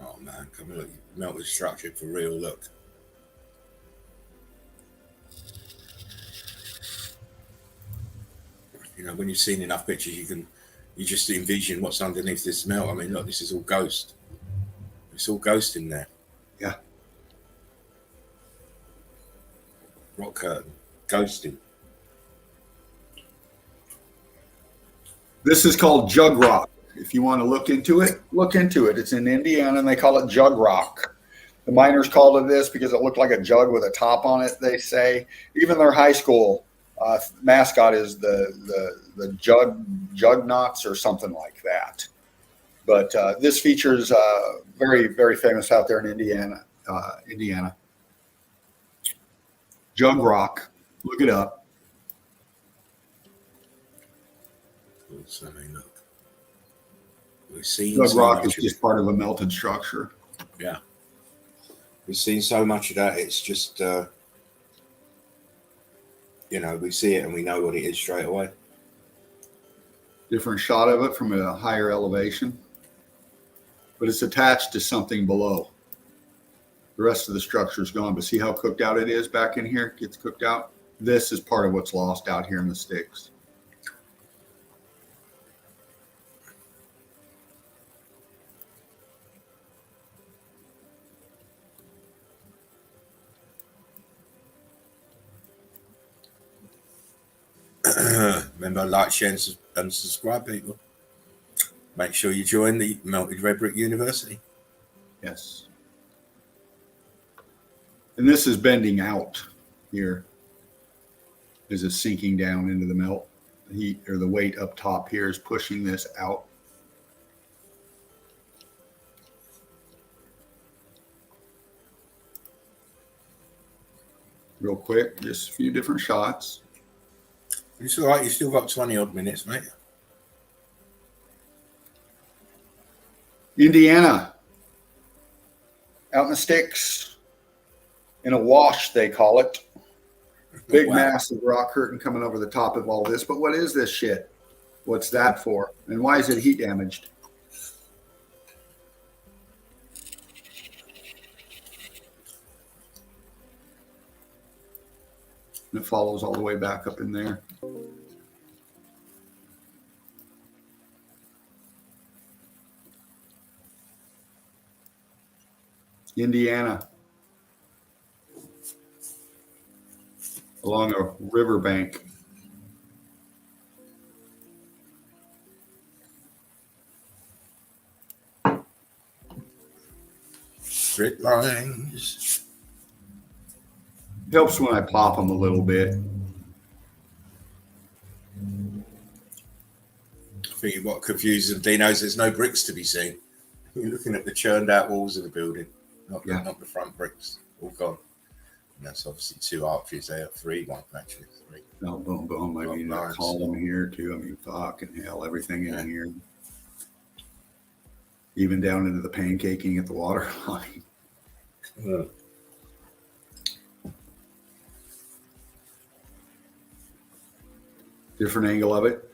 Oh, man. Come on, look. Melt was structured for real. Look. You know, when you've seen enough pictures, you just envision what's underneath this melt. I mean, look, this is all ghost. It's all ghost in there. Yeah. Rock curtain, ghosting. This is called jug rock. If you want to look into it, look into it. It's in Indiana and they call it jug rock. The miners called it this because it looked like a jug with a top on it, they say. Even their high school mascot is the Jugnauts or something like that. But this features very, very famous out there in Indiana. Jug rock. Look it up. So, I mean, look. We've seen Jug so rock much is just part of a melted structure. Yeah. We've seen so much of that. It's just, you know, we see it and we know what it is straight away. Different shot of it from a higher elevation. but it's attached to something below. The rest of the structure is gone, but see how cooked out it is back in here? It gets cooked out. This is part of what's lost out here in the sticks. Remember, like, share, and subscribe, people. Make sure you join the Melted Red Brick University. Yes. And this is bending out here as it's sinking down into the melt. The heat or the weight up top here is pushing this out. Real quick, just a few different shots. It's all right. You still got 20 odd minutes, mate. Indiana, out in the sticks, in a wash, they call it. Big, Wow. massive rock curtain coming over the top of all this. But what is this shit? What's that for? And why is it heat damaged? And it follows all the way back up in there. Indiana, along a riverbank. Brick lines. Helps when I pop them a little bit. I think what confuses them, Dino, is there's no bricks to be seen. You're looking at the churned out walls of the building, not the front bricks, all gone. And that's obviously 2 arches there, 3, one actually 3. No, boom, boom. I mean, a column here too. I mean, fucking hell, everything in here. Even down into the pancaking at the water line. Yeah. Different angle of it.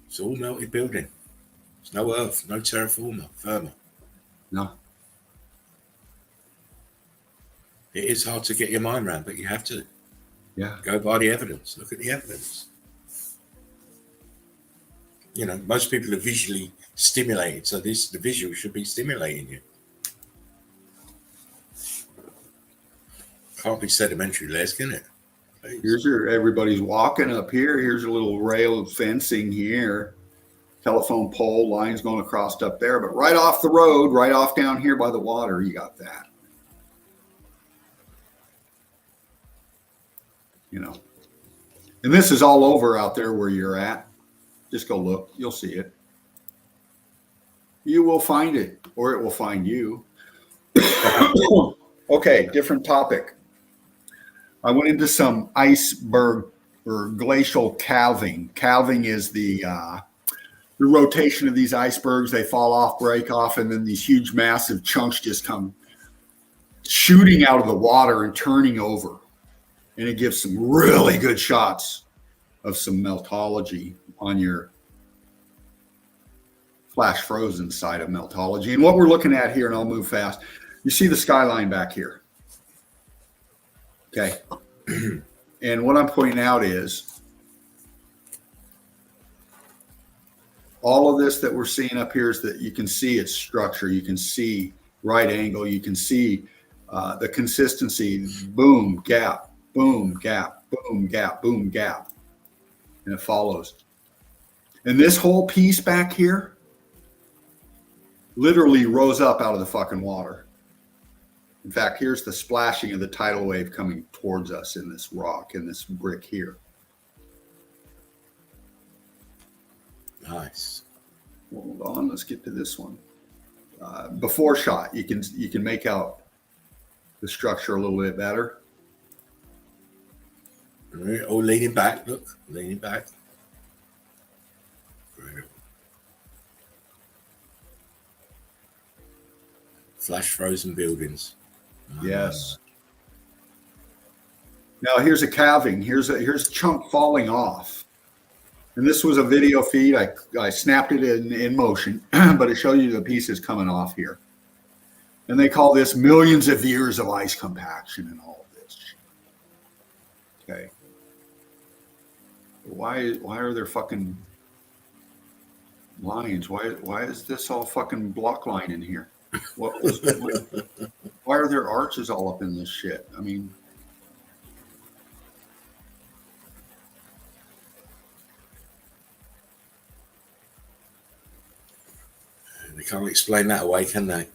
It's all melted building. There's no earth, no terra firma. No. It is hard to get your mind around, but you have to Yeah. go by the evidence. Look at the evidence. You know, most people are visually stimulated, so the visual should be stimulating you. Can't be sedimentary, Les, can it? Please. Here's everybody's walking up here. Here's a little rail of fencing here. Telephone pole lines going across up there, but right off the road, right off down here by the water, you got that. You know, and this is all over out there where you're at. Just go look. You'll see it. You will find it, or it will find you. Okay, different topic. I went into some iceberg or glacial calving. Calving is the rotation of these icebergs. They fall off, break off, and then these huge, massive chunks just come shooting out of the water and turning over. And it gives some really good shots of some meltology on your flash frozen side of meltology. And what we're looking at here, and I'll move fast, you see the skyline back here. Okay. And what I'm pointing out is all of this that we're seeing up here is that you can see its structure. You can see right angle. You can see the consistency, boom, gap, boom, gap, boom, gap, boom, gap. And it follows. And this whole piece back here literally rose up out of the fucking water. In fact, here's the splashing of the tidal wave coming towards us in this rock, in this brick here. Nice. Hold on, let's get to this one. Before shot, you can make out the structure a little bit better. Oh, leaning back, look, leaning back. Flash frozen buildings. Yes. Now here's a calving. Here's a chunk falling off. And this was a video feed. I snapped it in motion, but it showed you the pieces coming off here. And they call this millions of years of ice compaction and all of this. Okay. Why are there fucking lines? Why is this all fucking block line in here? Why are there arches all up in this shit? I mean, they can't explain that away, can they?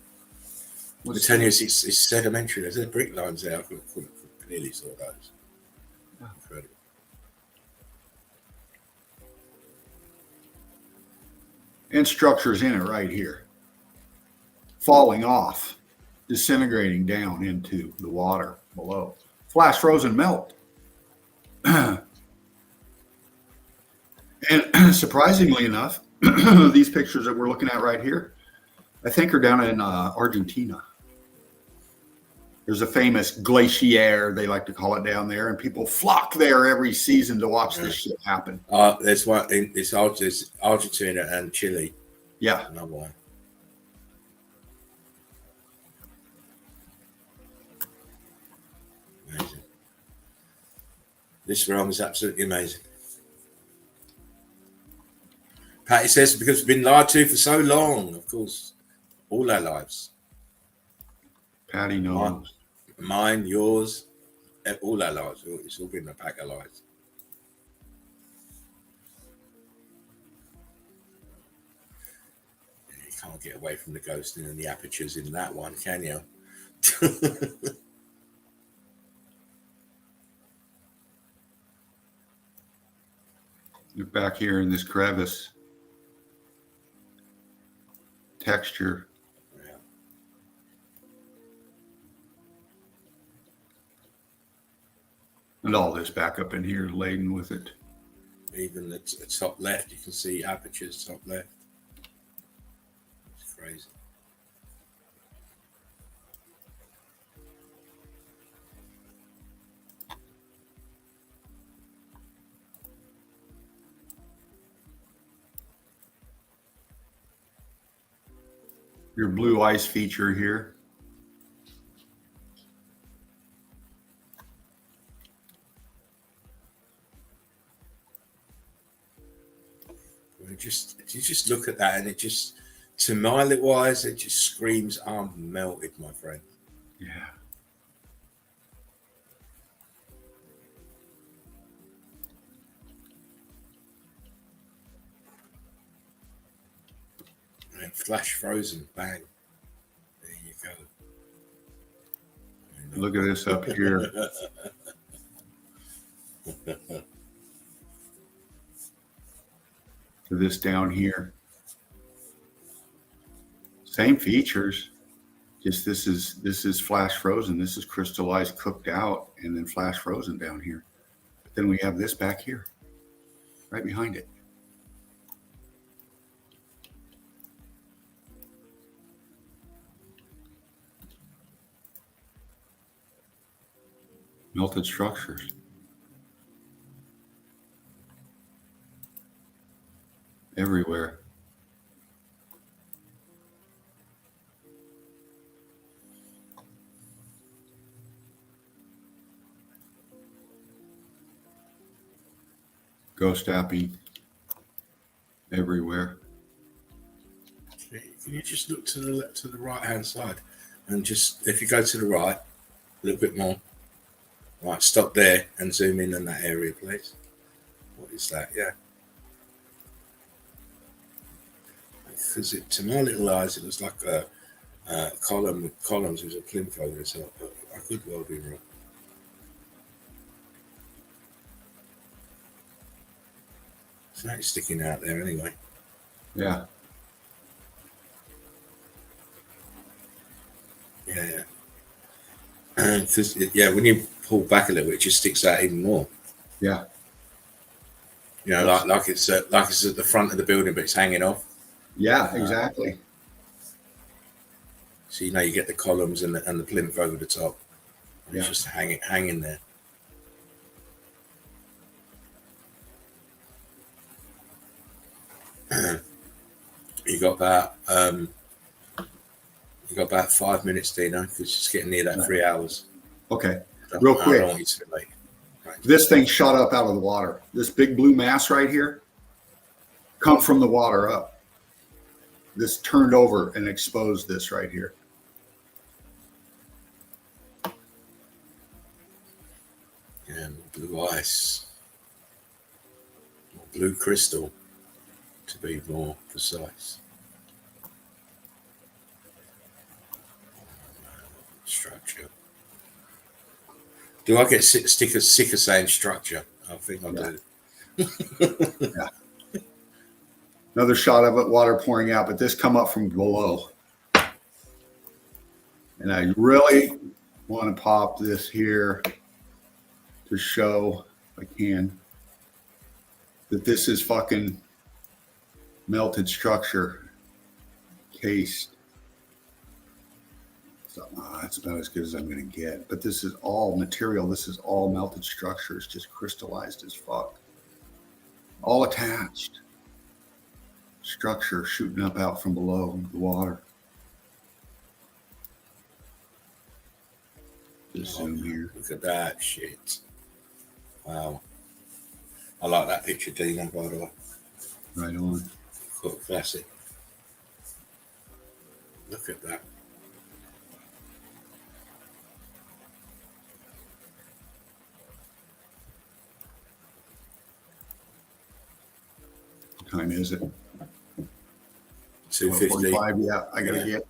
The 10 years it's sedimentary. There's brick lines there. I couldn't clearly saw those. Yeah. Incredible. And structures in it right here, falling off, disintegrating down into the water below. Flash frozen melt. And surprisingly enough, these pictures that we're looking at right here, I think are down in Argentina. There's a famous glacier, they like to call it down there, and people flock there every season to watch this shit happen. There's one. It's Argentina and Chile. Yeah. Another one. Amazing. This realm is absolutely amazing. Patty says, because we've been lied to for so long, of course, all our lives. Patty knows. Mine, yours, all our lives. It's all been a pack of lies. You can't get away from the ghosting and the apertures in that one, can you? Look back here in this crevice. Texture. Yeah. And all this back up in here laden with it. Even the top left, you can see apertures top left. It's crazy. Your blue ice feature here. You just look at that, and it just, to my little eyes, it just screams, "I'm melted, my friend." Yeah. And flash frozen, bang. There you go. Look at this up here. To this down here. Same features. Just this is flash frozen. This is crystallized, cooked out, and then flash frozen down here. But then we have this back here, right behind it. Melted structures. Everywhere. Ghost tapping everywhere. Can you just look to the right hand side, and just, if you go to the right a little bit more, right, stop there and zoom in on that area, please. What is that? Yeah. Because to my little eyes, it was like a column with columns with a plinth over it. So I could well be wrong. It's not sticking out there anyway. Yeah. Yeah. Because when you pull back a little bit, it just sticks out even more. Yeah. You know, like it's at the front of the building, but it's hanging off. Yeah, exactly. So you know you get the columns and the plinth over the top. And Yeah. It's just hanging there. You got about 5 minutes, Dino, because it's getting near that 3 hours. Okay. I Real don't quick. want you to be late. Right. This thing shot up out of the water. This big blue mass right here come from the water up. This turned over and exposed this right here. And blue ice, or blue crystal, to be more precise. Structure. Do I get sick of saying structure? I think I do. Yeah. Another shot of it, water pouring out, but this come up from below. And I really want to pop this here to show, if I can, that this is fucking melted structure cased. So, that's about as good as I'm going to get. But this is all material. This is all melted structure. It's just crystallized as fuck. All attached. Structure shooting up out from below into the water. Just zoom here. Look at that shit. Wow. I like that picture, Dino, by the way. Right on. Cool, classic. Look at that. What time is it? 250. 45, yeah, I gotta get.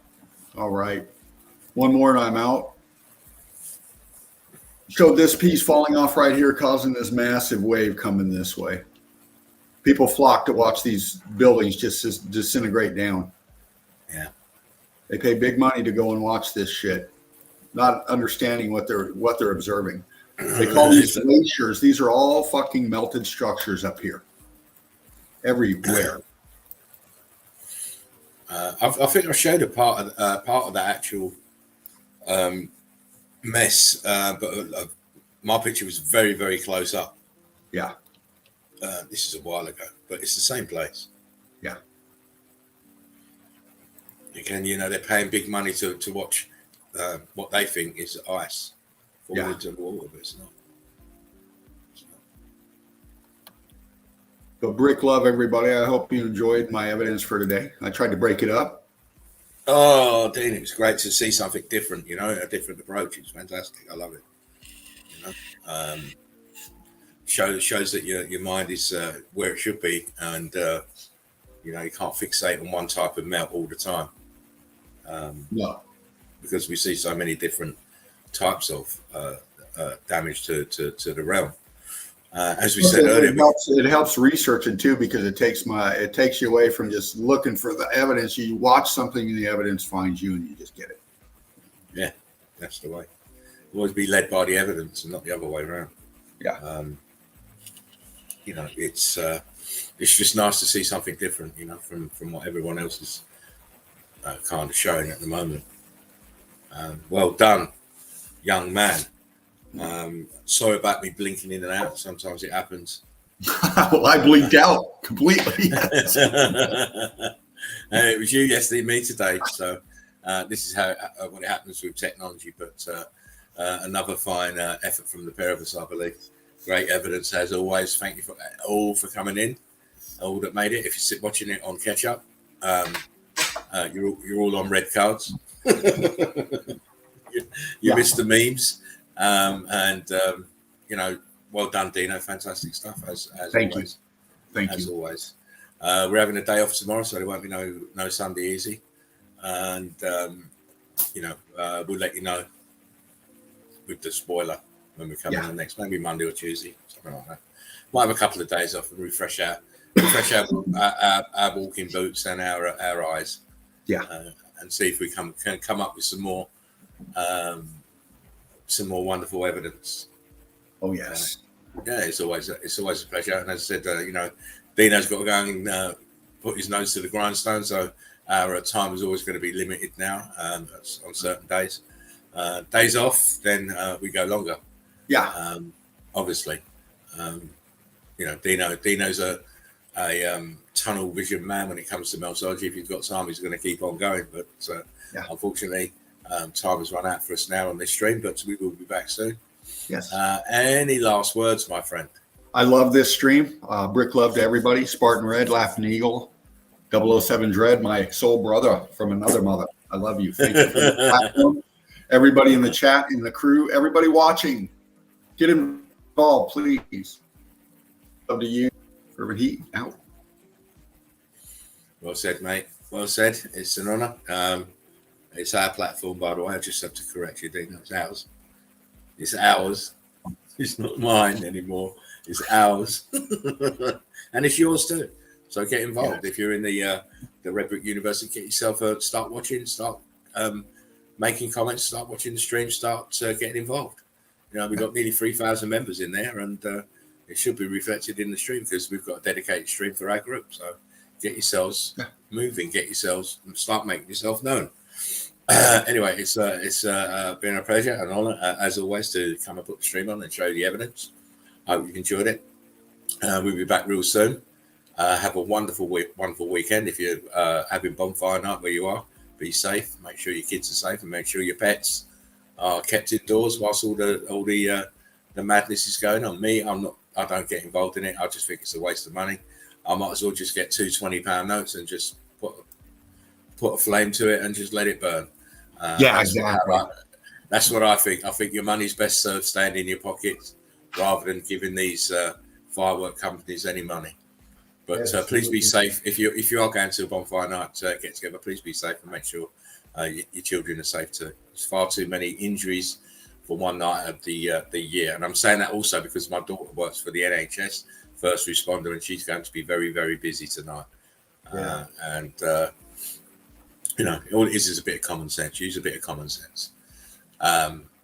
All right. One more and I'm out. Showed this piece falling off right here, causing this massive wave coming this way. People flock to watch these buildings just disintegrate down. Yeah. They pay big money to go and watch this shit, not understanding what they're observing. They call these glaciers. These are all fucking melted structures up here, everywhere. I think I showed a part of the actual mess, but my picture was very, very close up. Yeah. This is a while ago, but it's the same place. Yeah. Again, they're paying big money to watch what they think is ice falling into the water, but it's not. But Brick love, everybody. I hope you enjoyed my evidence for today. I tried to break it up. Oh, Dean, it was great to see something different, a different approach. It's fantastic. I love it. Shows that your mind is where it should be, and you can't fixate on one type of melt all the time. No. Because we see so many different types of damage to the realm. As we said earlier, it helps researching too, because it takes you away from just looking for the evidence. You watch something and the evidence finds you and you just get it. Yeah, that's the way. Always be led by the evidence and not the other way around. Yeah. It's just nice to see something different, from what everyone else is kind of showing at the moment. Well done, young man. Sorry about me blinking in and out. Sometimes it happens. Well, I blinked out completely. It was you yesterday, me today. So this is how what happens with technology. But another fine effort from the pair of us, I believe. Great evidence as always. Thank you all for coming in. All that made it. If you're watching it on catch up, you're all on red cards. You missed the memes. Well done, Dino. Fantastic stuff as Thank always. you. Thank as you. always. We're having a day off tomorrow, so there won't be no Sunday easy. And we'll let you know with the spoiler when we come in the next, maybe Monday or Tuesday, something like that. Might have a couple of days off and refresh our walking boots and our eyes. Yeah. And see if we can come up with some more wonderful evidence. Oh yes. It's always a pleasure. And as I said, Dino's got to go and put his nose to the grindstone, so our time is always going to be limited now on certain days. Days off, then we go longer. Yeah. Obviously, Dino's tunnel vision man when it comes to Meltology. If he's got time, he's going to keep on going. But unfortunately, time has run out for us now on this stream, but we will be back soon. Yes. Any last words, my friend? I love this stream. Brick love to everybody. Spartan Red, Laughing Eagle, 007 Dread, my soul brother from another mother. I love you. Thank you for the platform. Everybody in the chat, in the crew, everybody watching, get involved, please. Love to you. Urban Heat, out. Well said, mate. Well said. It's an honor. It's our platform, by the way. I just have to correct you, Dean. It's ours. It's ours. It's not mine anymore. It's ours. And it's yours too. So get involved. If you're in the Red Brick University, get yourself start watching, start making comments, start watching the stream, start getting involved. You know, we've got nearly 3,000 members in there, and it should be reflected in the stream because we've got a dedicated stream for our group. So get yourselves moving, get yourselves, start making yourself known. Anyway, it's been a pleasure and honor, as always, to come and put the stream on and show you the evidence. I hope you've enjoyed it. We'll be back real soon. Have a wonderful weekend. If you're having bonfire night where you are, be safe. Make sure your kids are safe and make sure your pets are kept indoors whilst all the madness is going on. Me, I don't get involved in it. I just think it's a waste of money. I might as well just get two £20 notes and just put a flame to it and just let it burn. Exactly. That's what I think. I think your money's best served staying in your pocket rather than giving these firework companies any money. But please be safe. If you are going to a bonfire night get together, please be safe and make sure your children are safe too. There's far too many injuries for one night of the year, and I'm saying that also because my daughter works for the NHS, first responder, and she's going to be very, very busy tonight. You know, all it is a bit of common sense. Use a bit of common sense.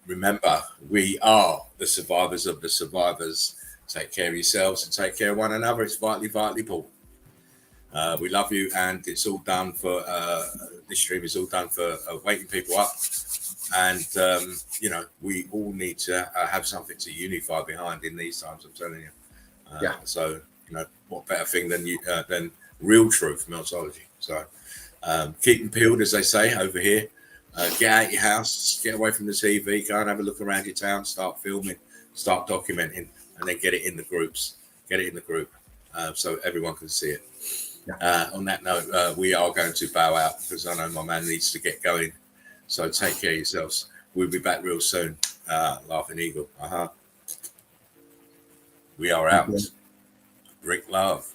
Remember, we are the survivors of the survivors. Take care of yourselves and take care of one another. It's vitally, vitally important. We love you, and it's all done for this stream is all done for waking people up. And you know, we all need to have something to unify behind in these times. I'm telling you. So you know, what better thing than real truth, Meltology. So keep them peeled, as they say over here. Get out your house, get away from the TV, go and have a look around your town, start filming, start documenting, and then get it in the groups. Get it in the group so everyone can see it. On that note, we are going to bow out because I know my man needs to get going. So take care of yourselves. We'll be back real soon. Laughing Eagle. We are out. Brick love.